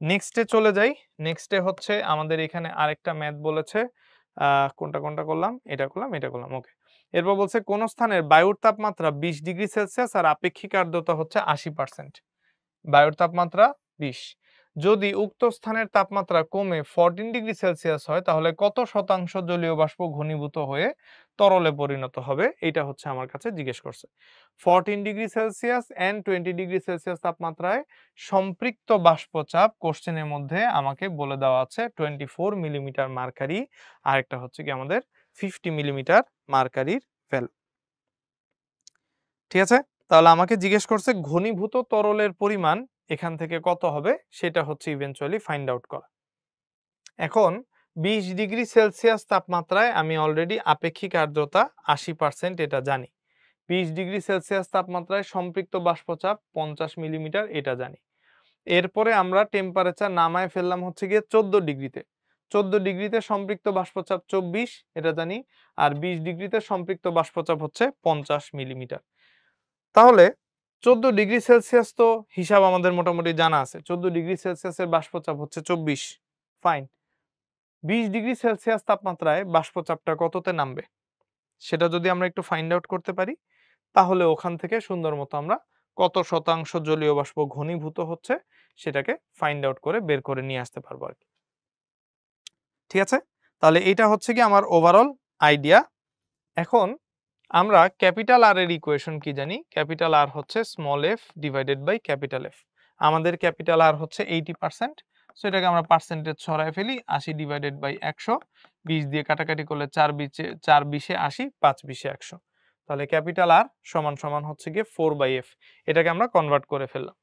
নেক্সটে চলে যাই। নেক্সটে হচ্ছে আমাদের এখানে আরেকটা ম্যাথ বলেছে। কোনটা করলাম? এটা করলাম, এটা করলাম। ওকে। এরপর বলছে কোন স্থানের বায়ুর তাপমাত্রা 20 ডিগ্রি সেলসিয়াস আর আপেক্ষিক আর্দ্রতা হচ্ছে 80%। বায়ুর তাপমাত্রা 20। যদি উক্ত স্থানের তাপমাত্রা কমে 14 ডিগ্রি সেলসিয়াস হয় তাহলে কত শতাংশ জলীয় বাষ্প ঘনীভূত হয়ে তরলে পরিণত হবে? এটা হচ্ছে আমার কাছে জিজ্ঞেস করছে। 14 degree Celsius and 20 degree Celsius তাপমাত্রায় সম্পৃক্ত বাষ্পচাপ কোশ্চেনের মধ্যে আমাকে বলে দেওয়া আছে 24 মিলিমিটার মার্কারি, আর একটা হচ্ছে কি আমাদের 50 মিলিমিটার মার্কারির ভ্যালু। ঠিক আছে? তাহলে আমাকে জিজ্ঞেস করছে ঘনীভূত তরলের পরিমাণ এখান থেকে কত হবে সেটা হচ্ছে ইভেনচুয়ালি ফাইন্ড আউট করা। এখন 20 ডিগ্রি সেলসিয়াস তাপমাত্রায় আমি অলরেডি আপেক্ষিক আর্দ্রতা 80% এটা জানি। 20 ডিগ্রি সেলসিয়াস তাপমাত্রায় সম্পৃক্ত বাষ্পচাপ 50 মিলিমিটার এটা জানি। এরপরে আমরা টেম্পারেচার নামায় ফেললাম হচ্ছে গিয়ে 14 ডিগ্রিতে। 14 ডিগ্রিতে সম্পৃক্ত বাষ্পচাপ 24 এটা জানি, আর 20 ডিগ্রিতে সম্পৃক্ত বাষ্পচাপ হচ্ছে 50 মিলিমিটার। তাহলে 14 ডিগ্রি সেলসিয়াস তো হিসাব আমাদের মোটামুটি জানা আছে। 14 ডিগ্রি সেলসিয়াসের বাষ্পচাপ হচ্ছে 24, ফাইন। 20 ডিগ্রি সেলসিয়াস তাপমাত্রায় বাষ্পচাপটা কততে নামবে সেটা যদি আমরা একটু ফাইন্ড আউট করতে পারি, তাহলে ওখান থেকে সুন্দর মতো আমরা কত শতাংশ জলীয় বাষ্প ঘনীভূত হচ্ছে সেটাকে ফাইন্ড আউট করে বের করে নিয়ে আসতে পারবো আর কি। ঠিক আছে, তাহলে এটা হচ্ছে কি আমার ওভারঅল আইডিয়া। এখন আমরা ক্যাপিটাল আর এর ইকুয়েশন কি জানি? ক্যাপিটাল আর হচ্ছে small F divided by capital F. আমাদের ক্যাপিটাল আর হচ্ছে 80%, সো এটাকে আমরা পার্সেন্টেজ ছড়ায় ফেলি। 80 ডিভাইডেড বাই 100, 20 দিয়ে কাটাকাটি করলে 4 20 80, 5 20 100। তাহলে ক্যাপিটাল আর সমান সমান হচ্ছে গিয়ে 4/f। এটাকে আমরা কনভার্ট করে ফেললাম।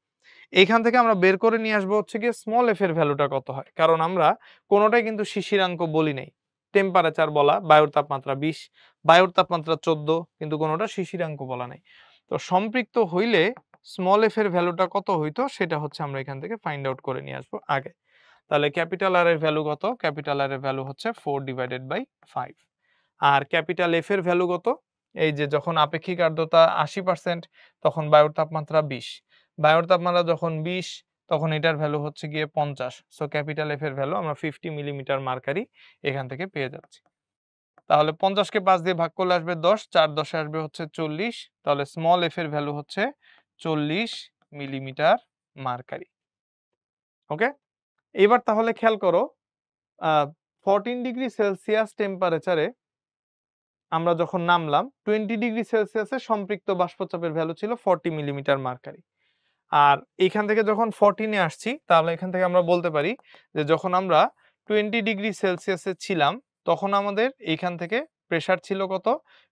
এইখান থেকে আমরা বের করে নিয়ে আসবো হচ্ছে গিয়ে স্মল এফ এর ভ্যালুটা কত হয়, কারণ আমরা কোনোটাই কিন্তু শিশিরাঙ্ক বলি নাই। টেম্পারেচার বলা, বায়ুর তাপমাত্রা 20, বায়ুর তাপমাত্রা 14, কিন্তু কোনোটা শিশিরাঙ্ক বলা নাই। তো সম্পৃক্ত হইলে স্মল এফ এর ভ্যালুটা কত হইতো সেটা হচ্ছে আমরা এখান থেকে ফাইন্ড আউট করে নিয়ে আসবো আগে। তাহলে ক্যাপিটাল আর এর ভ্যালু কত? ক্যাপিটাল আর এর ভ্যালু হচ্ছে 4 ডিভাইডেড বাই 5। আর ক্যাপিটাল এফ এর ভ্যালু কত? এই যে যখন আপেক্ষিক আর্দ্রতা 80% তখন বায়ুর তাপমাত্রা 20, বায়ুর তাপমাত্রা যখন 20 তখন এটার ভ্যালু হচ্ছে গিয়ে 50। সো ক্যাপিটাল এফ এর ভ্যালু আমরা 50 মিলিমিটার মার্কারি এখান থেকে পেয়ে যাচ্ছি। তাহলে 50 কে 5 দিয়ে ভাগ করলে আসবে 10, 4 10 এ আসবে হচ্ছে 40। তাহলে স্মল এফ এর ভ্যালু হচ্ছে 40 মিলিমিটার মার্কারি। ওকে, এবার তাহলে খেয়াল করো 14 ডিগ্রি সেলসিয়াস টেম্পারেচারে আমরা যখন নামলাম 20 ডিগ্রি সেলসিয়াসে সম্পৃক্ত বাষ্পচাপের ভ্যালু ছিল 40 মিলিমিটার মার্কারি। আর এখান থেকে যখন 14 এ আসছি, তাহলে এখান থেকে আমরা বলতে পারি যে যখন আমরা 20 ডিগ্রি সেলসিয়াসে ছিলাম তখন আমাদের এইখান থেকে প্রেসার ছিল কত?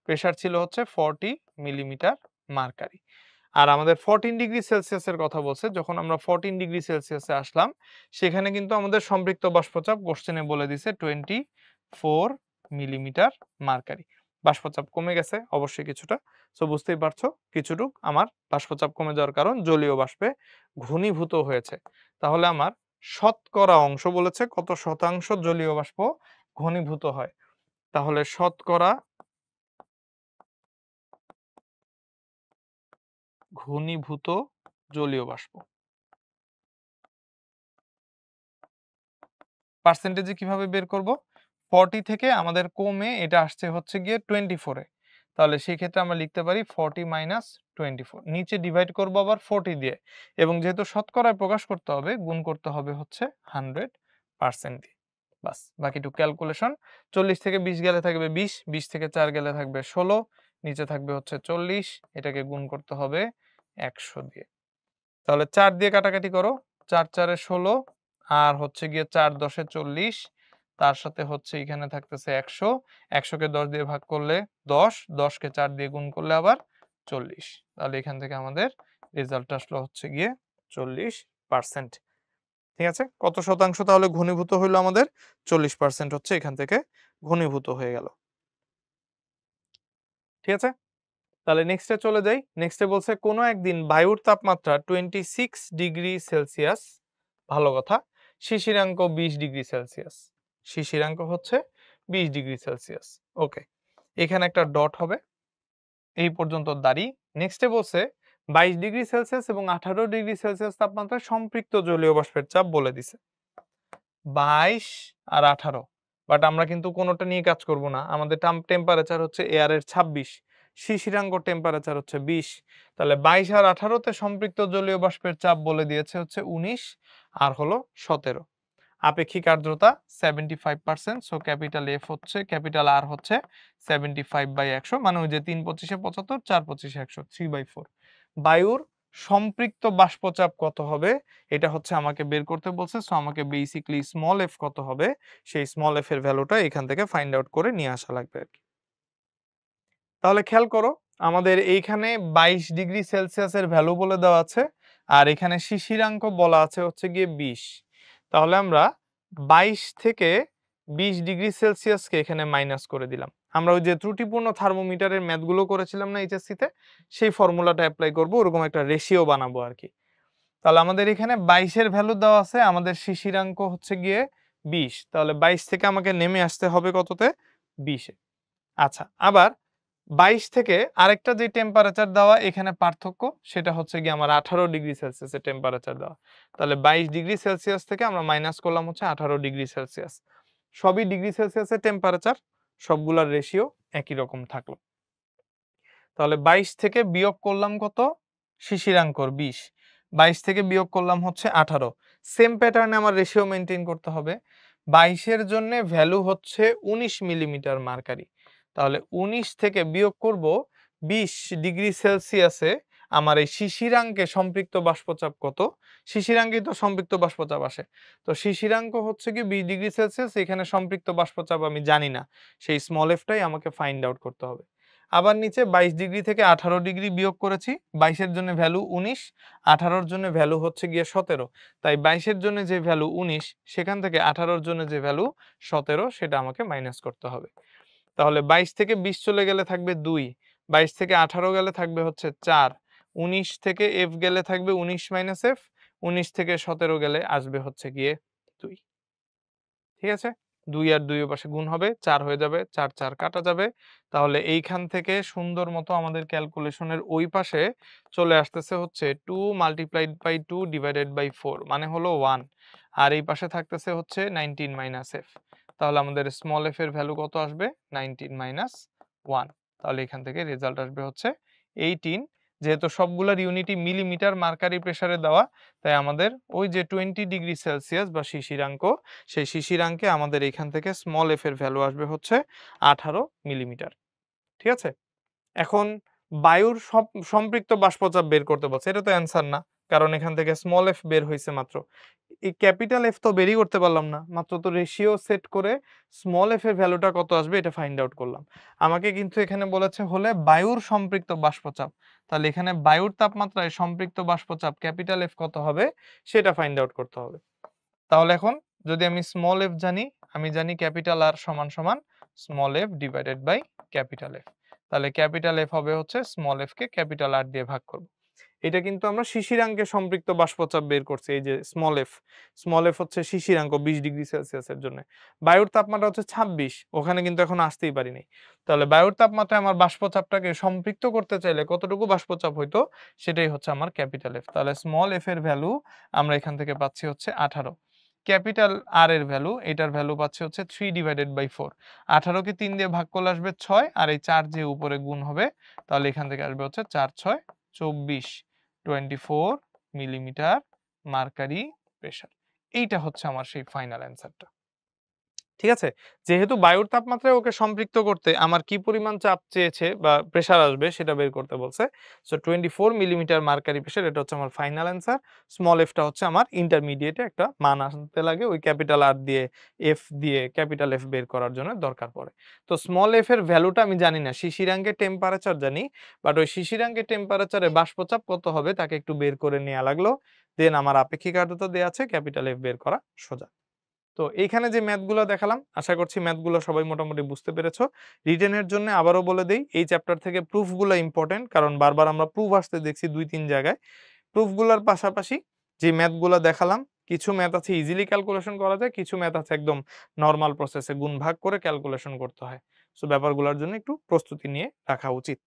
প্রেসার ছিল হচ্ছে 40 মিলিমিটার মার্কারি। আর আমাদের 14 ডিগ্রি সেলসিয়াসের কথা বলছে, যখন আমরা 14 ডিগ্রি সেলসিয়াসে আসলাম সেখানে কিন্তু আমাদের সম্পৃক্ত বাষ্পচাপ কোশ্চেনে বলে দিছে 24 মিলিমিটার মার্কারি। বাষ্পচাপ কমে গেছে অবশ্যই কিছুটা, সো বুঝতেই পারছো কিছুটুক আমার বাষ্পচাপ কমে যাওয়ার কারণ জলীয় বাষ্পে ঘনীভূত হয়েছে। তাহলে আমার শতকরা অংশ বলেছে কত শতাংশ জলীয় বাষ্প ঘনীভূত হয়, তাহলে শতকরা ঘনীভূত জলীয় বাষ্প পার্সেন্টেজে কিভাবে বের করব? 40 থেকে আমাদের কমে এটা আসছে হচ্ছে গিয়ে 24 এ। তাহলে সেই ক্ষেত্রে আমরা লিখতে পারি 40 মাইনাস 24, নিচে ডিভাইড করব আবার 40 দিয়ে, এবং যেহেতু শতকরায় প্রকাশ করতে হবে গুণ করতে হবে হচ্ছে 100% দিয়ে। বাস, বাকিটুকু ক্যালকুলেশন। 40 থেকে 20 গেলে থাকবে 20, 20 থেকে 4 গেলে থাকবে 16, নিচে থাকবে হচ্ছে 40, এটাকে গুণ করতে হবে 100 দিয়ে। তাহলে 4 দিয়ে কাটাকাটি করো, 4 4 এ 16, আর হচ্ছে গিয়ে 4 10 এ 40, তার সাথে হচ্ছে এখানে থাকতেছে 100, 100 কে 10 দিয়ে ভাগ করলে 10, 10 কে 4 দিয়ে গুণ করলে আবার 40। তাহলে এখান থেকে আমাদের রেজাল্ট আসলো হচ্ছে গিয়ে 40%। ঠিক আছে, কত শতাংশ তাহলে ঘনীভূত হইলো আমাদের? 40% হচ্ছে এখান থেকে ঘনীভূত হয়ে গেল। ঠিক আছে, তাহলে নেক্সটে চলে যাই। নেক্সটে বলছে কোনো একদিন বায়ুর তাপমাত্রা 26 ডিগ্রি সেলসিয়াস, ভালো কথা, শিশিরাঙ্ক 20 ডিগ্রি সেলসিয়াস। শিশিরাঙ্ক হচ্ছে 20 ডিগ্রি সেলসিয়াস। ওকে, এখানে একটা ডট হবে, এই পর্যন্ত দাঁড়ি। নেক্সটে বলছে 22 ডিগ্রি সেলসিয়াস এবং 18 ডিগ্রি সেলসিয়াস তাপমাত্রায় সম্পৃক্ত জলীয় বাষ্পের চাপ বলে দিছে 22 আর 18, বাট আমরা কিন্তু কোনোটা নিয়ে কাজ করব না। আমাদের টেম্পারেচার হচ্ছে এয়ারের 26, শিশিরাঙ্ক টেম্পারেচার হচ্ছে 20। তাহলে 22 আর 18 তে সম্পৃক্ত জলীয় বাষ্পের চাপ বলে দিয়েছে হচ্ছে 19 আর হলো 17। আপেক্ষিক আর্দ্রতা 75%, সো ক্যাপিটাল এফ হচ্ছে, ক্যাপিটাল আর হচ্ছে 75/100, মানে ওই যে 3 25 75, 4 25 100, 3/4। বায়ুর সম্পৃক্ত বাষ্পচাপ কত হবে এটা হচ্ছে আমাকে বের করতে বলছে, সো আমাকে বেসিক্যালি স্মল এফ কত হবে সেই স্মল এফ এর ভ্যালুটা এখান থেকে ফাইন্ড আউট করে নিয়ে আসা লাগবে আর কি। তাহলে খেয়াল করো আমাদের এইখানে 22 ডিগ্রি সেলসিয়াসের ভ্যালু বলে দেওয়া আছে আর এখানে শিশিরাঙ্ক বলা আছে হচ্ছে গিয়ে 20। তাহলে আমরা 22 থেকে 20 ডিগ্রি সেলসিয়াসকে এখানে মাইনাস করে দিলাম। আমরা ওই যে ত্রুটিপূর্ণ থার্মোমিটারের ম্যাথগুলো করেছিলাম না এইচএসসি তে, সেই ফর্মুলাটা অ্যাপ্লাই করব, ওরকম একটা রেশিও বানাবো আর কি। তাহলে আমাদের এখানে 22 এর ভ্যালু দেওয়া আছে, আমাদের শিশিরাঙ্ক হচ্ছে গিয়ে 20। তাহলে 22 থেকে আমাকে নেমে আসতে হবে কততে? 20 এ। আচ্ছা, আবার 22 থেকে আরেকটা যে টেম্পারেচার দেওয়া এখানে পার্থক্য, সেটা হচ্ছে গিয়ে আমার 18 ডিগ্রি সেলসিয়াসের টেম্পারেচার দেওয়া। তাহলে 22 ডিগ্রি সেলসিয়াস থেকে আমরা মাইনাস করলাম হচ্ছে 18 ডিগ্রি সেলসিয়াস। সবই ডিগ্রি সেলসিয়াসের টেম্পারেচার, সবগুলার রেশিও একই রকম থাকলো। তাহলে 22 থেকে বিয়োগ করলাম কত? শিশিরাঙ্কর 20। 22 থেকে বিয়োগ করলাম হচ্ছে 18। সেম প্যাটার্নে আমার রেশিও মেইনটেইন করতে হবে। 22 এর জন্য ভ্যালু হচ্ছে 19 মিলিমিটার মার্কারি। তাহলে 19 থেকে বিয়োগ করব 20 ডিগ্রি সেলসিয়াসে আমার এই শিশিরাঙ্কে সম্পৃক্ত বাষ্পচাপ কত? শিশিরাঙ্কেই তো সম্পৃক্ত বাষ্পচাপ আসে। তো শিশিরাঙ্ক হচ্ছে কি 20 ডিগ্রি সেলসিয়াস, এখানে সম্পৃক্ত বাষ্পচাপ আমি জানি না। সেই স্মল এফটাই আমাকে ফাইন্ড আউট করতে হবে। আবার নিচে 22 ডিগ্রি থেকে 18 ডিগ্রি বিয়োগ করেছি। 22 এর জন্য ভ্যালু 19, 18 এর জন্য ভ্যালু হচ্ছে গিয়ে 17। তাই 22 এর জন্য যে ভ্যালু 19, সেখান থেকে 18 এর জন্য যে ভ্যালু 17, সেটা আমাকে মাইনাস করতে হবে। তাহলে 22 থেকে 20 চলে গেলে থাকবে 2, 22 থেকে 18 গেলে থাকবে হচ্ছে 4, 19 থেকে f গেলে থাকবে 19 মাইনাস f, 19 থেকে 17 গেলে আসবে হচ্ছে গিয়ে 2। ঠিক আছে? 2 আর 2 এর পাশে গুণ হবে, 4 হয়ে যাবে, 4 4 কাটা যাবে। তাহলে এইখান থেকে সুন্দর মতো আমাদের ক্যালকুলেশনের ওই পাশে চলে আসতেছে হচ্ছে 2 মাল্টিপ্লাইড বাই 2 ডিভাইডেড বাই 4, মানে হলো 1। আর এই পাশে থাকতেছে হচ্ছে 19 মাইনাস f। তাহলে আমাদের স্মল f এর ভ্যালু কত আসবে? 19 মাইনাস 1। তাহলে এখান থেকে রেজাল্ট আসবে হচ্ছে 18। যেহেতু সবগুলার ইউনিটই মিলিমিটার মার্কারি প্রেসারে দেওয়া, তাই আমাদের ওই যে 20 ডিগ্রি সেলসিয়াস বা শিশিরাঙ্ক, সেই শিশিরাঙ্কে আমাদের এখান থেকে স্মল এফ এর ভ্যালু আসবে হচ্ছে 18 মিলিমিটার। ঠিক আছে? এখন বায়ুর সম্পৃক্ত বাষ্পচাপ বের করতে বলছে। এটা তো অ্যান্সার না। কারণ এখান থেকে স্মল এফ বের হইছে মাত্র। এই ক্যাপিটাল এফ তো বেরই করতে পারলাম না। মাত্র তো রেশিও সেট করে স্মল এফ এর ভ্যালুটা কত আসবে এটা ফাইন্ড আউট করলাম। আমাকে কিন্তু এখানে বলেছে হলে বায়ুর সম্পৃক্ত বাষ্পচাপ। তাহলে এখানে বায়ুর তাপমাত্রায় সম্পৃক্ত বাষ্পচাপ ক্যাপিটাল এফ কত হবে সেটা ফাইন্ড আউট করতে হবে। তাহলে এখন যদি আমি স্মল এফ জানি, আমি জানি ক্যাপিটাল আর সমান সমান small F divided by capital F. তাহলে ক্যাপিটাল এফ হবে হচ্ছে স্মল এফ কে ক্যাপিটাল আর দিয়ে ভাগ করব। এটা কিন্তু আমরা শিশিরাঙ্কে সম্পৃক্ত বাষ্পচাপ বের করছি। এই যে স্মল এফ হচ্ছে শিশিরাঙ্ক 20 ডিগ্রি সেলসিয়াসের জন্য। বায়ুর তাপমাত্রা হচ্ছে 26, ওখানে কিন্তু এখন আসতেই পারিনি। তাহলে বায়ুর তাপমাত্রায় আমার বাষ্পচাপটাকে সম্পৃক্ত করতে চাইলে কতটুকু বাষ্পচাপ হইতো, সেটাই হচ্ছে আমার ক্যাপিটাল এফ। তাহলে স্মল এফ এর ভ্যালু আমরা এখান থেকে পাচ্ছি হচ্ছে 18। ক্যাপিটাল আর এর ভ্যালু, এটার ভ্যালু পাচ্ছি হচ্ছে 3 ডিভাইডেড বাই 4। 18 কে 3 দিয়ে ভাগ করলে আসবে 6, আর এই 4 যে উপরে গুণ হবে, তাহলে এখান থেকে আসবে হচ্ছে 4 6 24, 24 মিলিমিটার মার্কারি প্রেসার। এইটা হচ্ছে আমার সেই ফাইনাল অ্যান্সারটা। ঠিক আছে? যেহেতু বায়ুর তাপমাত্রায় ওকে সম্পৃক্ত করতে আমার কি পরিমাণ চাপ চেয়েছে বা প্রেসার আসবে সেটা বের করতে বলছে। সো 24 মিলিমিটার মার্কারি প্রেসার, এটা হচ্ছে আমার ফাইনাল অ্যান্সার। স্মল এফ টা হচ্ছে আমার ইন্টারমিডিয়েটে একটা মান আনতে লাগে, ওই ক্যাপিটাল আর দিয়ে এফ দিয়ে ক্যাপিটাল এফ বের করার জন্য দরকার পড়ে। তো স্মল এফ এর ভ্যালুটা আমি জানি না, শিশিরাঙ্কের টেম্পারেচার জানি, বাট ওই শিশিরাঙ্কের টেম্পারেচারে বাষ্পচাপ কত হবে তাকে একটু বের করে নেওয়া লাগলো। দেন আমার আপেক্ষিক আর্দ্রতা দেয়া আছে, ক্যাপিটাল এফ বের করা সোজা। তো এইখানে যে ম্যাথগুলো দেখালাম, আশা করছি ম্যাথগুলো সবাই মোটামুটি বুঝতে পেরেছো। রিটেনের জন্য আবারও বলে দেই, এই চ্যাপ্টার থেকে প্রুফগুলো ইম্পর্টেন্ট, কারণ বারবার আমরা প্রুফ আসতে দেখছি 2-3 জায়গায়। প্রুফগুলোর পাশাপাশি যে ম্যাথগুলো দেখালাম, কিছু ম্যাথ আছে ইজিলি ক্যালকুলেশন করা যায়, কিছু ম্যাথ আছে একদম নরমাল প্রসেসে গুণ ভাগ করে ক্যালকুলেশন করতে হয়। সো ব্যাপারগুলোর জন্য একটু প্রস্তুতি নিয়ে রাখা উচিত।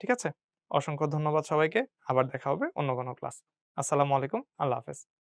ঠিক আছে? অসংখ্য ধন্যবাদ সবাইকে। আবার দেখা হবে অন্য কোনো ক্লাস। আসসালামু আলাইকুম। আল্লাহ হাফেজ।